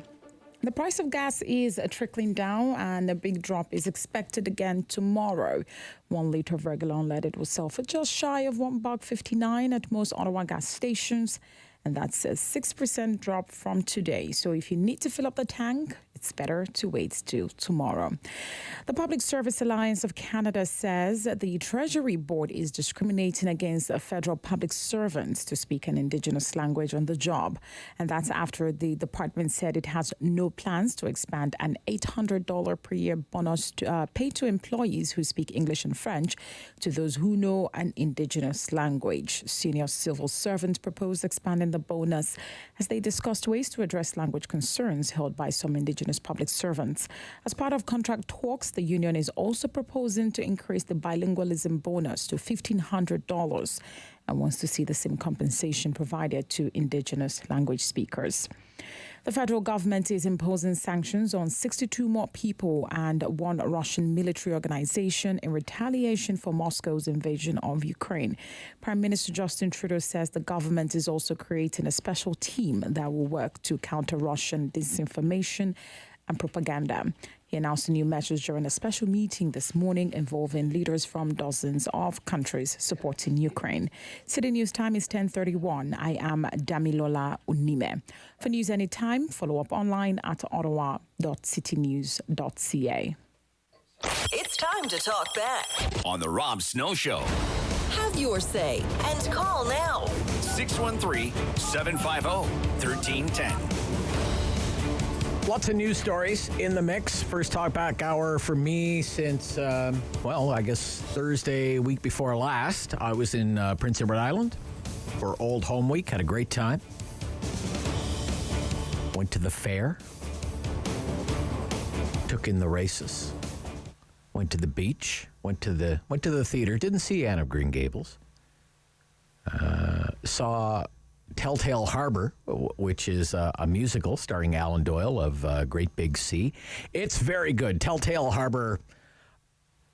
The price of gas is trickling down, and a big drop is expected again tomorrow. 1 litre of regular unleaded will sell for just shy of $1.59 at most Ottawa gas stations, and that's a 6% drop from today. So if you need to fill up the tank, it's better to wait till tomorrow. The Public Service Alliance of Canada says that the Treasury Board is discriminating against federal public servants to speak an Indigenous language on the job. And that's after the department said it has no plans to expand an $800 per year bonus paid to employees who speak English and French to those who know an Indigenous language. Senior civil servants proposed expanding the bonus as they discussed ways to address language concerns held by some Indigenous public servants. As part of contract talks, the union is also proposing to increase the bilingualism bonus to $1,500 and wants to see the same compensation provided to Indigenous language speakers. The federal government is imposing sanctions on 62 more people and one Russian military organization in retaliation for Moscow's invasion of Ukraine. Prime Minister Justin Trudeau says the government is also creating a special team that will work to counter Russian disinformation and propaganda. He announced a new measures during a special meeting this morning involving leaders from dozens of countries supporting Ukraine. City News time is 10:31. I am Damilola Unime. For news anytime, follow up online at ottawa.citynews.ca.
It's time to talk back
On the Rob Snow Show.
Have your say and call now.
613-750-1310.
Lots of news stories in the mix. First talk back hour for me since, I guess Thursday, week before last. I was in Prince Edward Island for Old Home Week. Had a great time. Went to the fair. Took in the races. Went to the beach. Went to the theater. Didn't see Anne of Green Gables. Saw Telltale Harbor, which is a musical starring Alan Doyle of Great Big Sea. It's very good. Telltale Harbor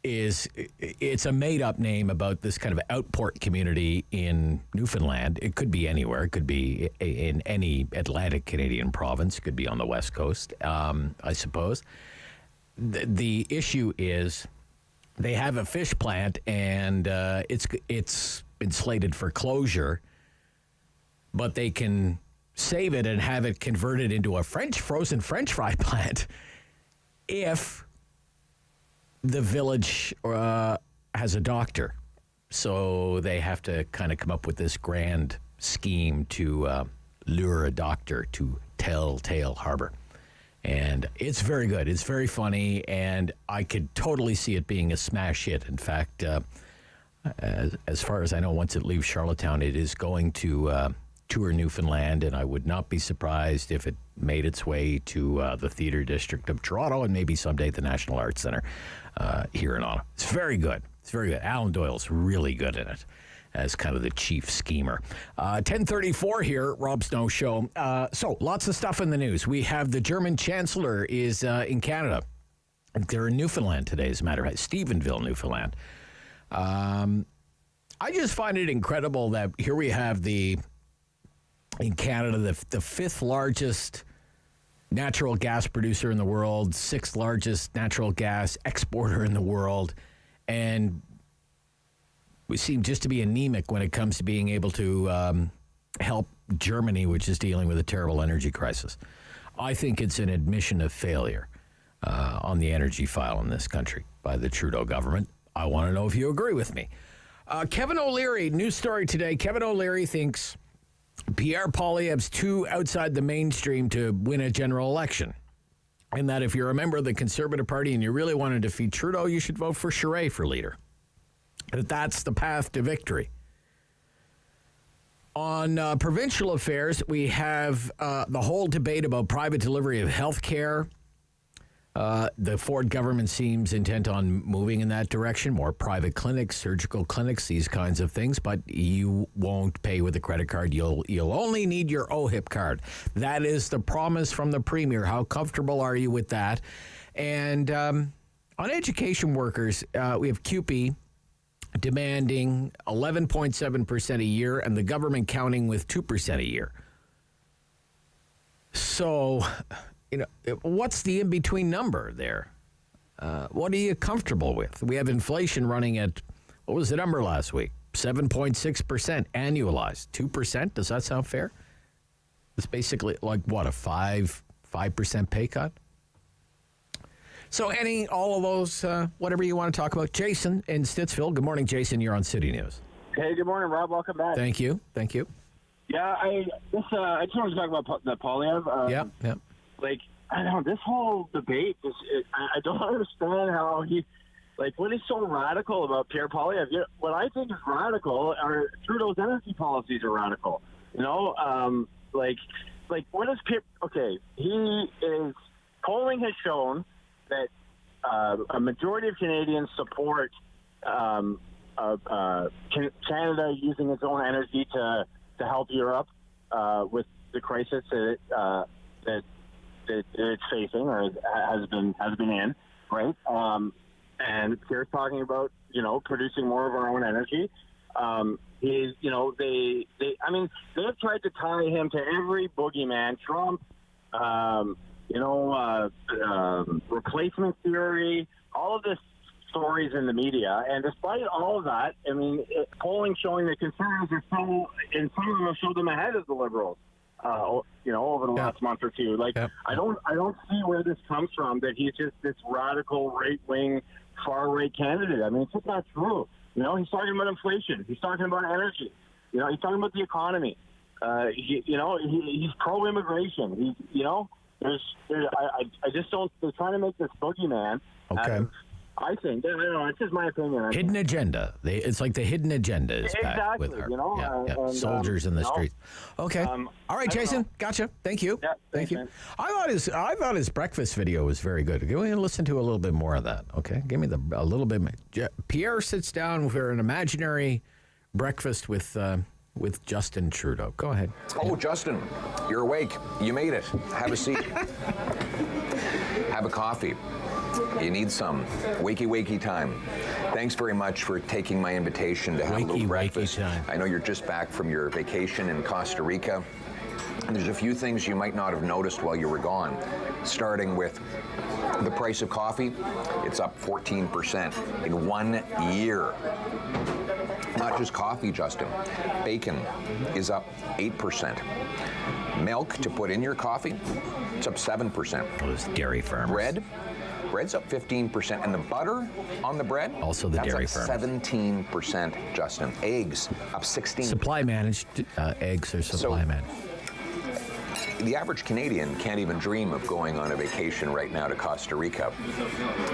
it's a made-up name about this kind of outport community in Newfoundland. It could be anywhere. It could be in any Atlantic Canadian province. It could be on the West Coast, I suppose. The issue is they have a fish plant, and it's been slated for closure, but they can save it and have it converted into a frozen French fry plant if the village has a doctor. So they have to kind of come up with this grand scheme to lure a doctor to Telltale Harbor. And it's very good. It's very funny, and I could totally see it being a smash hit. In fact, as far as I know, once it leaves Charlottetown, it is going to tour Newfoundland, and I would not be surprised if it made its way to the Theatre District of Toronto and maybe someday the National Arts Centre here in Ottawa. It's very good. It's very good. Alan Doyle's really good in it as kind of the chief schemer. 10:34 here, Rob Snow Show. So lots of stuff in the news. We have the German Chancellor is in Canada. They're in Newfoundland today, as a matter of fact, Stephenville, Newfoundland. I just find it incredible that here we have in Canada, the fifth largest natural gas producer in the world, sixth largest natural gas exporter in the world, and we seem just to be anemic when it comes to being able to help Germany, which is dealing with a terrible energy crisis. I think it's an admission of failure on the energy file in this country by the Trudeau government. I want to know if you agree with me. Kevin O'Leary, news story today. Kevin O'Leary thinks Pierre Poilievre's too outside the mainstream to win a general election. And that if you're a member of the Conservative Party and you really want to defeat Trudeau, you should vote for Charest for leader. That's the path to victory. On provincial affairs, we have the whole debate about private delivery of health care. The Ford government seems intent on moving in that direction, more private clinics, surgical clinics, these kinds of things, but you won't pay with a credit card. You'll only need your OHIP card. That is the promise from the Premier. How comfortable are you with that? And on education workers, we have CUPE demanding 11.7% a year and the government counting with 2% a year. So, what's the in-between number there? What are you comfortable with? We have inflation running at, what was the number last week? 7.6% annualized. 2%? Does that sound fair? It's basically like, what, a 5% pay cut? So all of those, whatever you want to talk about. Jason in Stittsville. Good morning, Jason. You're on City News.
Hey, good morning, Rob. Welcome back.
Thank you.
Yeah, I just want to talk about the Poilievre.
Yeah.
Like, I don't know, this whole debate, I don't understand how what is so radical about Pierre Poilievre? What I think is radical are Trudeau's energy policies are radical. What is Pierre? Okay, polling has shown that a majority of Canadians support Canada using its own energy to help Europe with the crisis that it's facing or has been in, right? And Pierre's talking about producing more of our own energy. They've tried to tie him to every boogeyman, Trump. Replacement theory, all of this stories in the media. And despite all of that, polling showing that Conservatives are some of them have showed them ahead of the Liberals, over the last month or two. I don't see where this comes from, that he's just this radical right-wing, far-right candidate. It's just not true. He's talking about inflation. He's talking about energy. He's talking about the economy. He's pro-immigration. I just don't. They're trying to make this boogeyman.
Okay.
I think. I don't know. It's just my opinion.
Hidden agenda. It's like the hidden agenda is back with her. And, soldiers in the streets. Okay. All right, Jason. Gotcha. Thank you.
Yeah.
Thank you.
Man.
I thought his breakfast video was very good. Can we listen to a little bit more of that? Okay. Give me a little bit. Pierre sits down for an imaginary breakfast with Justin Trudeau. Go ahead.
Oh, Justin, you're awake. You made it. Have a seat. Have a coffee. You need some. Wakey time. Thanks very much for taking my invitation to have a little breakfast.
Time.
I know you're just back from your vacation in Costa Rica. And there's a few things you might not have noticed while you were gone, starting with the price of coffee. It's up 14% in 1 year. Not just coffee, Justin. Bacon is up 8%. Milk to put in your coffee, it's up 7%.
Those dairy farmers.
Bread's up 15%, and the butter on the bread,
also the dairy farmers.
17%, Justin. Eggs up 16%.
Supply managed eggs are supply managed.
The average Canadian can't even dream of going on a vacation right now to Costa Rica.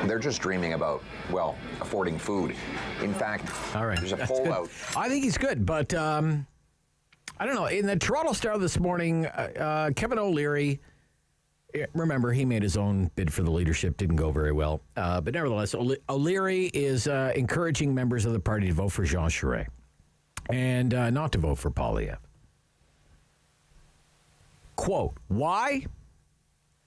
They're just dreaming about, affording food. In fact, there's a poll out.
I think he's good, but I don't know. In the Toronto Star this morning, Kevin O'Leary, remember, he made his own bid for the leadership, didn't go very well. But nevertheless, O'Leary is encouraging members of the party to vote for Jean Charest and not to vote for Poilievre. Quote, why?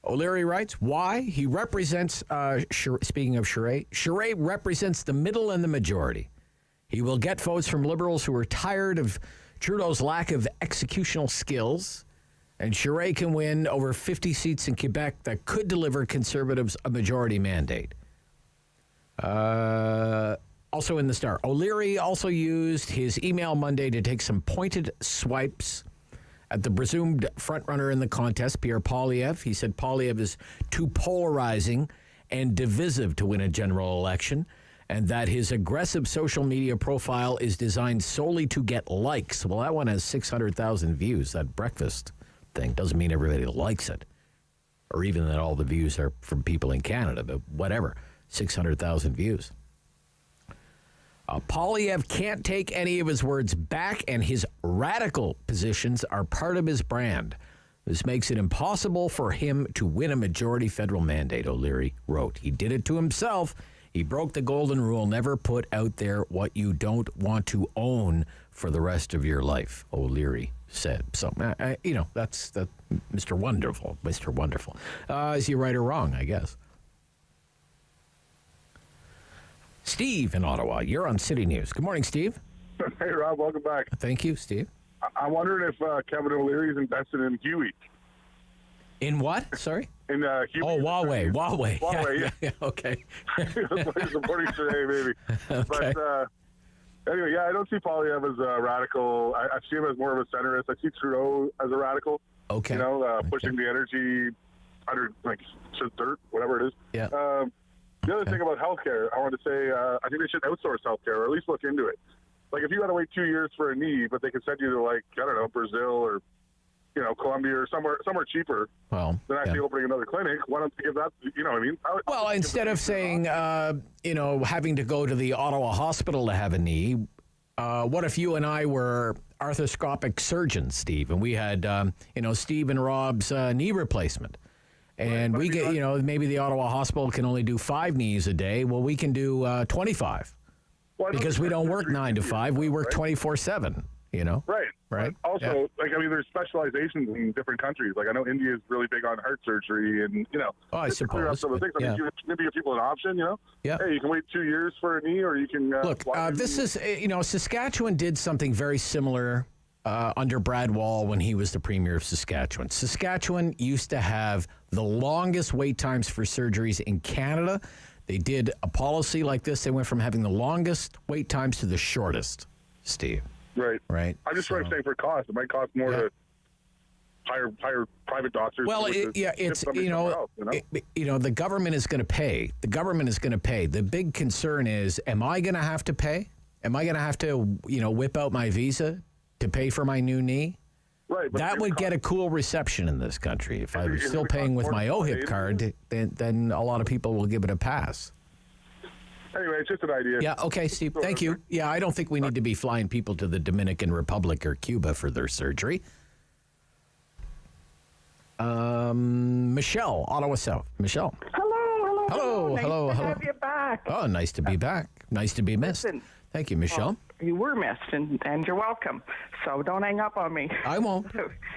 O'Leary writes, why? He represents, speaking of Charest represents the middle and the majority. He will get votes from Liberals who are tired of Trudeau's lack of executional skills, and Charest can win over 50 seats in Quebec that could deliver Conservatives a majority mandate. Also in the Star, O'Leary also used his email Monday to take some pointed swipes at the presumed frontrunner in the contest, Pierre Poilievre. He said Poilievre is too polarizing and divisive to win a general election, and that his aggressive social media profile is designed solely to get likes. Well, that one has 600,000 views. That breakfast thing doesn't mean everybody likes it, or even that all the views are from people in Canada, but whatever, 600,000 views. Poilievre can't take any of his words back, and his radical positions are part of his brand. This makes it impossible for him to win a majority federal mandate, O'Leary wrote. He did it to himself. He broke the golden rule, never put out there what you don't want to own for the rest of your life, O'Leary said. So, that's Mr. Wonderful, Mr. Wonderful. Is he right or wrong, I guess? Steve in Ottawa, you're on City News. Good morning, Steve.
Hey, Rob, welcome back.
Thank you, Steve.
I'm wondering if Kevin O'Leary's invested in Huey.
In what? Sorry?
In Huey.
Oh, Huawei.
Huawei,
yeah. Okay.
That's what he's supporting today, maybe.
Okay.
But anyway, I don't see Poilievre as a radical. I see him as more of a centrist. I see Trudeau as a radical.
Okay.
Pushing the energy under, to dirt, whatever it is.
Yeah.
The other thing about healthcare, I want to say, I think they should outsource healthcare, or at least look into it. Like, if you got to wait 2 years for a knee, but they could send you to, Brazil or, Colombia or somewhere cheaper than actually opening another clinic, why don't they give that, you know what I mean?
Well, instead of saying, having to go to the Ottawa hospital to have a knee, what if you and I were arthroscopic surgeons, Steve, and we had, Steve and Rob's knee replacement? And we get, maybe the Ottawa hospital can only do 5 knees a day. Well, we can do 25 because we don't work 9 to 5. We work 24/7,
Right.
Right.
Also, there's specializations in different countries. Like, I know India is really big on heart surgery and,
I
just to clear up
suppose.
some of the things. I mean, maybe give people an option,
Yeah.
Hey, you can wait 2 years for a knee or you can...
Look, this is, Saskatchewan did something very similar under Brad Wall when he was the premier of Saskatchewan. Saskatchewan used to have the longest wait times for surgeries in Canada. They did a policy like this. They went from having the longest wait times to the shortest, Steve.
Right. I'm just saying for cost. It might cost more to hire private doctors.
Well, it's, the government is going to pay. The government is going to pay. The big concern is, am I going to have to pay? Am I going to have to, whip out my visa to pay for my new knee?
Right.
That would get a cool reception in this country. If I was still paying with my OHIP card, then a lot of people will give it a pass.
Anyway, it's just an idea.
Yeah, okay, Steve, thank you. Yeah, I don't think we need to be flying people to the Dominican Republic or Cuba for their surgery. Michelle, Ottawa South. Michelle.
Hello.
Hello.
Nice to have you back.
Oh, nice to be back. Nice to be missed.
Listen,
thank you, Michelle.
You were missed, and you're welcome. So don't hang up on me.
I won't.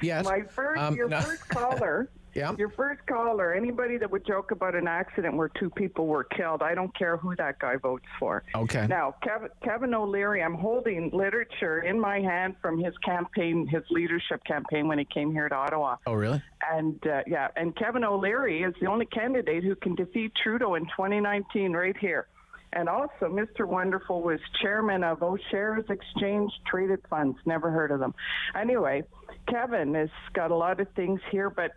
Yes.
First caller.
Yeah.
Your first caller, anybody that would joke about an accident where 2 people were killed, I don't care who that guy votes for.
Okay.
Now, Kevin O'Leary, I'm holding literature in my hand from his campaign, his leadership campaign when he came here to Ottawa.
Oh, really?
And, and Kevin O'Leary is the only candidate who can defeat Trudeau in 2019 right here. And also, Mr. Wonderful was chairman of O'Shares Exchange Traded Funds. Never heard of them. Anyway, Kevin has got a lot of things here, but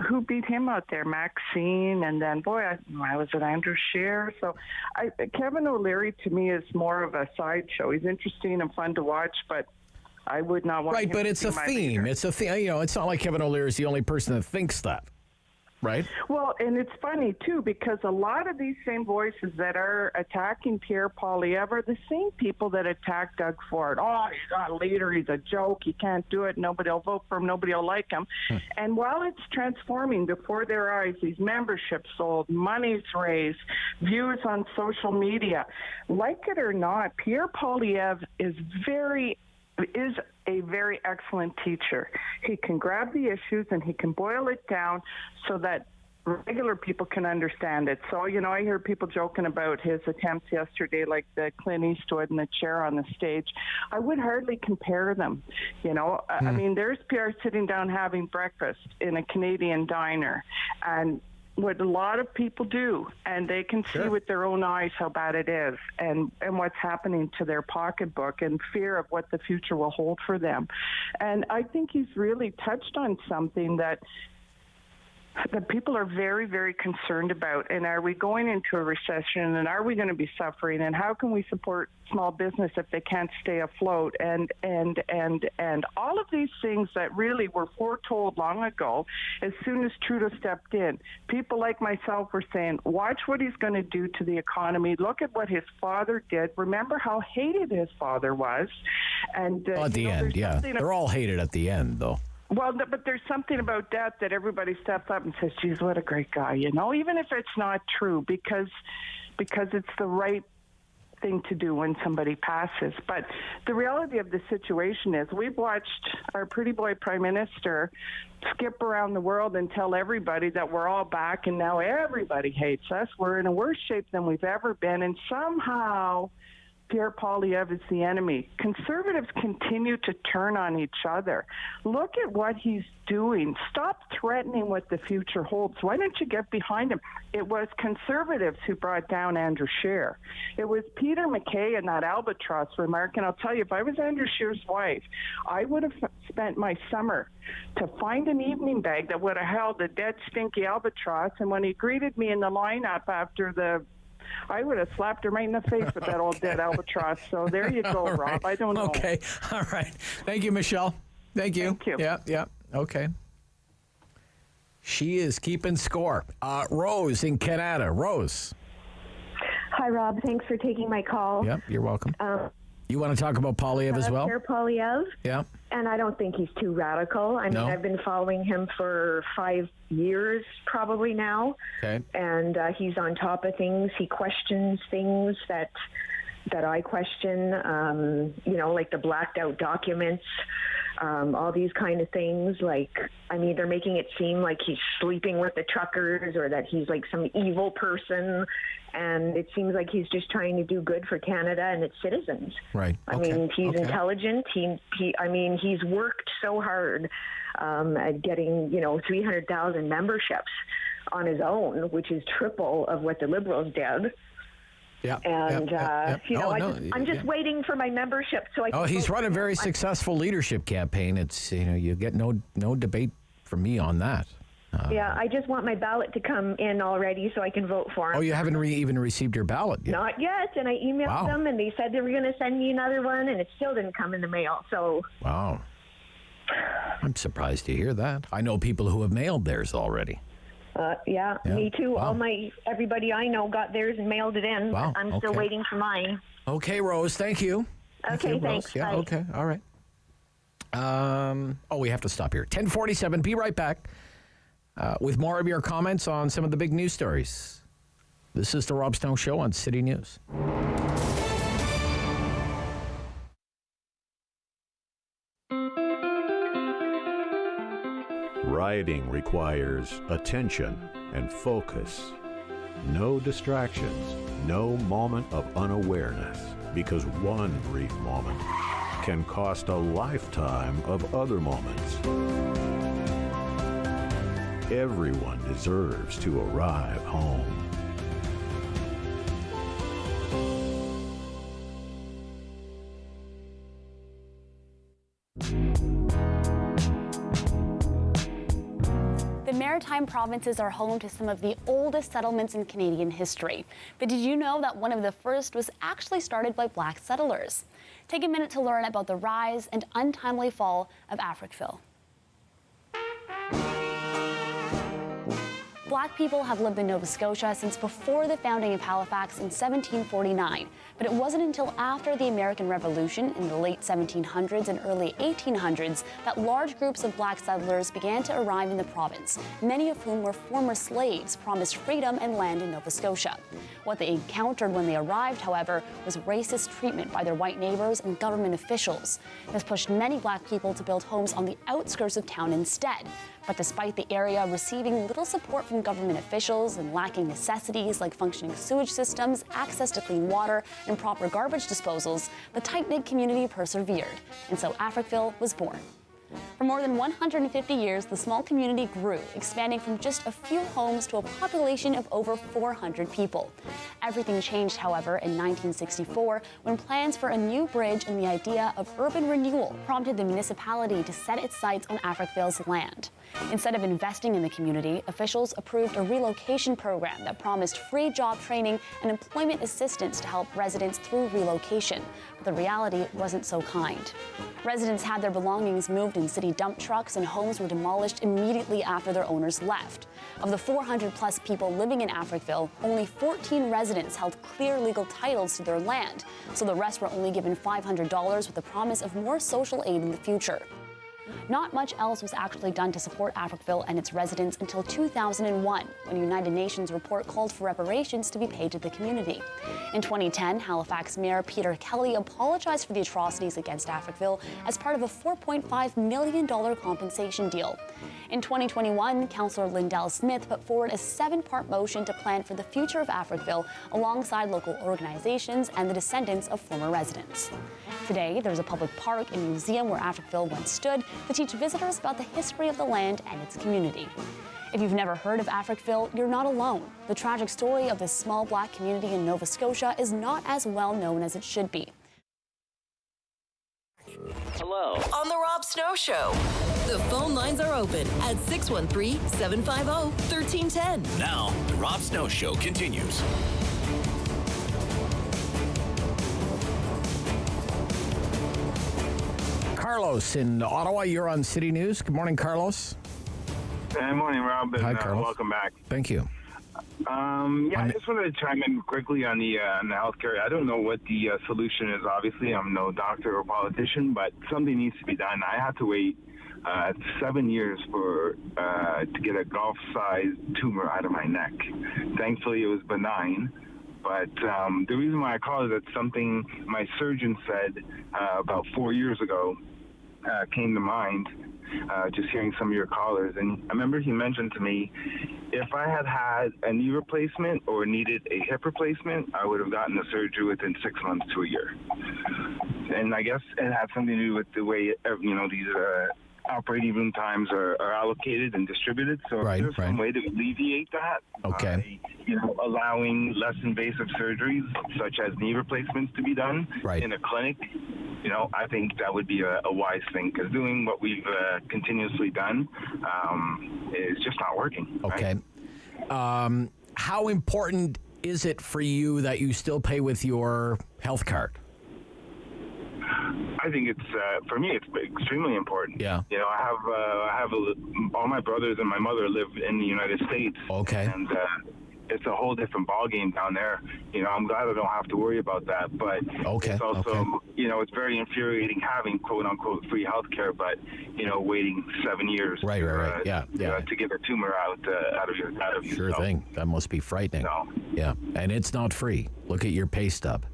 who beat him out there? Maxine, and then, I was at Andrew Scheer. So Kevin O'Leary, to me, is more of a sideshow. He's interesting and fun to watch, but I would not want him
Right, but
to
it's
be
a
my
theme.
leader.
It's a theme. It's not like Kevin O'Leary is the only person that thinks that. Right?
Well, and it's funny, too, because a lot of these same voices that are attacking Pierre Poilievre are the same people that attack Doug Ford. Oh, he's not a leader. He's a joke. He can't do it. Nobody will vote for him. Nobody will like him. And while it's transforming before their eyes, these memberships sold, money's raised, views on social media, like it or not, Pierre Poilievre is a very excellent teacher. He can grab the issues and he can boil it down so that regular people can understand it. So, I hear people joking about his attempts yesterday, like the Clint Eastwood in the chair on the stage. I would hardly compare them. I mean, there's Pierre sitting down having breakfast in a Canadian diner, and what a lot of people do, and they can see with their own eyes how bad it is and what's happening to their pocketbook and fear of what the future will hold for them. And I think he's really touched on something that people are very, very concerned about. And are we going into a recession, and are we going to be suffering, and how can we support small business if they can't stay afloat, and all of these things that really were foretold long ago as soon as Trudeau stepped in. People like myself were saying, watch what he's going to do to the economy. Look at what his father did. Remember how hated his father was. And
at the end, yeah. They're all hated at the end, though.
Well, but there's something about that everybody steps up and says, geez, what a great guy, even if it's not true, because it's the right thing to do when somebody passes. But the reality of the situation is we've watched our pretty boy Prime Minister skip around the world and tell everybody that we're all back, and now everybody hates us. We're in a worse shape than we've ever been, and somehow Pierre Poilievre is the enemy. Conservatives continue to turn on each other. Look at what he's doing. Stop threatening what the future holds. Why don't you get behind him? It was Conservatives who brought down Andrew Scheer. It was Peter MacKay and that albatross remark. And I'll tell you, if I was Andrew Scheer's wife, I would have spent my summer to find an evening bag that would have held a dead, stinky albatross. And when he greeted me in the lineup after I would have slapped her right in the face with that old dead albatross. So there you go,
right.
Rob. I don't know.
Okay. All right. Thank you, Michelle. Thank you.
Thank you.
Yeah. Okay. She is keeping score. Rose in Canada. Rose.
Hi, Rob. Thanks for taking my call.
Yep, you're welcome. You want to talk about Poilievre as well?
Pierre Poilievre.
Yeah.
And I don't think he's too radical. I mean, I've been following him for 5 years probably now. Okay. And he's on top of things. He questions things that I question, like the blacked out documents, all these kind of things. They're making it seem like he's sleeping with the truckers or that he's like some evil person. And it seems like he's just trying to do good for Canada and its citizens.
Right.
I mean, he's intelligent. He's worked so hard at getting, 300,000 memberships on his own, which is triple of what the Liberals did.
Yeah.
And, I'm just waiting for my membership so I can
he's run a very successful leadership campaign. It's, you get no debate from me on that.
I just want my ballot to come in already so I can vote for him.
Oh, you haven't even received your ballot yet?
Not yet, and I emailed them, and they said they were going to send me another one, and it still didn't come in the mail. So.
Wow. I'm surprised to hear that. I know people who have mailed theirs already.
Yeah, me too.
Wow.
Everybody I know got theirs and mailed it in.
Wow.
I'm still waiting for mine.
Okay, Rose. Thank you.
Okay, thanks.
Yeah.
Bye.
Okay. All right. We have to stop here. 10:47. Be right back with more of your comments on some of the big news stories. This is the Rob Snow Show on City News.
Riding requires attention and focus. No distractions, no moment of unawareness, because one brief moment can cost a lifetime of other moments. Everyone deserves to arrive home.
The Maritime provinces are home to some of the oldest settlements in Canadian history. But did you know that one of the first was actually started by black settlers? Take a minute to learn about the rise and untimely fall of Africville. Black people have lived in Nova Scotia since before the founding of Halifax in 1749, but it wasn't until after the American Revolution in the late 1700s and early 1800s that large groups of black settlers began to arrive in the province, many of whom were former slaves promised freedom and land in Nova Scotia. What they encountered when they arrived, however, was racist treatment by their white neighbors and government officials. This pushed many black people to build homes on the outskirts of town instead. But despite the area receiving little support from government officials and lacking necessities like functioning sewage systems, access to clean water, and proper garbage disposals, the tight-knit community persevered. And so Africville was born. For more than 150 years, the small community grew, expanding from just a few homes to a population of over 400 people. Everything changed, however, in 1964 when plans for a new bridge and the idea of urban renewal prompted the municipality to set its sights on Africville's land. Instead of investing in the community, officials approved a relocation program that promised free job training and employment assistance to help residents through relocation. But the reality wasn't so kind. Residents had their belongings moved in city dump trucks, and homes were demolished immediately after their owners left. Of the 400-plus people living in Africville, only 14 residents held clear legal titles to their land, so the rest were only given $500 with the promise of more social aid in the future. Not much else was actually done to support Africville and its residents until 2001, when a United Nations report called for reparations to be paid to the community. In 2010, Halifax Mayor Peter Kelly apologized for the atrocities against Africville as part of a $4.5 million compensation deal. In 2021, Councillor Lindell Smith put forward a 7-part motion to plan for the future of Africville alongside local organizations and the descendants of former residents. Today, there's a public park and museum where Africville once stood to teach visitors about the history of the land and its community. If you've never heard of Africville, you're not alone. The tragic story of this small black community in Nova Scotia is not as well known as it should be.
Hello. On the Rob Snow Show. The phone lines are open at 613-750-1310.
Now, the Rob Snow Show continues.
Carlos in Ottawa, you're on City News. Good morning, Carlos.
Good morning, Rob, and
Hi, Carlos.
welcome back.
Thank you.
I just wanted to chime in quickly on the healthcare. I don't know what the solution is. Obviously, I'm no doctor or politician, but something needs to be done. I had to wait 7 years for to get a golf-sized tumor out of my neck. Thankfully, it was benign. But the reason why I called it, that's something my surgeon said about 4 years ago came to mind, just hearing some of your callers. And I remember he mentioned to me, if I had had a knee replacement or needed a hip replacement, I would have gotten the surgery within 6 months to a year. And I guess it had something to do with the way, these operating room times are allocated and distributed. So there's some way to alleviate that.
Okay.
Allowing less invasive surgeries, such as knee replacements, to be done in a clinic. I think that would be a wise thing, because doing what we've continuously done is just not working.
Okay.
Right?
How important is it for you that you still pay with your health card?
I think it's for me, it's extremely important.
Yeah.
I have all my brothers and my mother live in the United States.
Okay.
And it's a whole different ballgame down there. I'm glad I don't have to worry about that. But it's also, it's very infuriating having quote unquote free health care, but waiting 7 years.
Right. Yeah.
To get a tumor out of you.
Sure thing. That must be frightening.
No.
Yeah. And it's not free. Look at your pay stub.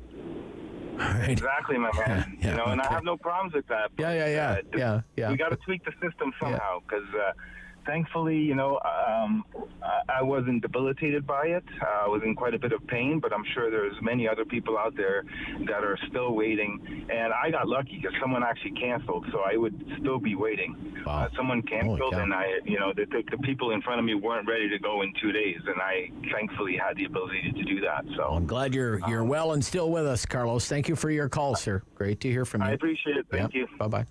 Right.
Exactly, my man. And I have no problems with that. But,
Yeah.
We got to tweak the system somehow, because thankfully, I wasn't debilitated by it. I was in quite a bit of pain, but I'm sure there's many other people out there that are still waiting. And I got lucky because someone actually canceled, so I would still be waiting.
Wow.
Someone canceled, and the people in front of me weren't ready to go in 2 days, and I thankfully had the ability to do that. So
I'm glad you're well and still with us, Carlos. Thank you for your call, sir. Great to hear from you.
I appreciate it. Thank you.
Bye-bye.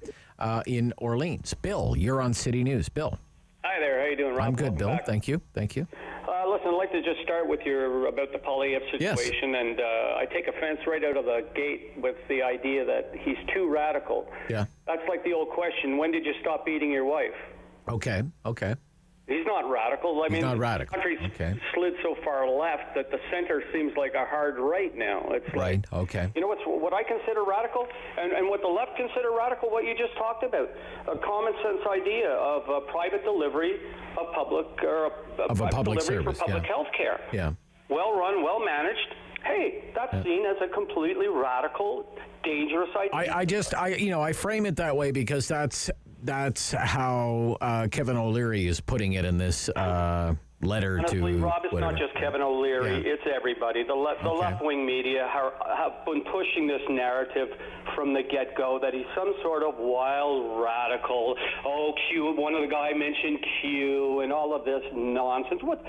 In Orleans, Bill, you're on City News. Bill.
Hi there. How you doing, Rob?
I'm good, Bill.
Back.
Thank you.
Listen, I'd like to just start with about the Poilievre situation, and I take offense right out of the gate with the idea that he's too radical.
Yeah.
That's like the old question: when did you stop beating your wife?
Okay.
He's not radical.
He's not radical.
The country's slid so far left that the center seems like a hard right now. It's
right. Okay.
You know what I consider radical, and what the left consider radical? What you just talked about, a common sense idea of a private delivery of public
public service
for public health care.
Yeah.
Well run, well managed. Hey, that's seen as a completely radical, dangerous idea.
I frame it that way because that's how Kevin O'Leary is putting it in this letter
Honestly,
to
Rob, it's
whatever.
not just Kevin O'Leary.
Yeah.
It's everybody. The left-wing media have been pushing this narrative from the get-go that he's some sort of wild radical. Oh, Q. One of the guy mentioned Q and all of this nonsense. What?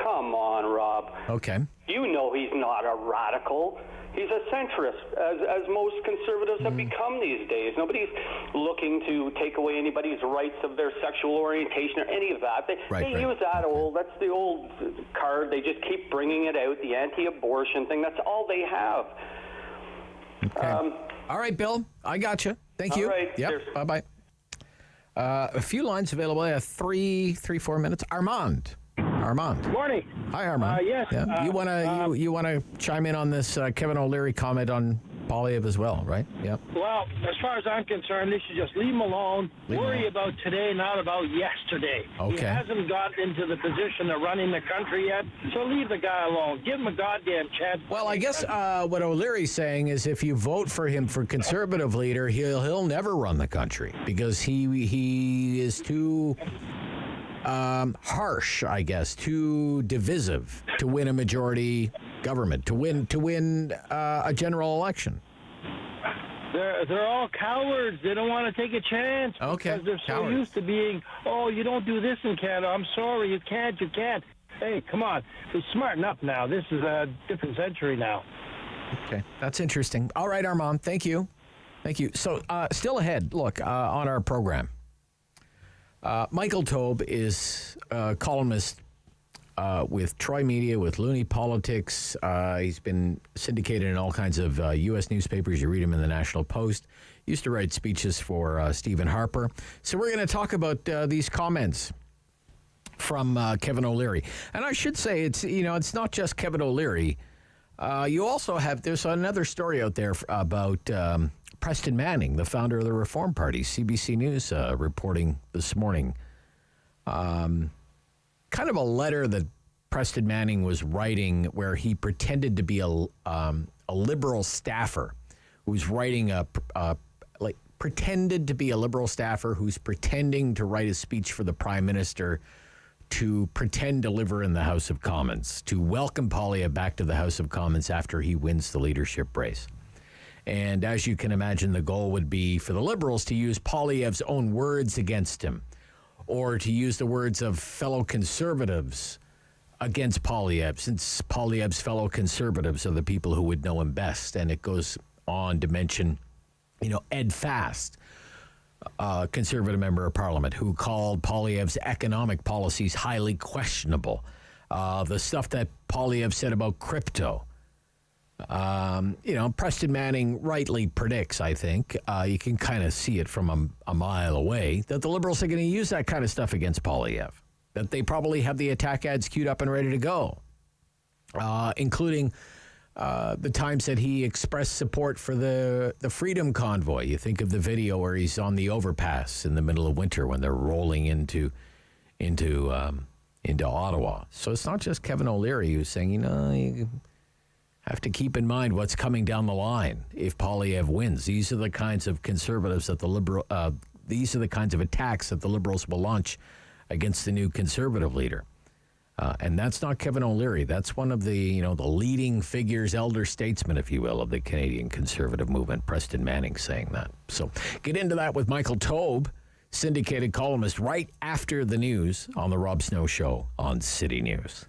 Come on, Rob.
Okay.
You know he's not a radical. He's a centrist, as most conservatives have become these days. Nobody's looking to take away anybody's rights of their sexual orientation or any of that. They use that that's the old card. They just keep bringing it out, the anti-abortion thing. That's all they have.
Okay. All right, Bill. I got you. Thank you.
All right.
Yep. Bye-bye. A few lines available. I have 4 minutes. Armand.
Morning.
Hi, Armand.
Yes.
Yeah. You wanna chime in on this Kevin O'Leary comment on Poilievre as well, right? Yeah.
Well, as far as I'm concerned, they should just leave him alone. Worry about today, not about yesterday.
Okay.
He hasn't got into the position of running the country yet, so leave the guy alone. Give him a goddamn chance.
Well, I guess what O'Leary's saying is if you vote for him for conservative leader, he'll never run the country because he is too harsh, I guess, too divisive to win a majority government, to win a general election.
They're all cowards. They don't want to take a chance because they're so used to being, oh, you don't do this in Canada. I'm sorry, you can't. Hey, come on. Smarten up now. This is a different century now.
Okay, that's interesting. All right, Armand, thank you. So still ahead, look, on our program. Michael Taube is a columnist with Troy Media, with Loonie Politics. He's been syndicated in all kinds of U.S. newspapers. You read him in the National Post. Used to write speeches for Stephen Harper. So we're going to talk about these comments from Kevin O'Leary. And I should say, it's not just Kevin O'Leary. You also have, there's another story out there about Preston Manning, the founder of the Reform Party. CBC News reporting this morning. Kind of a letter that Preston Manning was writing where he pretended to be a liberal staffer who's writing pretended to be a liberal staffer who's pretending to write a speech for the Prime Minister to pretend to deliver in the House of Commons, to welcome Poilievre back to the House of Commons after he wins the leadership race. And as you can imagine, the goal would be for the Liberals to use Poilievre's own words against him, or to use the words of fellow Conservatives against Poilievre, since Poilievre's fellow Conservatives are the people who would know him best. And it goes on to mention, Ed Fast, a Conservative member of Parliament, who called Poilievre's economic policies highly questionable. The stuff that Poilievre said about crypto. Preston Manning rightly predicts, I think, you can kind of see it from a mile away, that the Liberals are going to use that kind of stuff against Poilievre, that they probably have the attack ads queued up and ready to go, including the times that he expressed support for the Freedom Convoy. You think of the video where he's on the overpass in the middle of winter when they're rolling into Ottawa. So it's not just Kevin O'Leary who's saying, you have to keep in mind what's coming down the line if Poilievre wins. These are the kinds of conservatives that these are the kinds of attacks that the Liberals will launch against the new Conservative leader. And that's not Kevin O'Leary. That's one of the, the leading figures, elder statesmen, if you will, of the Canadian Conservative movement, Preston Manning, saying that. So get into that with Michael Taube, syndicated columnist, right after the news on the Rob Snow Show on City News.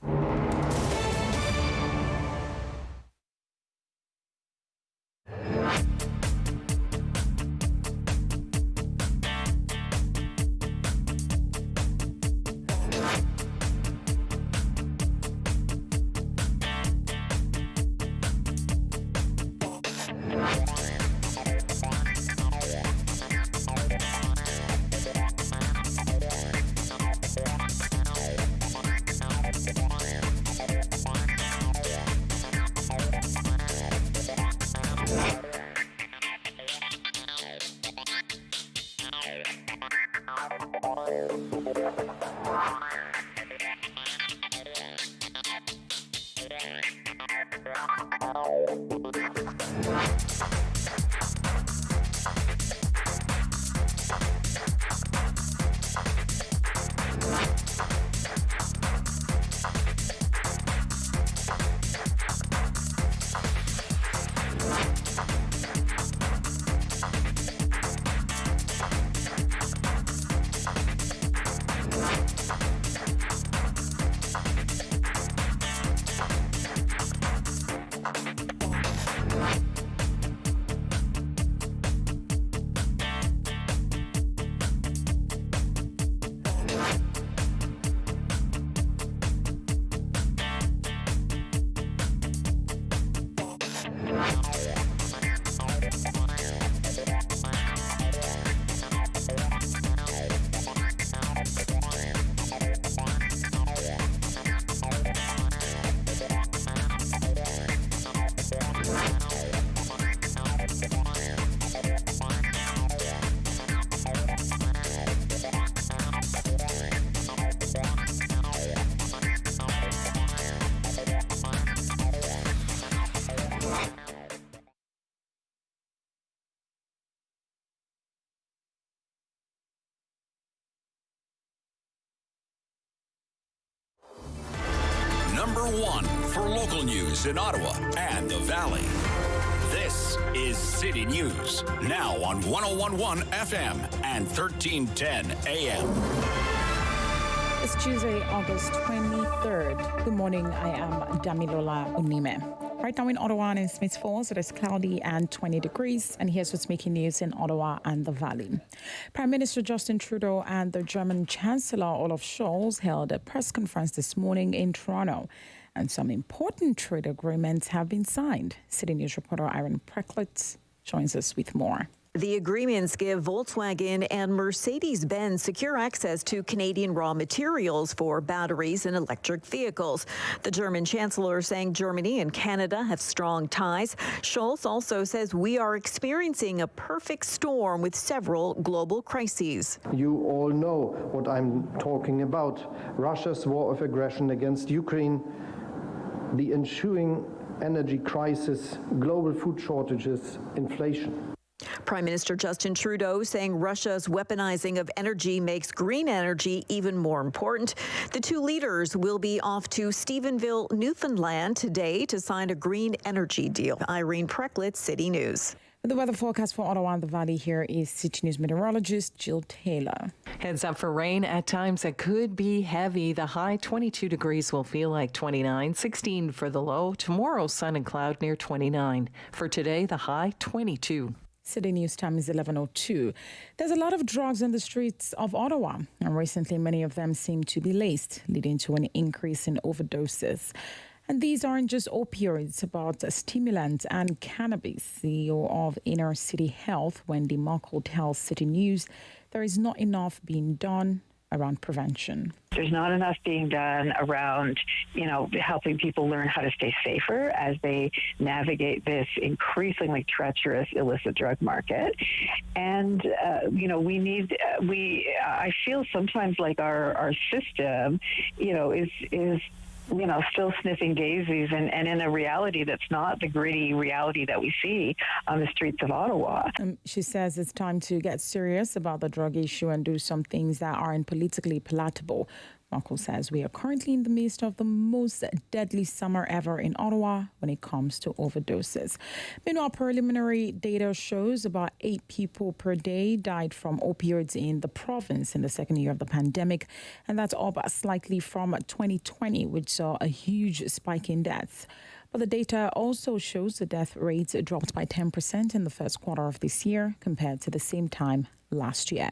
Number 1 for local news in Ottawa and the Valley. This is City News, now on 101.1 FM and 1310 AM.
It's Tuesday, August 23rd. Good morning, I am Damilola Unime. Right now in Ottawa and in Smiths Falls, it is cloudy and 20 degrees. And here's what's making news in Ottawa and the Valley. Prime Minister Justin Trudeau and the German Chancellor Olaf Scholz held a press conference this morning in Toronto. And some important trade agreements have been signed. City News reporter Irene Precklitz joins us with more.
The agreements give Volkswagen and Mercedes-Benz secure access to Canadian raw materials for batteries and electric vehicles. The German Chancellor saying Germany and Canada have strong ties. Scholz also says we are experiencing a perfect storm with several global crises.
You all know what I'm talking about. Russia's war of aggression against Ukraine, the ensuing energy crisis, global food shortages, inflation.
Prime Minister Justin Trudeau saying Russia's weaponizing of energy makes green energy even more important. The two leaders will be off to Stephenville, Newfoundland today to sign a green energy deal. Irene Precklitz, City News.
The weather forecast for Ottawa and the Valley here is City News meteorologist Jill Taylor.
Heads up for rain at times that could be heavy. The high 22 degrees will feel like 29, 16 for the low. Tomorrow, sun and cloud near 29. For today, the high 22.
City News time is 11:02. There's a lot of drugs on the streets of Ottawa, and recently many of them seem to be laced, leading to an increase in overdoses. And these aren't just opioids, but stimulants and cannabis. CEO of Inner City Health, Wendy Muckle, tells City News there is not enough being done around prevention.
There's not enough being done around, helping people learn how to stay safer as they navigate this increasingly treacherous illicit drug market. And, I feel sometimes like our system, is still sniffing daisies and in a reality that's not the gritty reality that we see on the streets of Ottawa.
She says it's time to get serious about the drug issue and do some things that aren't politically palatable. Muckle says we are currently in the midst of the most deadly summer ever in Ottawa when it comes to overdoses. Meanwhile, preliminary data shows about 8 people per day died from opioids in the province in the second year of the pandemic, and that's up slightly from 2020, which saw a huge spike in deaths. But the data also shows the death rates dropped by 10% in the first quarter of this year compared to the same time last year.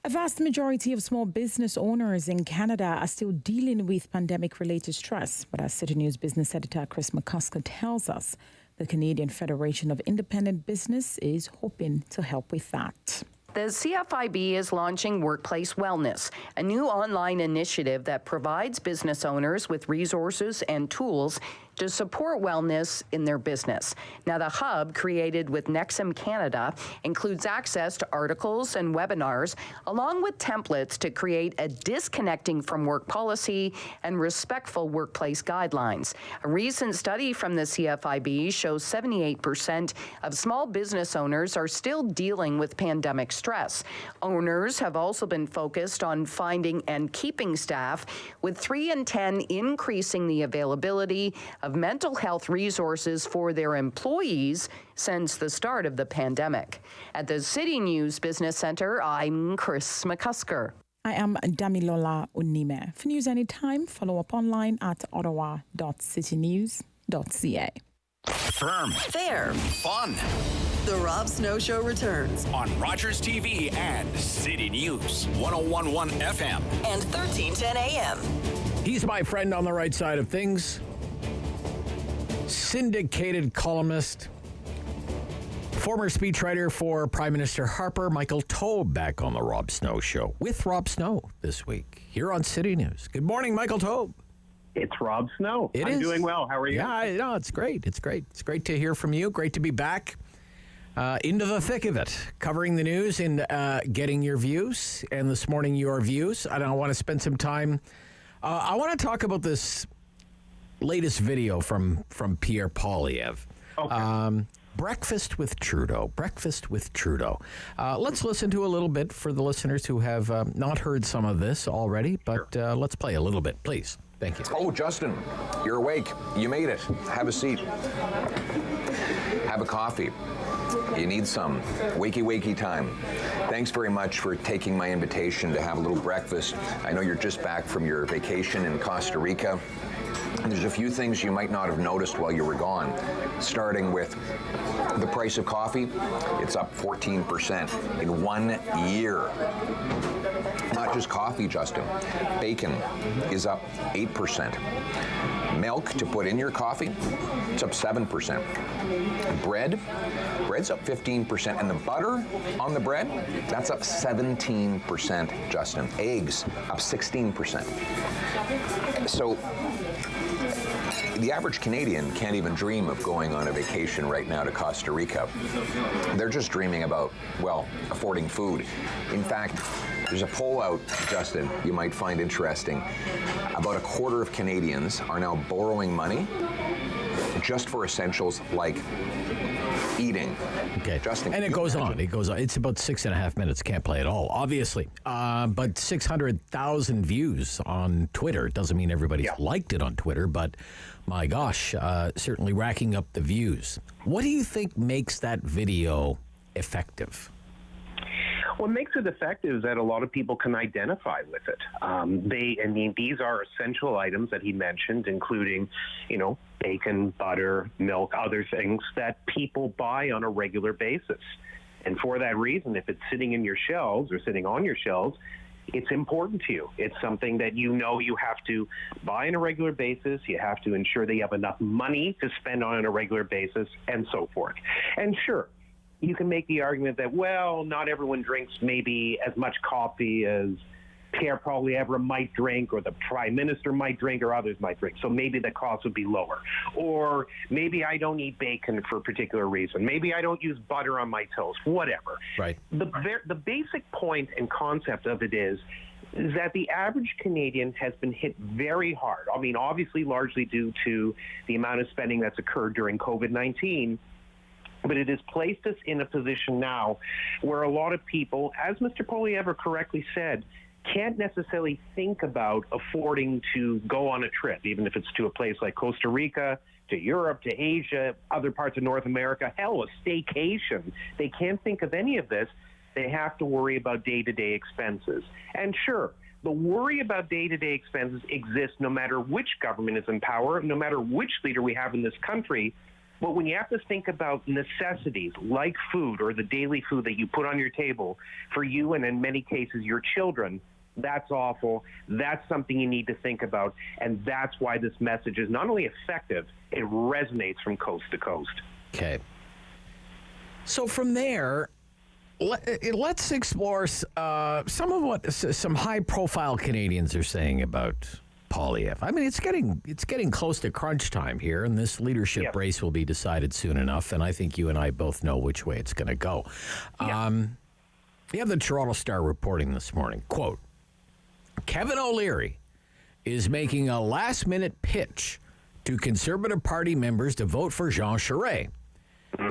A vast majority of small business owners in Canada are still dealing with pandemic-related stress. But as City News business editor Chris McCusker tells us, the Canadian Federation of Independent Business is hoping to help with that.
The CFIB is launching Workplace Wellness, a new online initiative that provides business owners with resources and tools to support wellness in their business. Now, the hub, created with Nexum Canada, includes access to articles and webinars, along with templates to create a disconnecting from work policy and respectful workplace guidelines. A recent study from the CFIB shows 78% of small business owners are still dealing with pandemic stress. Owners have also been focused on finding and keeping staff, with 3 in 10 increasing the availability of mental health resources for their employees since the start of the pandemic. At the City News Business Center, I'm Chris McCusker.
I am Damilola Unime. For news anytime, follow up online at ottawa.citynews.ca.
Firm.
Fair.
Fun.
The Rob Snow Show returns
on Rogers TV and City News, 101.1 FM
and 1310 AM.
He's my friend on the right side of things. Syndicated columnist, former speechwriter for Prime Minister Harper, Michael Taube, back on the Rob Snow Show with Rob Snow this week here on City News. Good morning, Michael Taube.
It's Rob Snow. I'm doing well. How are you?
Yeah, no, it's great. It's great. It's great to hear from you. Great to be back into the thick of it, covering the news and getting your views. And this morning, your views. I want to spend some time. I want to talk about this latest video from Pierre Poilievre. Okay. Breakfast with Trudeau. Let's listen to a little bit for the listeners who have not heard some of this already, but let's play a little bit, please. Thank you.
Oh, Justin, you're awake. You made it. Have a seat. Have a coffee. You need some. Wakey time. Thanks very much for taking my invitation to have a little breakfast. I know you're just back from your vacation in Costa Rica. And there's a few things you might not have noticed while you were gone, starting with the price of coffee. It's up 14% in 1 year. Not just coffee, Justin. Bacon is up 8%. Milk to put in your coffee, it's up 7%. Bread's up 15%. And the butter on the bread, that's up 17%, Justin. Eggs, up 16%. So the average Canadian can't even dream of going on a vacation right now to Costa Rica. They're just dreaming about, well, affording food. In fact, there's a poll out, Justin, you might find interesting. About a quarter of Canadians are now borrowing money just for essentials like eating.
Okay. Justin, and it goes on. It's about 6.5 minutes. Can't play it all, obviously. But 600,000 views on Twitter. Doesn't mean everybody's liked it on Twitter, but my gosh, certainly racking up the views. What do you think makes that video effective?
What makes it effective is that a lot of people can identify with it. These are essential items that he mentioned, including, bacon, butter, milk, other things that people buy on a regular basis. And for that reason, if it's sitting in your shelves or sitting on your shelves, it's important to you. It's something that you have to buy on a regular basis. You have to ensure that you have enough money to spend on a regular basis, and so forth. And sure, you can make the argument that, well, not everyone drinks maybe as much coffee as Pierre probably ever might drink, or the Prime Minister might drink, or others might drink. So maybe the cost would be lower. Or maybe I don't eat bacon for a particular reason. Maybe I don't use butter on my toast, whatever.
Right.
The basic point and concept of it is that the average Canadian has been hit very hard. I mean, obviously largely due to the amount of spending that's occurred during COVID-19, but it has placed us in a position now where a lot of people, as Mr. Poilievre correctly said, can't necessarily think about affording to go on a trip, even if it's to a place like Costa Rica, to Europe, to Asia, other parts of North America, hell, a staycation. They can't think of any of this. They have to worry about day-to-day expenses. And sure, the worry about day-to-day expenses exists no matter which government is in power, no matter which leader we have in this country. But when you have to think about necessities like food or the daily food that you put on your table for you and in many cases your children, that's awful. That's something you need to think about. And that's why this message is not only effective, it resonates from coast to coast.
Okay. So from there, let's explore some of what some high-profile Canadians are saying about Poilievre. I mean, it's getting close to crunch time here, and this leadership race will be decided soon enough, and I think you and I both know which way it's going to go. We have the Toronto Star reporting this morning, quote, Kevin O'Leary is making a last-minute pitch to Conservative Party members to vote for Jean Charest.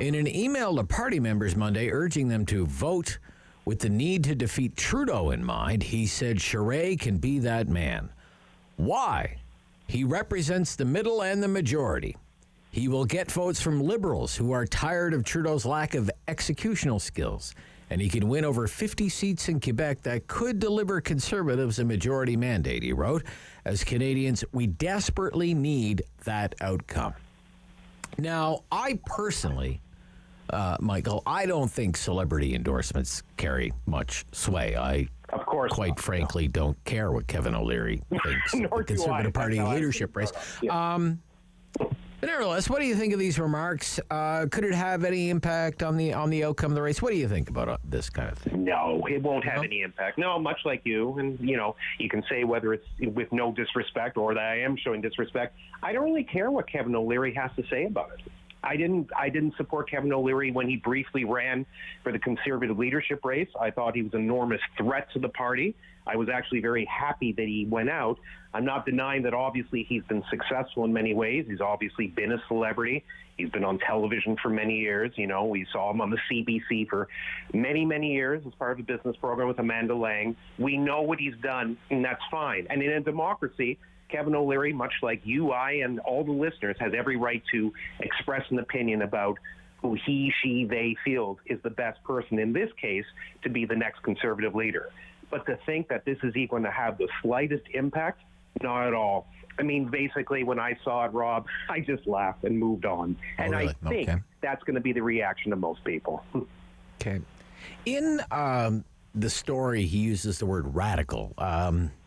In an email to party members Monday urging them to vote with the need to defeat Trudeau in mind, he said Charest can be that man. Why? He represents the middle and the majority. He will get votes from Liberals who are tired of Trudeau's lack of executional skills, and he can win over 50 seats in Quebec that could deliver Conservatives a majority mandate, he wrote. As Canadians, we desperately need that outcome. Now, I personally, Michael, I don't think celebrity endorsements carry much sway. Of course, quite frankly, don't care what Kevin O'Leary thinks of the Conservative Party leadership race. But nevertheless, what do you think of these remarks? Could it have any impact on the outcome of the race? What do you think about this kind of thing?
No, it won't have any impact. No, much like you, and you can say whether it's with no disrespect or that I am showing disrespect. I don't really care what Kevin O'Leary has to say about it. I didn't support Kevin O'Leary when he briefly ran for the Conservative leadership race. I thought he was an enormous threat to the party. I was actually very happy that he went out. I'm not denying that obviously he's been successful in many ways. He's obviously been a celebrity. He's been on television for many years. We saw him on the CBC for many, many years as part of a business program with Amanda Lang. We know what he's done, and that's fine. And in a democracy, Kevin O'Leary, much like you, I, and all the listeners, has every right to express an opinion about who he, she, they feels is the best person, in this case, to be the next Conservative leader. But to think that this is even going to have the slightest impact, not at all. I mean, basically, when I saw it, Rob, I just laughed and moved on. And really? I think that's going to be the reaction of most people.
Okay. In the story, he uses the word radical.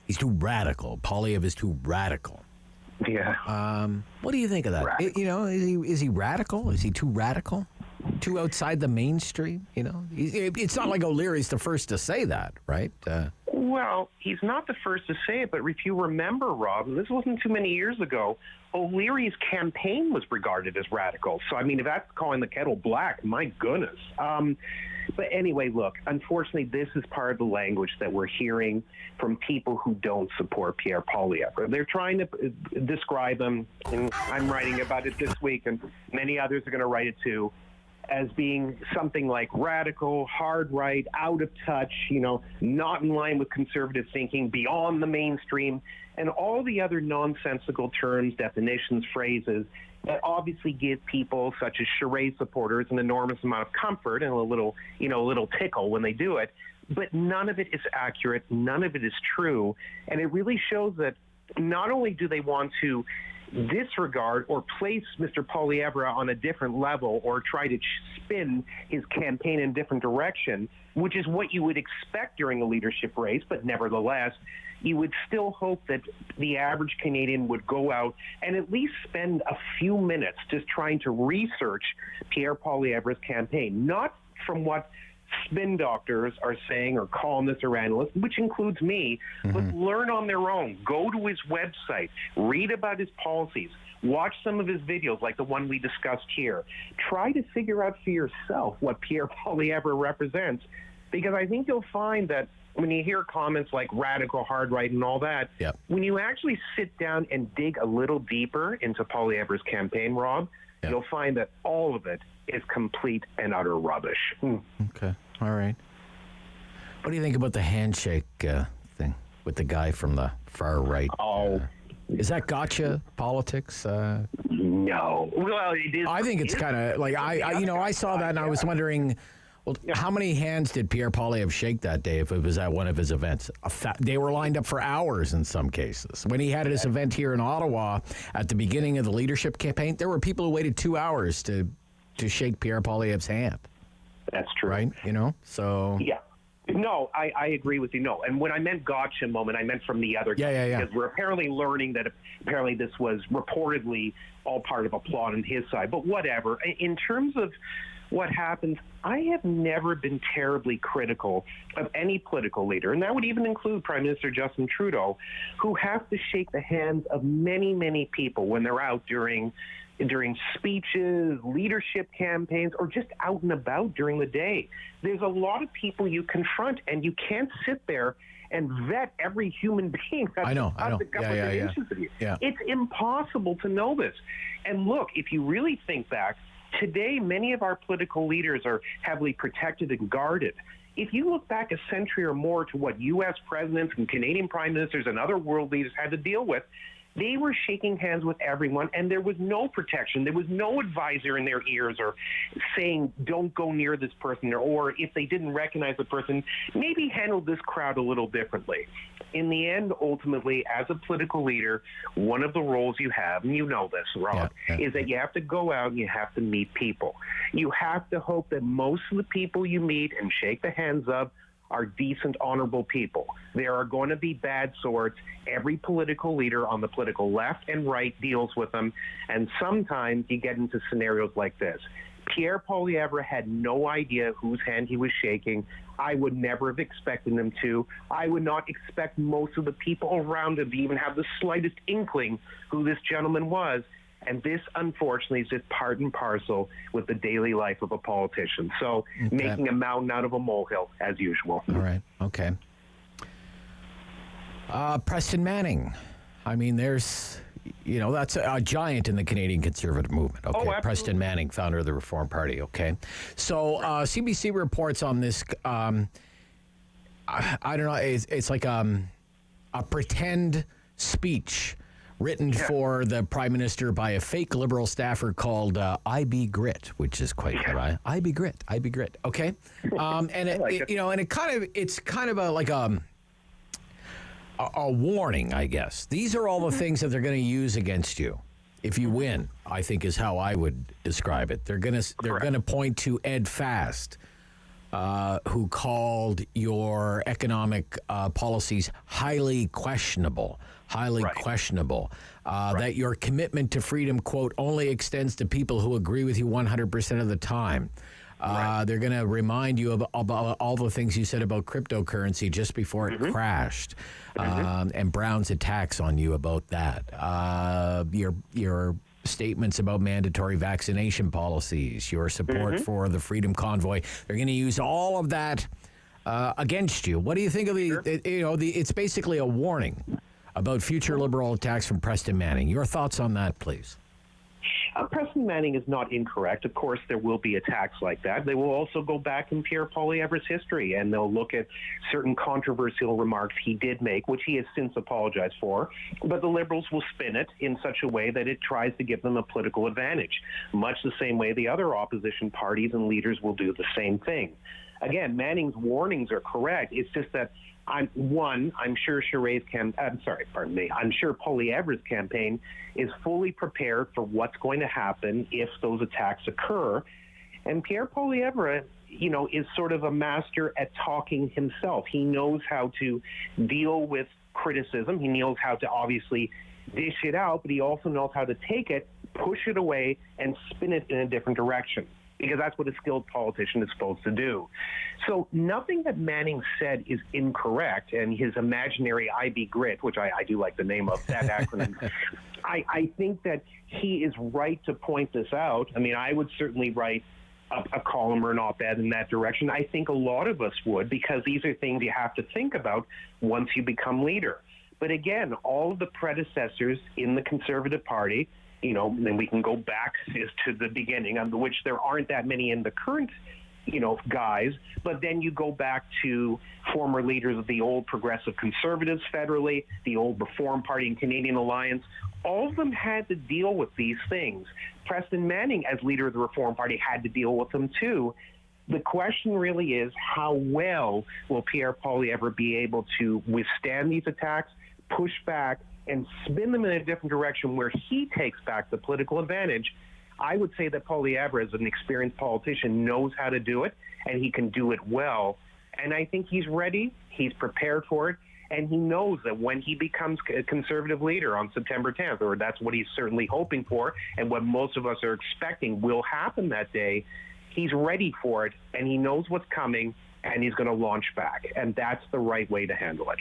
He's too radical. Poilievre is too radical.
Yeah.
What do you think of that? Is he radical? Is he too radical? Too outside the mainstream? It's not like O'Leary's the first to say that, right?
Well, he's not the first to say it, but if you remember, Rob, and this wasn't too many years ago, O'Leary's campaign was regarded as radical. So, I mean, if that's calling the kettle black, my goodness. But anyway, look, unfortunately, this is part of the language that we're hearing from people who don't support Pierre Poilievre. They're trying to describe him, and I'm writing about it this week, and many others are going to write it too, as being something like radical, hard right, out of touch, not in line with conservative thinking, beyond the mainstream, and all the other nonsensical terms, definitions, phrases that obviously give people such as charade supporters an enormous amount of comfort and a little tickle when they do it. But none of it is accurate. None of it is true. And it really shows that not only do they want to disregard or place Mr. Poilievre on a different level or try to spin his campaign in a different direction, which is what you would expect during a leadership race, but nevertheless, you would still hope that the average Canadian would go out and at least spend a few minutes just trying to research Pierre Poilievre's campaign, not from what spin doctors are saying or columnists or analysts, which includes me, but learn on their own. Go to his website, read about his policies, watch some of his videos like the one we discussed here. Try to figure out for yourself what Pierre Poilievre represents, because I think you'll find that when you hear comments like radical, hard right, and all that, when you actually sit down and dig a little deeper into Poilievre's campaign, Rob, you'll find that all of it is complete and utter rubbish.
Okay. All right. What do you think about the handshake thing with the guy from the far right? Is that gotcha politics?
No. Well, it is.
I think it's kind of like I saw that and I was wondering, well, how many hands did Pierre Poilievre shake that day if it was at one of his events? They were lined up for hours in some cases. When he had his event here in Ottawa at the beginning of the leadership campaign, there were people who waited 2 hours to shake Pierre Poilievre's hand.
That's true.
Right? So...
Yeah. No, I agree with you. No. And when I meant gotcha moment, I meant from the other guy.
Yeah.
Because we're apparently learning that apparently this was reportedly all part of a plot on his side. But whatever. In terms of what happens, I have never been terribly critical of any political leader, and that would even include Prime Minister Justin Trudeau, who have to shake the hands of many, many people when they're out during speeches, leadership campaigns, or just out and about during the day. There's a lot of people you confront, and you can't sit there and vet every human being that's
I know.
a couple of inches of you.
Yeah.
It's impossible to know this. And look, if you really think back, today many of our political leaders are heavily protected and guarded. If you look back a century or more to what U.S. presidents and Canadian prime ministers and other world leaders had to deal with, they were shaking hands with everyone, and there was no protection. There was no advisor in their ears or saying, don't go near this person, or if they didn't recognize the person, maybe handle this crowd a little differently. In the end, ultimately, as a political leader, one of the roles you have, and you know this, Rob, is that you have to go out and you have to meet people. You have to hope that most of the people you meet and shake the hands of are decent, honorable people. There are going to be bad sorts. Every political leader on the political left and right deals with them, and sometimes you get into scenarios like this. Pierre Poilievre had no idea whose hand he was shaking. I would never have expected him to. I would not expect most of the people around him to even have the slightest inkling who this gentleman was. And this, unfortunately, is just part and parcel with the daily life of a politician. So making a mountain out of a molehill, as usual.
All right. Okay. Preston Manning. I mean, that's a giant in the Canadian conservative movement. Okay.
Oh,
Preston Manning, founder of the Reform Party. Okay. So CBC reports on this. I don't know. It's like a pretend speech written for the Prime Minister by a fake Liberal staffer called I.B. Grit, which is quite right. I.B. Grit. Okay, and it's kind of a warning, I guess. These are all the things that they're going to use against you if you win, I think is how I would describe it. They're going to point to Ed Fast, who called your economic policies highly questionable. That your commitment to freedom, quote, only extends to people who agree with you 100% of the time. They're going to remind you of all the things you said about cryptocurrency just before it crashed, and Brown's attacks on you about that. Your statements about mandatory vaccination policies, your support for the Freedom Convoy. They're going to use all of that against you. What do you think of it's basically a warning about future Liberal attacks from Preston Manning. Your thoughts on that, please?
Preston Manning is not incorrect. Of course, there will be attacks like that. They will also go back in Pierre Poilievre's history, and they'll look at certain controversial remarks he did make, which he has since apologized for. But the Liberals will spin it in such a way that it tries to give them a political advantage, much the same way the other opposition parties and leaders will do the same thing. Again, Manning's warnings are correct. It's just that I'm sure Poilievre's campaign is fully prepared for what's going to happen if those attacks occur. And Pierre Poilievre, is sort of a master at talking himself. He knows how to deal with criticism. He knows how to obviously dish it out, but he also knows how to take it, push it away, and spin it in a different direction, because that's what a skilled politician is supposed to do. So nothing that Manning said is incorrect, and his imaginary IB Grit, which I do like the name of that acronym, I think that he is right to point this out. I mean, I would certainly write a column or an op-ed in that direction. I think a lot of us would, because these are things you have to think about once you become leader. But again, all of the predecessors in the Conservative Party, then we can go back to the beginning, on which there aren't that many in the current, guys, but then you go back to former leaders of the old Progressive Conservatives federally, the old Reform Party and Canadian Alliance. All of them had to deal with these things. Preston Manning, as leader of the Reform Party, had to deal with them too. The question really is, how well will Pierre Poilievre be able to withstand these attacks, push back, and spin them in a different direction where he takes back the political advantage? I would say that Poilievre, as an experienced politician, knows how to do it, and he can do it well. And I think he's ready, he's prepared for it, and he knows that when he becomes a Conservative leader on September 10th, or that's what he's certainly hoping for, and what most of us are expecting will happen that day, he's ready for it, and he knows what's coming, and he's going to launch back. And that's the right way to handle it.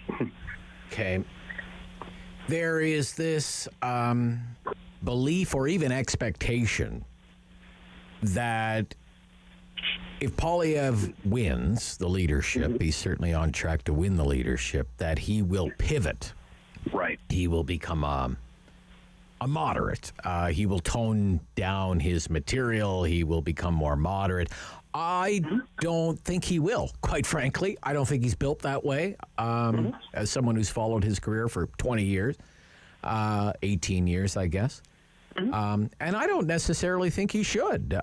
Okay. There is this belief or even expectation that if Poilievre wins the leadership, he's certainly on track to win the leadership, that he will pivot.
Right.
He will become a moderate. He will tone down his material. He will become more moderate. I don't think he will, quite frankly. I don't think he's built that way. As someone who's followed his career for 20 years, 18 years, I guess. And I don't necessarily think he should.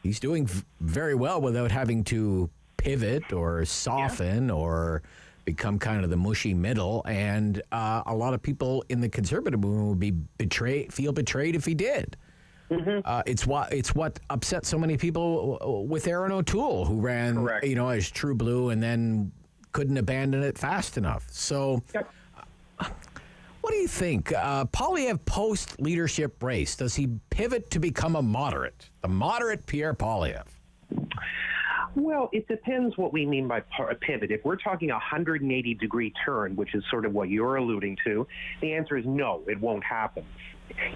He's doing very well without having to pivot or soften or become kind of the mushy middle. And a lot of people in the Conservative movement would feel betrayed if he did. It's what upset so many people with Aaron O'Toole, who ran, as True Blue and then couldn't abandon it fast enough. So what do you think? Poilievre post-leadership race, does he pivot to become a moderate? The moderate Pierre Poilievre?
Well, it depends what we mean by pivot. If we're talking a 180-degree turn, which is sort of what you're alluding to, the answer is no, it won't happen.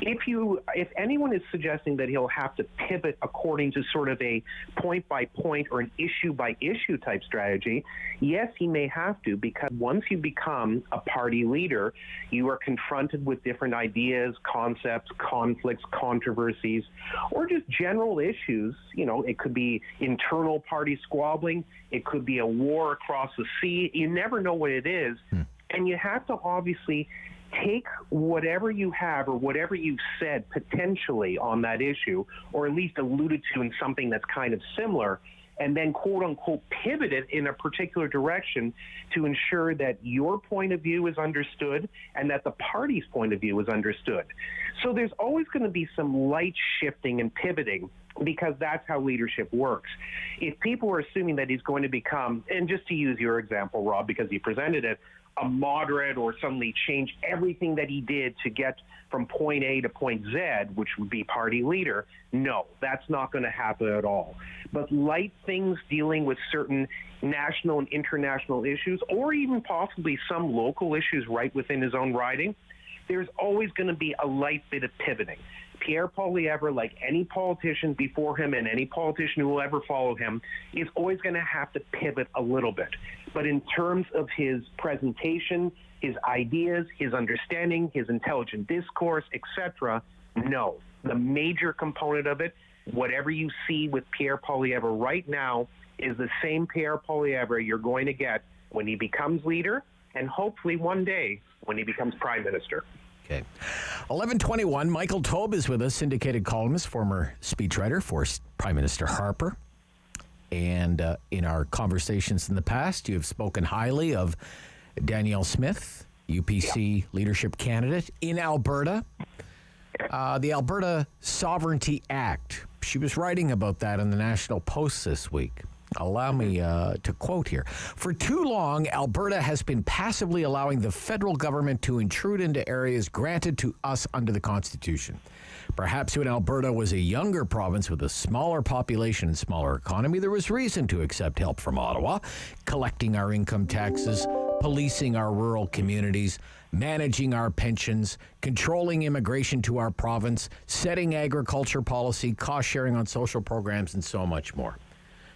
If anyone is suggesting that he'll have to pivot according to sort of a point-by-point or an issue-by-issue type strategy, yes, he may have to, because once you become a party leader, you are confronted with different ideas, concepts, conflicts, controversies, or just general issues. It could be internal party squabbling. It could be a war across the sea. You never know what it is. And you have to obviously take whatever you have or whatever you've said potentially on that issue, or at least alluded to in something that's kind of similar, and then quote unquote pivot it in a particular direction to ensure that your point of view is understood and that the party's point of view is understood. So there's always going to be some light shifting and pivoting, because that's how leadership works. If people are assuming that he's going to become, and just to use your example, Rob, because you presented it, a moderate, or suddenly change everything that he did to get from point A to point Z, which would be party leader, no, that's not going to happen at all. But light things dealing with certain national and international issues, or even possibly some local issues right within his own riding, there's always going to be a light bit of pivoting. Pierre Poilievre, like any politician before him and any politician who will ever follow him, is always going to have to pivot a little bit. But in terms of his presentation, his ideas, his understanding, his intelligent discourse, etc., no. The major component of it, whatever you see with Pierre Poilievre right now, is the same Pierre Poilievre you're going to get when he becomes leader, and hopefully one day when he becomes prime minister.
Okay. 11:21, Michael Taube is with us, syndicated columnist, former speechwriter for Prime Minister Harper. And in our conversations in the past, you have spoken highly of Danielle Smith, UPC leadership candidate in Alberta. The Alberta Sovereignty Act. She was writing about that in the National Post this week. Allow me to quote here. For too long, Alberta has been passively allowing the federal government to intrude into areas granted to us under the Constitution. Perhaps when Alberta was a younger province with a smaller population and smaller economy, there was reason to accept help from Ottawa, collecting our income taxes, policing our rural communities, managing our pensions, controlling immigration to our province, setting agriculture policy, cost sharing on social programs, and so much more.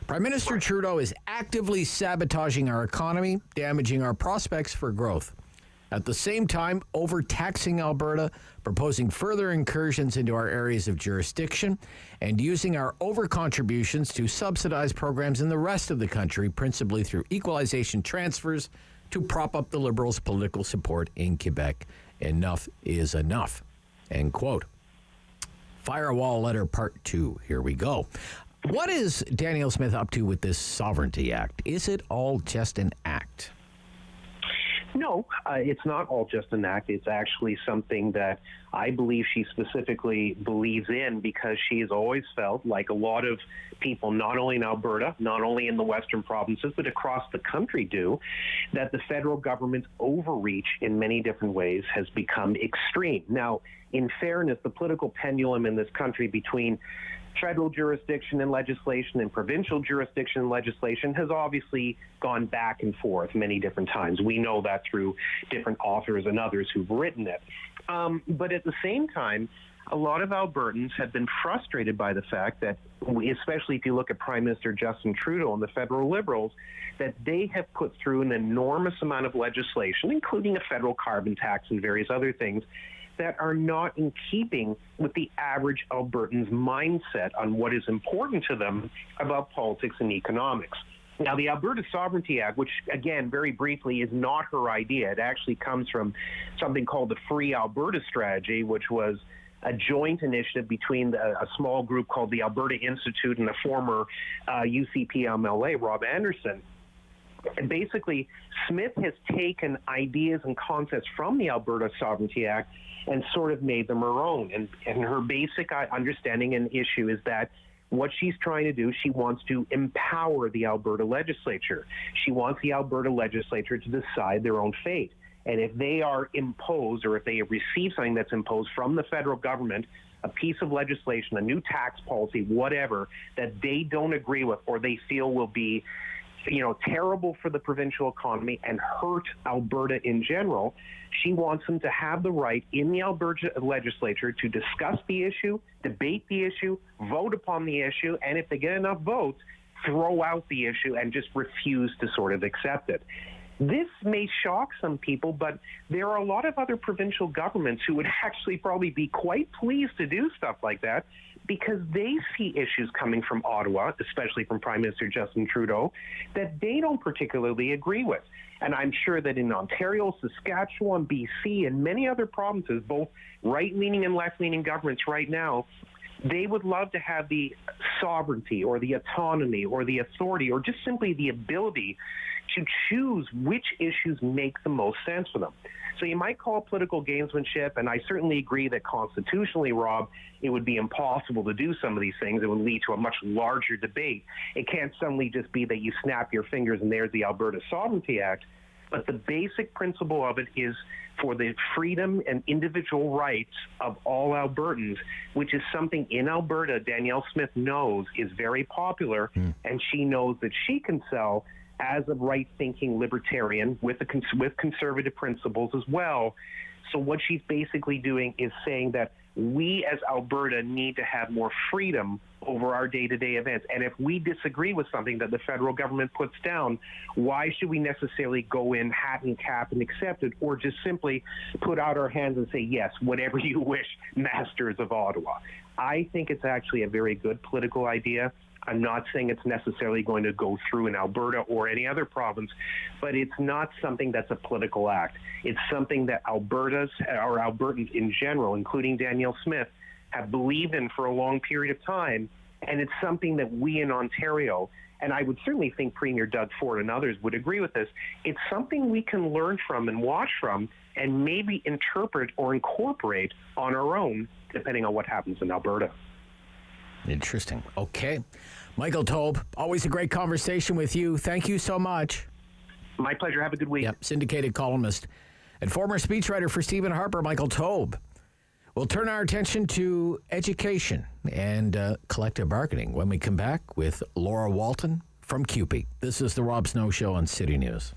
Prime Minister Trudeau is actively sabotaging our economy, damaging our prospects for growth. At the same time, overtaxing Alberta, proposing further incursions into our areas of jurisdiction, and using our overcontributions to subsidize programs in the rest of the country, principally through equalization transfers, to prop up the Liberals' political support in Quebec. Enough is enough. End quote. Firewall letter part 2. Here we go. What is Danielle Smith up to with this Sovereignty Act? Is it all just an act?
No, it's not all just an act. It's actually something that I believe she specifically believes in, because she has always felt, like a lot of people, not only in Alberta, not only in the western provinces, but across the country do, that the federal government's overreach in many different ways has become extreme. Now, in fairness, the political pendulum in this country between federal jurisdiction and legislation and provincial jurisdiction and legislation has obviously gone back and forth many different times. We know that through different authors and others who've written it. But at the same time, a lot of Albertans have been frustrated by the fact that, especially if you look at Prime Minister Justin Trudeau and the federal Liberals, that they have put through an enormous amount of legislation, including a federal carbon tax and various other things, that are not in keeping with the average Albertan's mindset on what is important to them about politics and economics. Now, the Alberta Sovereignty Act, which, again, very briefly, is not her idea. It actually comes from something called the Free Alberta Strategy, which was a joint initiative between a small group called the Alberta Institute and the former UCP MLA, Rob Anderson. And basically, Smith has taken ideas and concepts from the Alberta Sovereignty Act and sort of made them her own. And her basic understanding and issue is that what she's trying to do, she wants to empower the Alberta legislature. She wants the Alberta legislature to decide their own fate. And if they are imposed, or if they receive something that's imposed from the federal government, a piece of legislation, a new tax policy, whatever, that they don't agree with or they feel will be terrible for the provincial economy and hurt Alberta in general, she wants them to have the right in the Alberta legislature to discuss the issue, debate the issue, vote upon the issue, and if they get enough votes, throw out the issue and just refuse to sort of accept it. This may shock some people, but there are a lot of other provincial governments who would actually probably be quite pleased to do stuff like that, because they see issues coming from Ottawa, especially from Prime Minister Justin Trudeau, that they don't particularly agree with. And I'm sure that in Ontario, Saskatchewan, BC, and many other provinces, both right-leaning and left-leaning governments right now, they would love to have the sovereignty or the autonomy or the authority or just simply the ability to choose which issues make the most sense for them. So you might call it political gamesmanship, and I certainly agree that constitutionally, Rob, it would be impossible to do some of these things. It would lead to a much larger debate. It can't suddenly just be that you snap your fingers and there's the Alberta Sovereignty Act. But the basic principle of it is for the freedom and individual rights of all Albertans, which is something in Alberta Danielle Smith knows is very popular, and she knows that she can sell as a right-thinking libertarian with conservative principles as well. So what she's basically doing is saying that we as Alberta need to have more freedom over our day-to-day events. And if we disagree with something that the federal government puts down, why should we necessarily go in hat and cap and accept it, or just simply put out our hands and say, yes, whatever you wish, masters of Ottawa? I think it's actually a very good political idea. I'm not saying it's necessarily going to go through in Alberta or any other province, but it's not something that's a political act. It's something that Albertans in general, including Danielle Smith, have believed in for a long period of time, and it's something that we in Ontario, and I would certainly think Premier Doug Ford and others would agree with this, it's something we can learn from and watch from and maybe interpret or incorporate on our own, depending on what happens in Alberta.
Interesting. Okay. Michael Taube, always a great conversation with you. Thank you so much.
My pleasure. Have a good week.
Yep. Syndicated columnist and former speechwriter for Stephen Harper, Michael Taube. We'll turn our attention to education and collective bargaining when we come back with Laura Walton from CUPE. This is the Rob Snow Show on City News.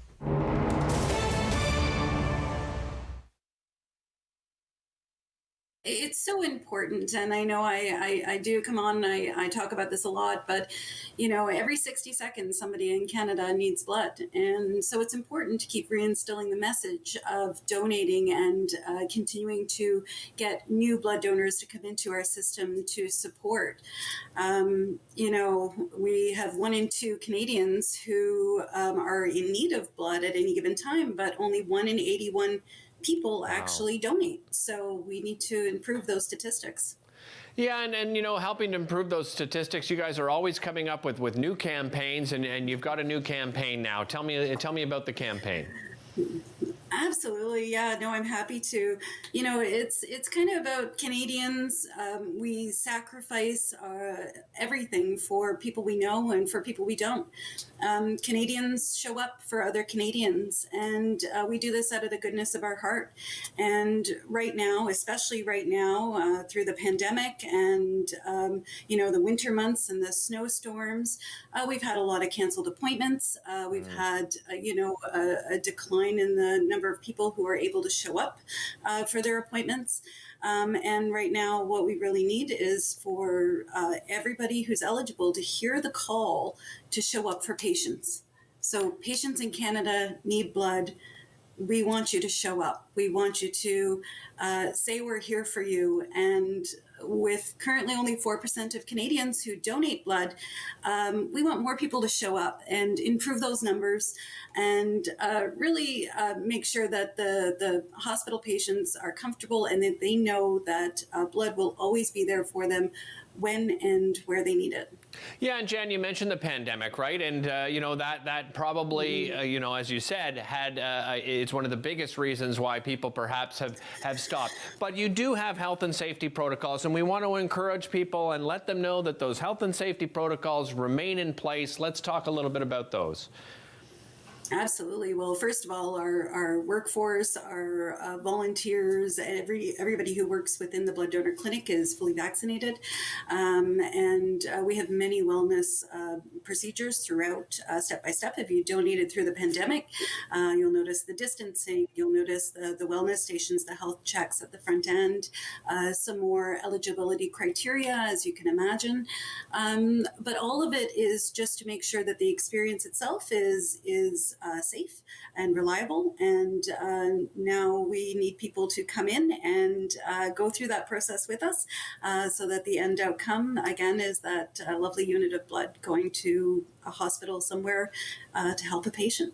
It's so important, and I know I do come on, I talk about this a lot, but, you know, every 60 seconds somebody in Canada needs blood, and so it's important to keep reinstilling the message of donating and continuing to get new blood donors to come into our system to support. You know, we have 1 in 2 Canadians who are in need of blood at any given time, but only 1 in 81 people actually donate. So we need to improve those statistics.
Yeah, and you know, helping to improve those statistics, you guys are always coming up with new campaigns, and you've got a new campaign now. Tell me about the campaign.
Absolutely. Yeah, no, I'm happy to. You know, it's kind of about Canadians. We sacrifice everything for people we know and for people we don't. Canadians show up for other Canadians, and we do this out of the goodness of our heart. And right now, especially right now, through the pandemic and, you know, the winter months and the snowstorms, we've had a lot of canceled appointments. We've had, you know, a decline in the number of people who are able to show up for their appointments. And right now, what we really need is for everybody who's eligible to hear the call to show up for patients. So patients in Canada need blood. We want you to show up. We want you to say we're here for you. And with currently only 4% of Canadians who donate blood, we want more people to show up and improve those numbers and really make sure that the hospital patients are comfortable and that they know that blood will always be there for them when and where they need it.
Yeah, and Jan, you mentioned the pandemic, right? And you know, that probably, you know, as you said, had it's one of the biggest reasons why people perhaps have stopped. But you do have health and safety protocols, and we want to encourage people and let them know that those health and safety protocols remain in place. Let's talk a little bit about those.
Absolutely. Well, first of all, our workforce, our volunteers, everybody who works within the blood donor clinic is fully vaccinated. And we have many wellness procedures throughout, step by step. If you donated through the pandemic, you'll notice the distancing, you'll notice the wellness stations, the health checks at the front end, some more eligibility criteria, as you can imagine. But all of it is just to make sure that the experience itself is safe and reliable. And now we need people to come in and go through that process with us so that the end outcome, again, is that lovely unit of blood going to a hospital somewhere to help a patient.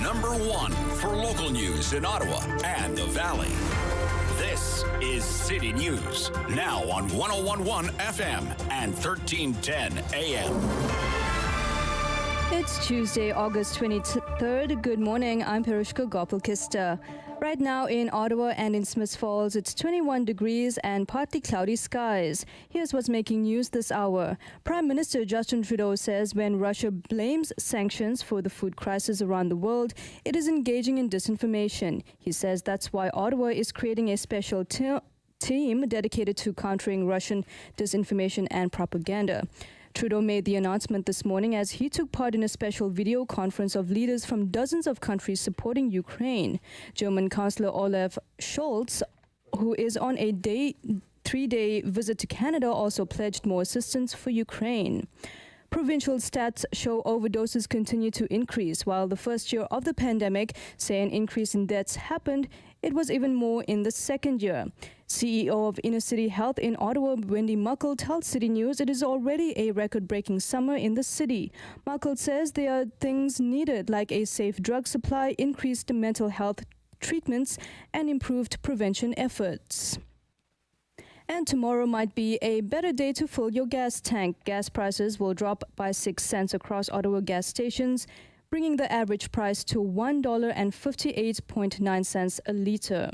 Number one for local news in Ottawa and the Valley. This is City News, now on 101.1 FM and 1310 AM.
It's Tuesday, August 23rd. Good morning. I'm Perushka Gopal-Kista. Right now in Ottawa and in Smiths Falls, it's 21 degrees and partly cloudy skies. Here's what's making news this hour. Prime Minister Justin Trudeau says when Russia blames sanctions for the food crisis around the world, it is engaging in disinformation. He says that's why Ottawa is creating a special team dedicated to countering Russian disinformation and propaganda. Trudeau made the announcement this morning as he took part in a special video conference of leaders from dozens of countries supporting Ukraine. German Chancellor Olaf Scholz, who is on a 3-day visit to Canada, also pledged more assistance for Ukraine. Provincial stats show overdoses continue to increase. While the first year of the pandemic say an increase in deaths happened, it was even more in the second year. CEO of Inner City Health in Ottawa, Wendy Muckle, tells City News it is already a record-breaking summer in the city. Muckle says there are things needed like a safe drug supply, increased mental health treatments, and improved prevention efforts. And tomorrow might be a better day to fill your gas tank. Gas prices will drop by 6 cents across Ottawa gas stations, bringing the average price to $1.58.9 a litre.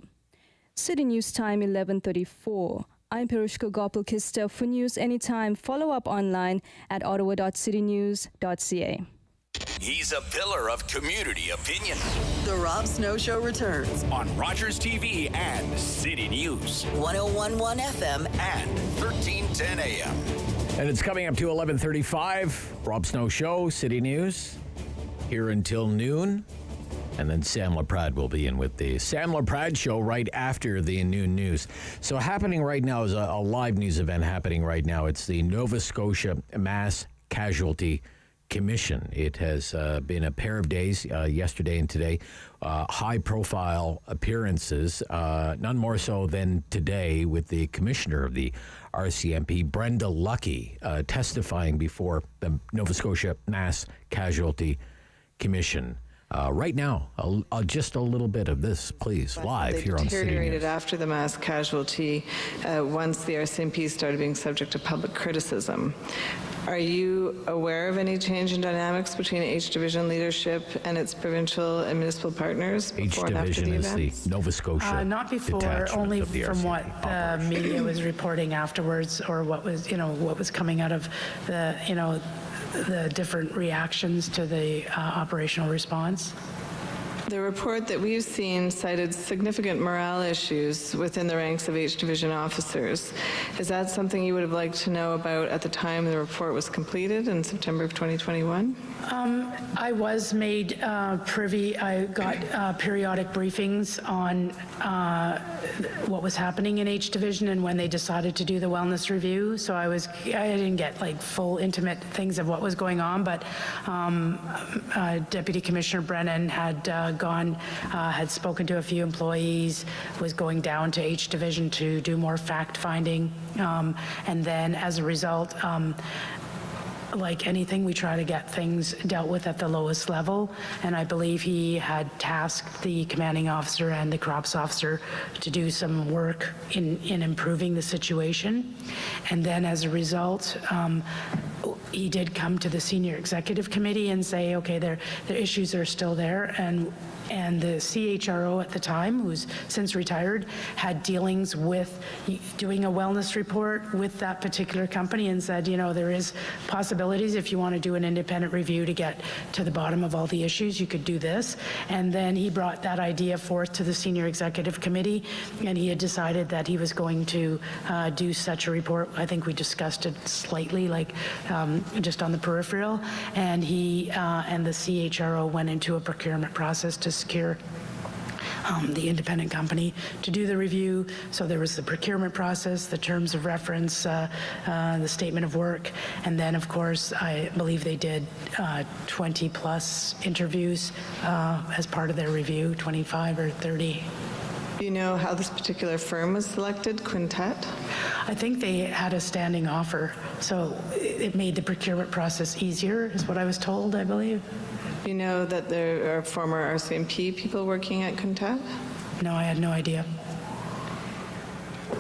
City News Time 11:34. I'm Perushka Gopal-Kista. For news anytime, follow up online at ottawa.citynews.ca.
He's a pillar of community opinion.
The Rob Snow Show returns
on Rogers TV and City News.
101.1 FM
and 1310 AM.
And it's coming up to 11:35. Rob Snow Show, City News, here until noon. And then Sam LaPrade will be in with the Sam LaPrade Show right after the noon news. So happening right now is a live news event happening right now. It's the Nova Scotia Mass Casualty Commission. It has been a pair of days, yesterday and today, high-profile appearances, none more so than today with the commissioner of the RCMP, Brenda Lucki, testifying before the Nova Scotia Mass Casualty Commission. Right now, just a little bit of this, please, live here on City News.
Deteriorated after the mass casualty once the RCMP started being subject to public criticism. Are you aware of any change in dynamics between H Division leadership and its provincial and municipal partners before and after the events?
Is the Nova Scotia
not before, only from what the media was reporting afterwards, or what was coming out of the different reactions to the operational response.
The report that we've seen cited significant morale issues within the ranks of H Division officers. Is that something you would have liked to know about at the time the report was completed in September of 2021?
I was made privy. I got periodic briefings on what was happening in H Division and when they decided to do the wellness review. So I didn't get like full intimate things of what was going on, but Deputy Commissioner Brennan had had spoken to a few employees, was going down to H Division to do more fact finding, and then as a result, like anything, we try to get things dealt with at the lowest level, and I believe he had tasked the commanding officer and the crops officer to do some work in improving the situation. And then as a result, he did come to the senior executive committee and say, okay, the issues are still there, and the CHRO at the time, who's since retired, had dealings with doing a wellness report with that particular company and said, there is possibilities if you want to do an independent review to get to the bottom of all the issues, you could do this. And then he brought that idea forth to the senior executive committee, and he had decided that he was going to do such a report. I think we discussed it slightly, like just on the peripheral, and he and the CHRO went into a procurement process to secure the independent company to do the review. So there was the procurement process, the terms of reference, the statement of work, and then of course I believe they did 20 plus interviews as part of their review, 25 or 30.
Do you know how this particular firm was selected, Quintet?
I think they had a standing offer, so it made the procurement process easier, is what I was told, I believe.
Do you know that there are former RCMP people working at Quintet?
No, I had no idea.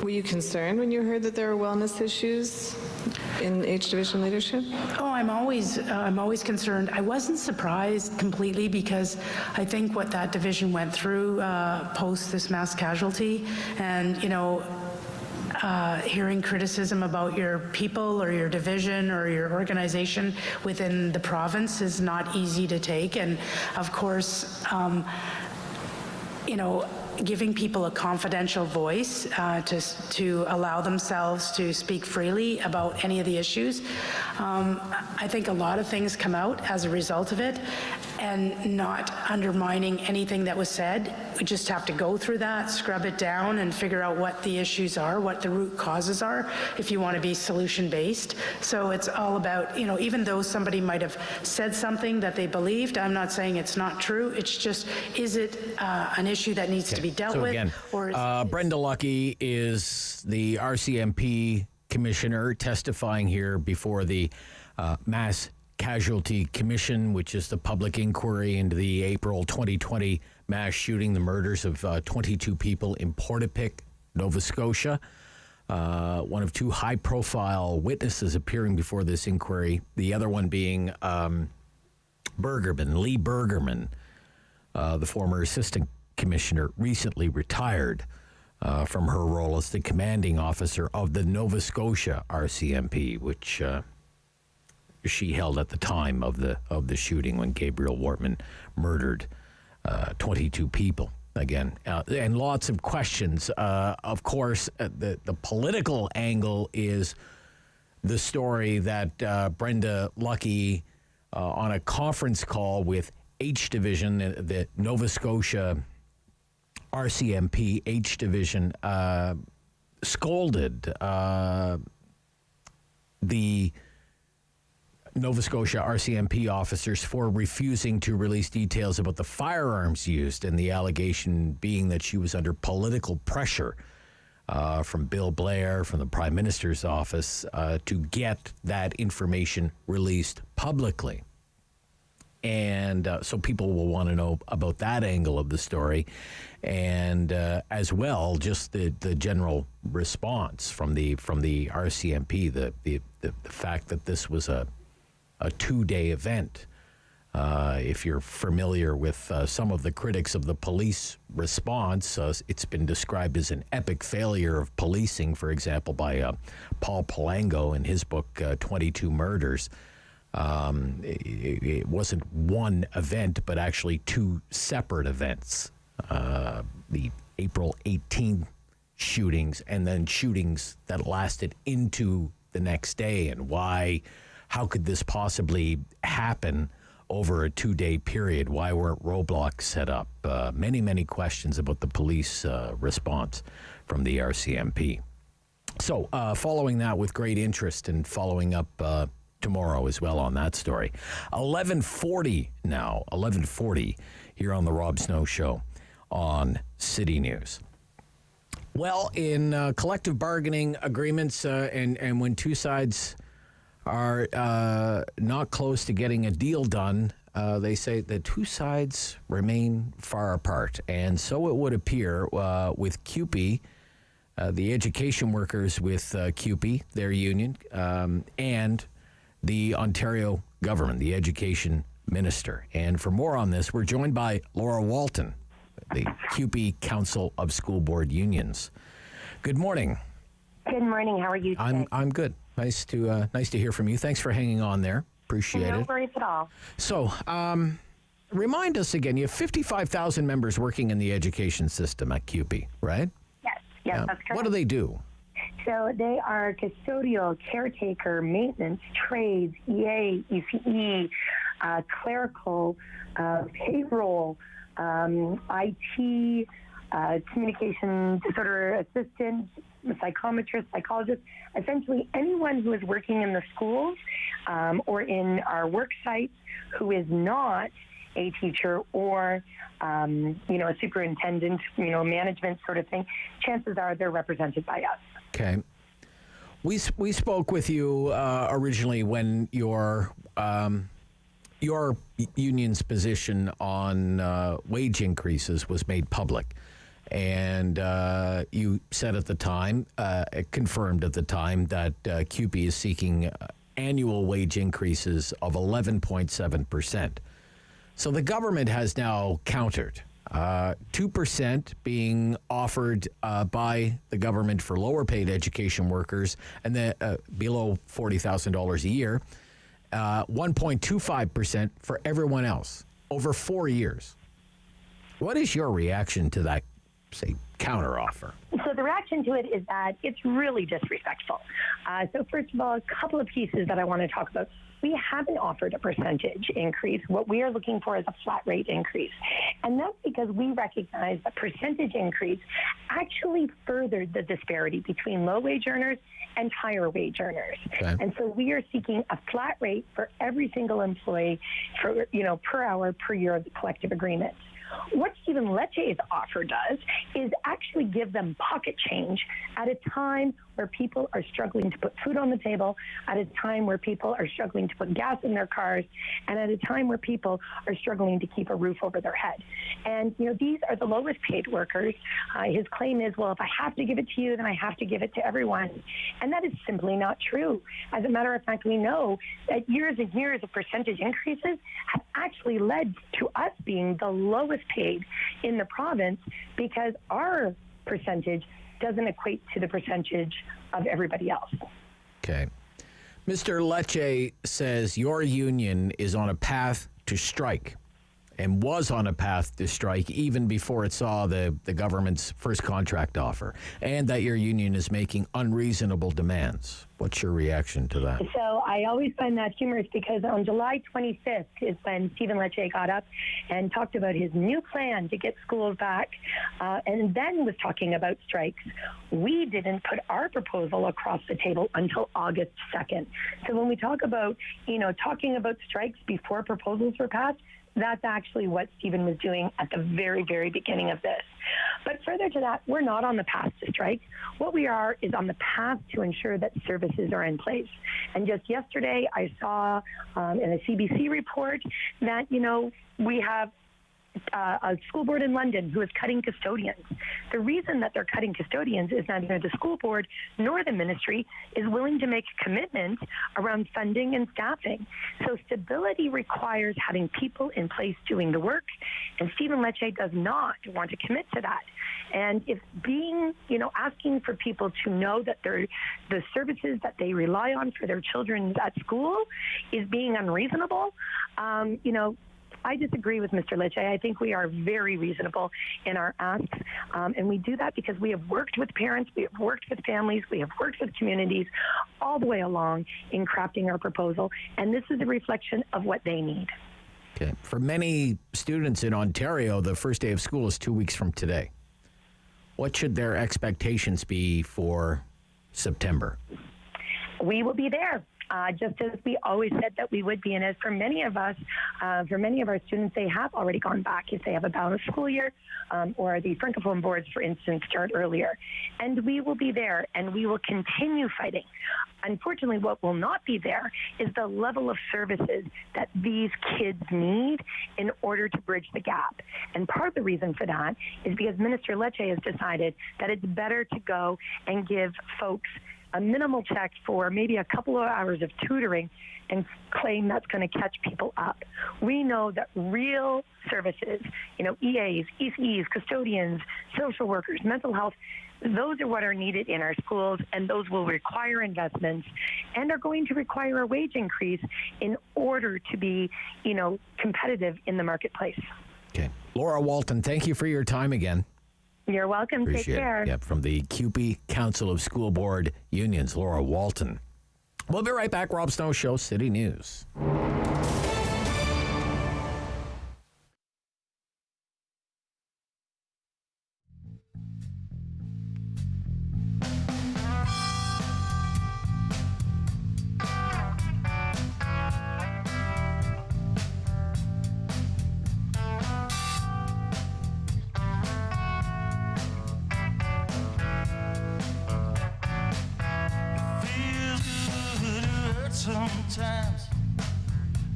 Were you concerned when you heard that there were wellness issues in H Division leadership?
Oh, I'm always concerned. I wasn't surprised completely, because I think what that division went through post this mass casualty, and hearing criticism about your people or your division or your organization within the province is not easy to take. And of course, giving people a confidential voice to allow themselves to speak freely about any of the issues. I think a lot of things come out as a result of it, and not undermining anything that was said. We just have to go through that, scrub it down, and figure out what the issues are, what the root causes are, if you want to be solution-based. So it's all about, even though somebody might have said something that they believed, I'm not saying it's not true, it's just, is it an issue that needs to be dealt with?
Again,
or is
Brenda Lucki is the RCMP commissioner testifying here before the Mass Casualty Commission, which is the public inquiry into the April 2020 mass shooting, the murders of 22 people in Portapique, Nova Scotia. One of two high-profile witnesses appearing before this inquiry, the other one being Lee Bergerman, the former assistant commissioner, recently retired from her role as the commanding officer of the Nova Scotia RCMP, which she held at the time of the shooting when Gabriel Wortman murdered 22 people. Again, and lots of questions. Of course, the political angle is the story that Brenda Lucki, on a conference call with H Division, the Nova Scotia RCMP H Division, scolded the Nova Scotia RCMP officers for refusing to release details about the firearms used, and the allegation being that she was under political pressure from Bill Blair, from the Prime Minister's office, to get that information released publicly. And so people will want to know about that angle of the story, and as well, just the general response from the RCMP, the fact that this was a 2-day event. If you're familiar with some of the critics of the police response, it's been described as an epic failure of policing, for example, by Paul Palango in his book, 22 Murders. It wasn't one event, but actually 2 separate events. The April 18th shootings and then shootings that lasted into the next day. And how could this possibly happen over a 2-day period? Why weren't roadblocks set up? Many, many questions about the police response from the RCMP. So following that with great interest and following up tomorrow as well on that story. 11:40 now, 11:40 here on the Rob Snow Show on City News. Well, in collective bargaining agreements and when two sides are not close to getting a deal done, they say the two sides remain far apart. And so it would appear with CUPE, the education workers with CUPE, their union, and the Ontario government, the education minister. And for more on this, we're joined by Laura Walton, the CUPE Council of School Board Unions. Good morning.
Good morning. How are you today?
I'm good. Nice to hear from you. Thanks for hanging on there. Appreciate it.
No worries at all.
So, remind us again, you have 55,000 members working in the education system at CUPE, right?
Yes, that's correct.
What do they do?
So they are custodial, caretaker, maintenance, trades, EA, ECE, clerical, payroll, IT, communication disorder assistant, psychometrist, psychologist, essentially anyone who is working in the schools or in our work sites who is not a teacher or, a superintendent, management sort of thing, chances are they're represented by us.
Okay. We spoke with you originally when your union's position on wage increases was made public. And you said at the time, confirmed at the time, that CUPE is seeking annual wage increases of 11.7%. So the government has now countered 2% being offered by the government for lower paid education workers and then below $40,000 a year, 1.25% for everyone else over 4 years. What is your reaction to that, say, counteroffer?
So the reaction to it is that it's really disrespectful. So first of all, a couple of pieces that I want to talk about. We haven't offered a percentage increase. What we are looking for is a flat rate increase. And that's because we recognize that percentage increase actually furthered the disparity between low wage earners and higher wage earners. Okay. And so we are seeking a flat rate for every single employee for, per hour per year of the collective agreement. What Stephen Lecce's offer does is actually give them pocket change at a time where people are struggling to put food on the table, at a time where people are struggling to put gas in their cars, and at a time where people are struggling to keep a roof over their head. And, these are the lowest paid workers. His claim is, well, if I have to give it to you, then I have to give it to everyone. And that is simply not true. As a matter of fact, we know that years and years of percentage increases have actually led to us being the lowest paid in the province because our percentage doesn't equate to the percentage of everybody else.
Okay. Mr. Lecce says your union is on a path to strike and was on a path to strike even before it saw the government's first contract offer, and that your union is making unreasonable demands. What's your reaction to that?
So I always find that humorous because on July 25th is when Stephen Lecce got up and talked about his new plan to get schools back and then was talking about strikes. We didn't put our proposal across the table until August 2nd. So when we talk about, talking about strikes before proposals were passed, that's actually what Stephen was doing at the very, very beginning of this. But further to that, we're not on the path to strike. What we are is on the path to ensure that services are in place. And just yesterday, I saw in a CBC report that, we have a school board in London who is cutting custodians. The reason that they're cutting custodians is neither the school board nor the ministry is willing to make a commitment around funding and staffing. So stability requires having people in place doing the work, and Stephen Lecce does not want to commit to that. And if asking for people to know that the services that they rely on for their children at school is being unreasonable, I disagree with Mr. Lecce. I think we are very reasonable in our asks, and we do that because we have worked with parents, we have worked with families, we have worked with communities all the way along in crafting our proposal, and this is a reflection of what they need.
Okay. For many students in Ontario, the first day of school is 2 weeks from today. What should their expectations be for September?
We will be there. Just as we always said that we would be. And as for many of us, for many of our students, they have already gone back if they have a balanced school year, or the Francophone boards, for instance, start earlier. And we will be there, and we will continue fighting. Unfortunately, what will not be there is the level of services that these kids need in order to bridge the gap. And part of the reason for that is because Minister Lecce has decided that it's better to go and give folks a minimal check for maybe a couple of hours of tutoring and claim that's going to catch people up. We know that real services, EAs, ECEs, custodians, social workers, mental health, those are what are needed in our schools, and those will require investments and are going to require a wage increase in order to be, competitive in the marketplace.
Okay. Laura Walton, thank you for your time again.
You're welcome.
Appreciate
Take care.
It. Yep, from the CUPE Council of School Board Unions, Laura Walton. We'll be right back. Rob Snow Show, City News.
Sometimes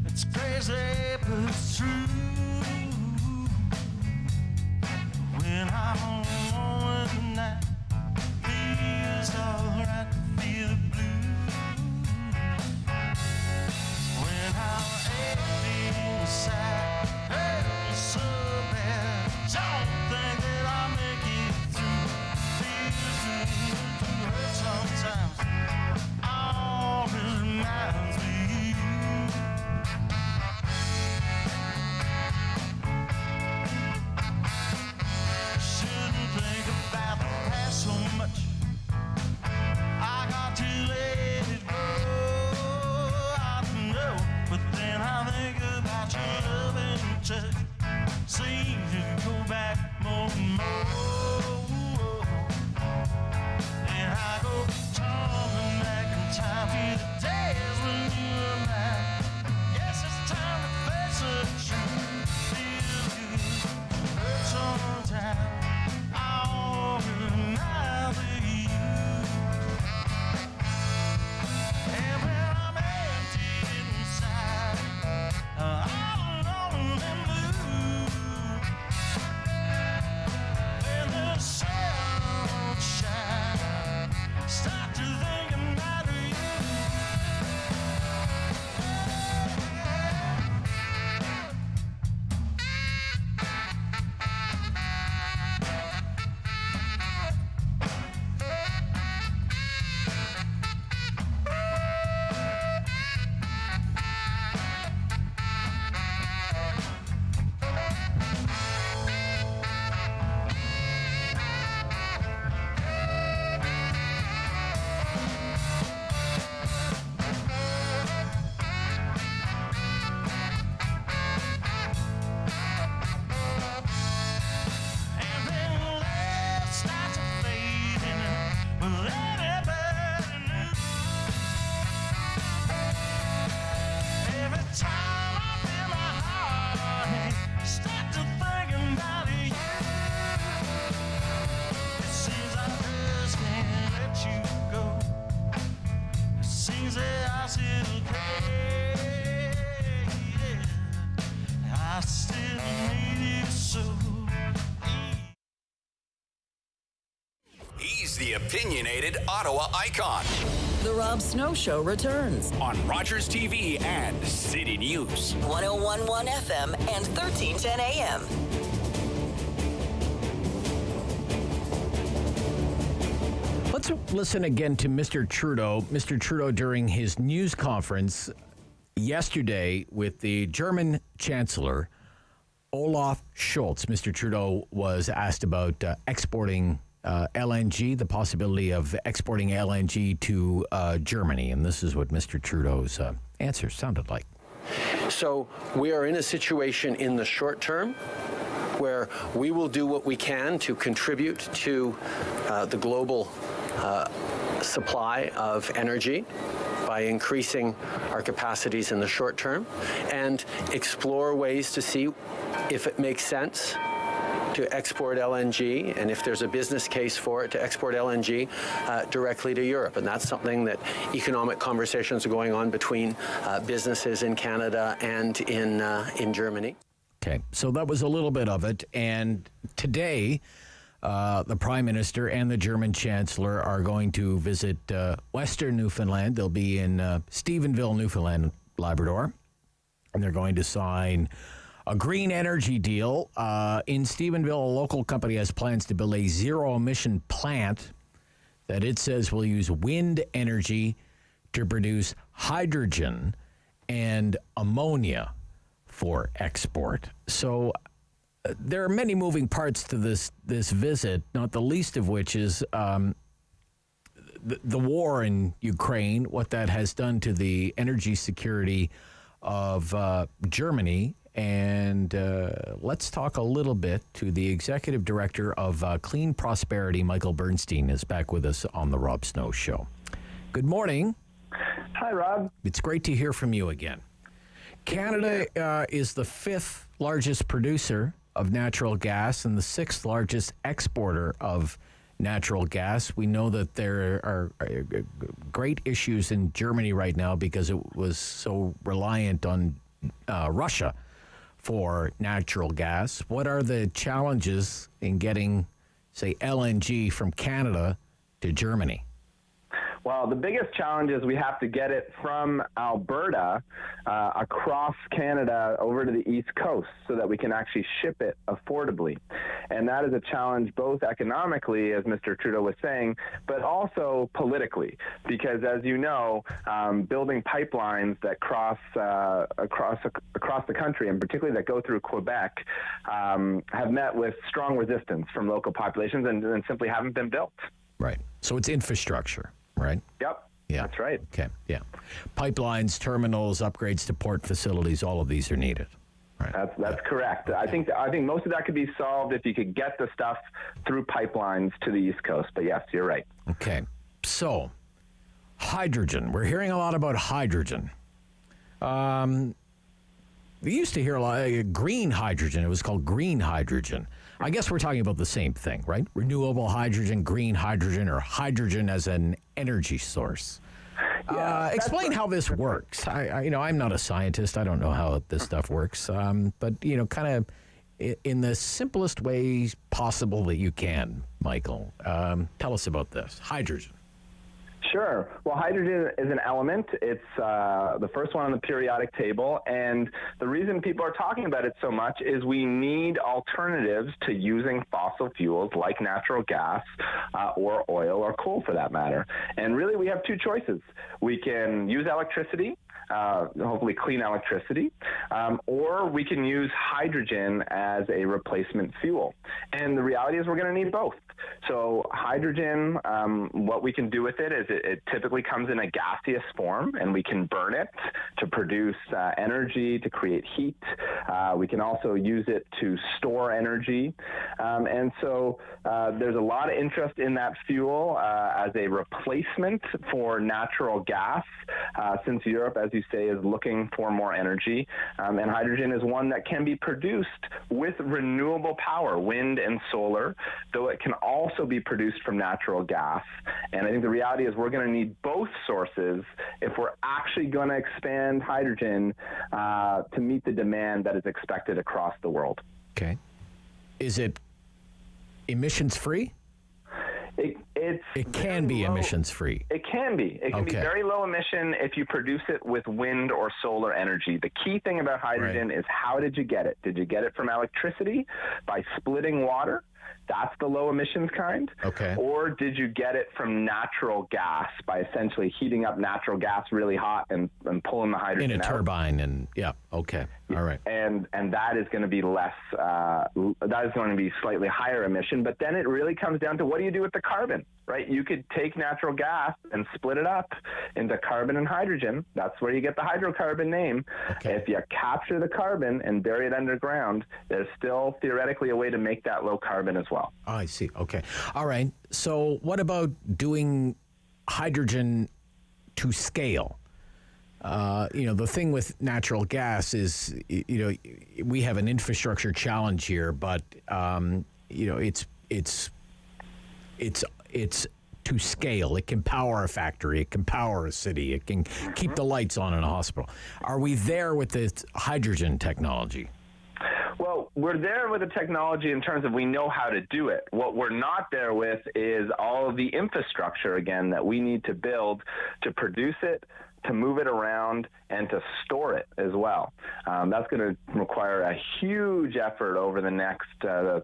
it's crazy, but it's true. When I'm alone at night, feels alright to feel the blue. When I'm empty inside, hurting so bad, don't think that I'll make it through. Feels good to hurt sometimes. Always reminds me of you. Shouldn't think about the past so much. I got to let it go. I know, but then I think about your love and touch. Seems to go back more and more. And I go tumbling back in time to the days when you were mine. Guess it's time to face the truth. Feels good, hurt sometimes. I always remind you. And when I'm empty inside, all alone and blue,
the opinionated Ottawa icon.
The Rob Snow Show returns
on Rogers TV and City News.
101.1 FM and 1310 AM.
Let's listen again to Mr. Trudeau. Mr. Trudeau during his news conference yesterday with the German Chancellor, Olaf Scholz. Mr. Trudeau was asked about exporting LNG, the possibility of exporting LNG to Germany. And this is what Mr. Trudeau's answer sounded like.
So we are in a situation in the short term where we will do what we can to contribute to the global supply of energy by increasing our capacities in the short term and explore ways to see if it makes sense to export LNG, and if there's a business case for it, to export LNG directly to Europe. And that's something that economic conversations are going on between businesses in Canada and in Germany.
Okay, so that was a little bit of it. And today, the Prime Minister and the German Chancellor are going to visit Western Newfoundland. They'll be in Stephenville, Newfoundland, Labrador, and they're going to sign a green energy deal. In Stephenville, a local company has plans to build a zero-emission plant that it says will use wind energy to produce hydrogen and ammonia for export. So there are many moving parts to this visit, not the least of which is the war in Ukraine, what that has done to the energy security of Germany. And let's talk a little bit to the executive director of Clean Prosperity. Michael Bernstein is back with us on the Rob Snow Show. Good morning.
Hi, Rob.
It's great to hear from you again. Canada is the 5th largest producer of natural gas and the 6th largest exporter of natural gas. We know that there are great issues in Germany right now because it was so reliant on Russia for natural gas. What are the challenges in getting, say, LNG from Canada to Germany?
Well, the biggest challenge is we have to get it from Alberta across Canada over to the East Coast so that we can actually ship it affordably. And that is a challenge both economically, as Mr. Trudeau was saying, but also politically. Because as you know, building pipelines that cross across the country, and particularly that go through Quebec, have met with strong resistance from local populations and simply haven't been built.
Right. So it's infrastructure. Right?
Yep.
Yeah.
That's right.
Okay. Yeah. Pipelines, terminals, upgrades to port facilities, all of these are needed. Right.
That's correct. I think most of that could be solved if you could get the stuff through pipelines to the East Coast. But yes, you're right.
Okay. So, hydrogen. We're hearing a lot about hydrogen. We used to hear a lot of green hydrogen. It was called green hydrogen. I guess we're talking about the same thing, right? Renewable hydrogen, green hydrogen, or hydrogen as an energy source.
Yeah,
explain how this works. I'm not a scientist. I don't know how this stuff works. But, kind of in the simplest ways possible that you can, Michael. Tell us about this. Hydrogen.
Sure. Well, hydrogen is an element. It's the first one on the periodic table. And the reason people are talking about it so much is we need alternatives to using fossil fuels like natural gas or oil or coal for that matter. And really, we have two choices. We can use electricity, hopefully clean electricity, or we can use hydrogen as a replacement fuel. And the reality is we're going to need both. So hydrogen, what we can do with it is it typically comes in a gaseous form, and we can burn it to produce energy, to create heat. We can also use it to store energy. And so there's a lot of interest in that fuel as a replacement for natural gas, since Europe, as you say, is looking for more energy. And hydrogen is one that can be produced with renewable power, wind and solar, though it can also be produced from natural gas. And I think the reality is we're going to need both sources if we're actually going to expand hydrogen to meet the demand that is expected across the world.
Okay. Is it emissions free?
It
can be emissions free.
It can be. It can be very low emission if you produce it with wind or solar energy. The key thing about hydrogen is how did you get it? Did you get it from electricity by splitting water? That's the low emissions kind.
Okay.
Or did you get it from natural gas by essentially heating up natural gas really hot and pulling the hydrogen
in a turbine? And okay. All right.
And that is going to be less, that is going to be slightly higher emission. But then it really comes down to what do you do with the carbon, right? You could take natural gas and split it up into carbon and hydrogen. That's where you get the hydrocarbon name.
Okay.
If you capture the carbon and bury it underground, there's still theoretically a way to make that low carbon as well.
Oh, I see. Okay. All right. So what about doing hydrogen to scale? The thing with natural gas is, we have an infrastructure challenge here, but it's to scale. It can power a factory. It can power a city. It can keep the lights on in a hospital. Are we there with the hydrogen technology?
Well, we're there with the technology in terms of we know how to do it. What we're not there with is all of the infrastructure, again, that we need to build to produce it, to move it around, and to store it as well. That's going to require a huge effort over the next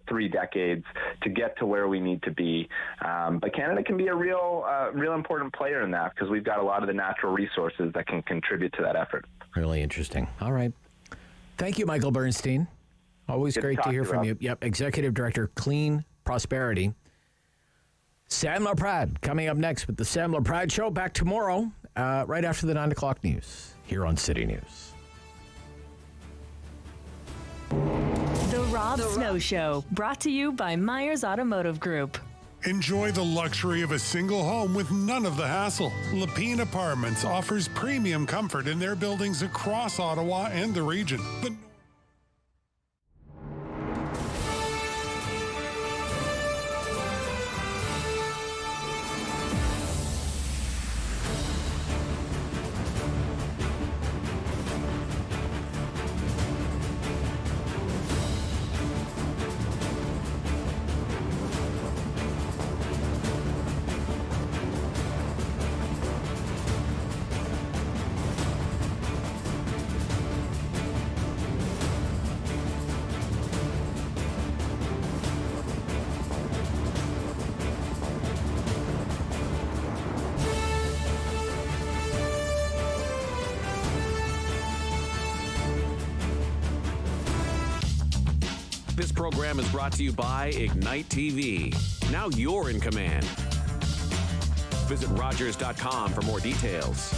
3 decades to get to where we need to be. But Canada can be a real important player in that because we've got a lot of the natural resources that can contribute to that effort.
Really interesting. All right. Thank you, Michael Bernstein. Always great to hear from you. Yep, Executive Director, Clean Prosperity. Sam LaPrade coming up next with the Sam LaPrade Show. Back tomorrow, right after the 9 o'clock news here on City News.
The Rob Snow Show, brought to you by Myers Automotive Group.
Enjoy the luxury of a single home with none of the hassle. Lapine Apartments offers premium comfort in their buildings across Ottawa and the region. But
This program is brought to you by Ignite TV. Now you're in command. Visit Rogers.com for more details.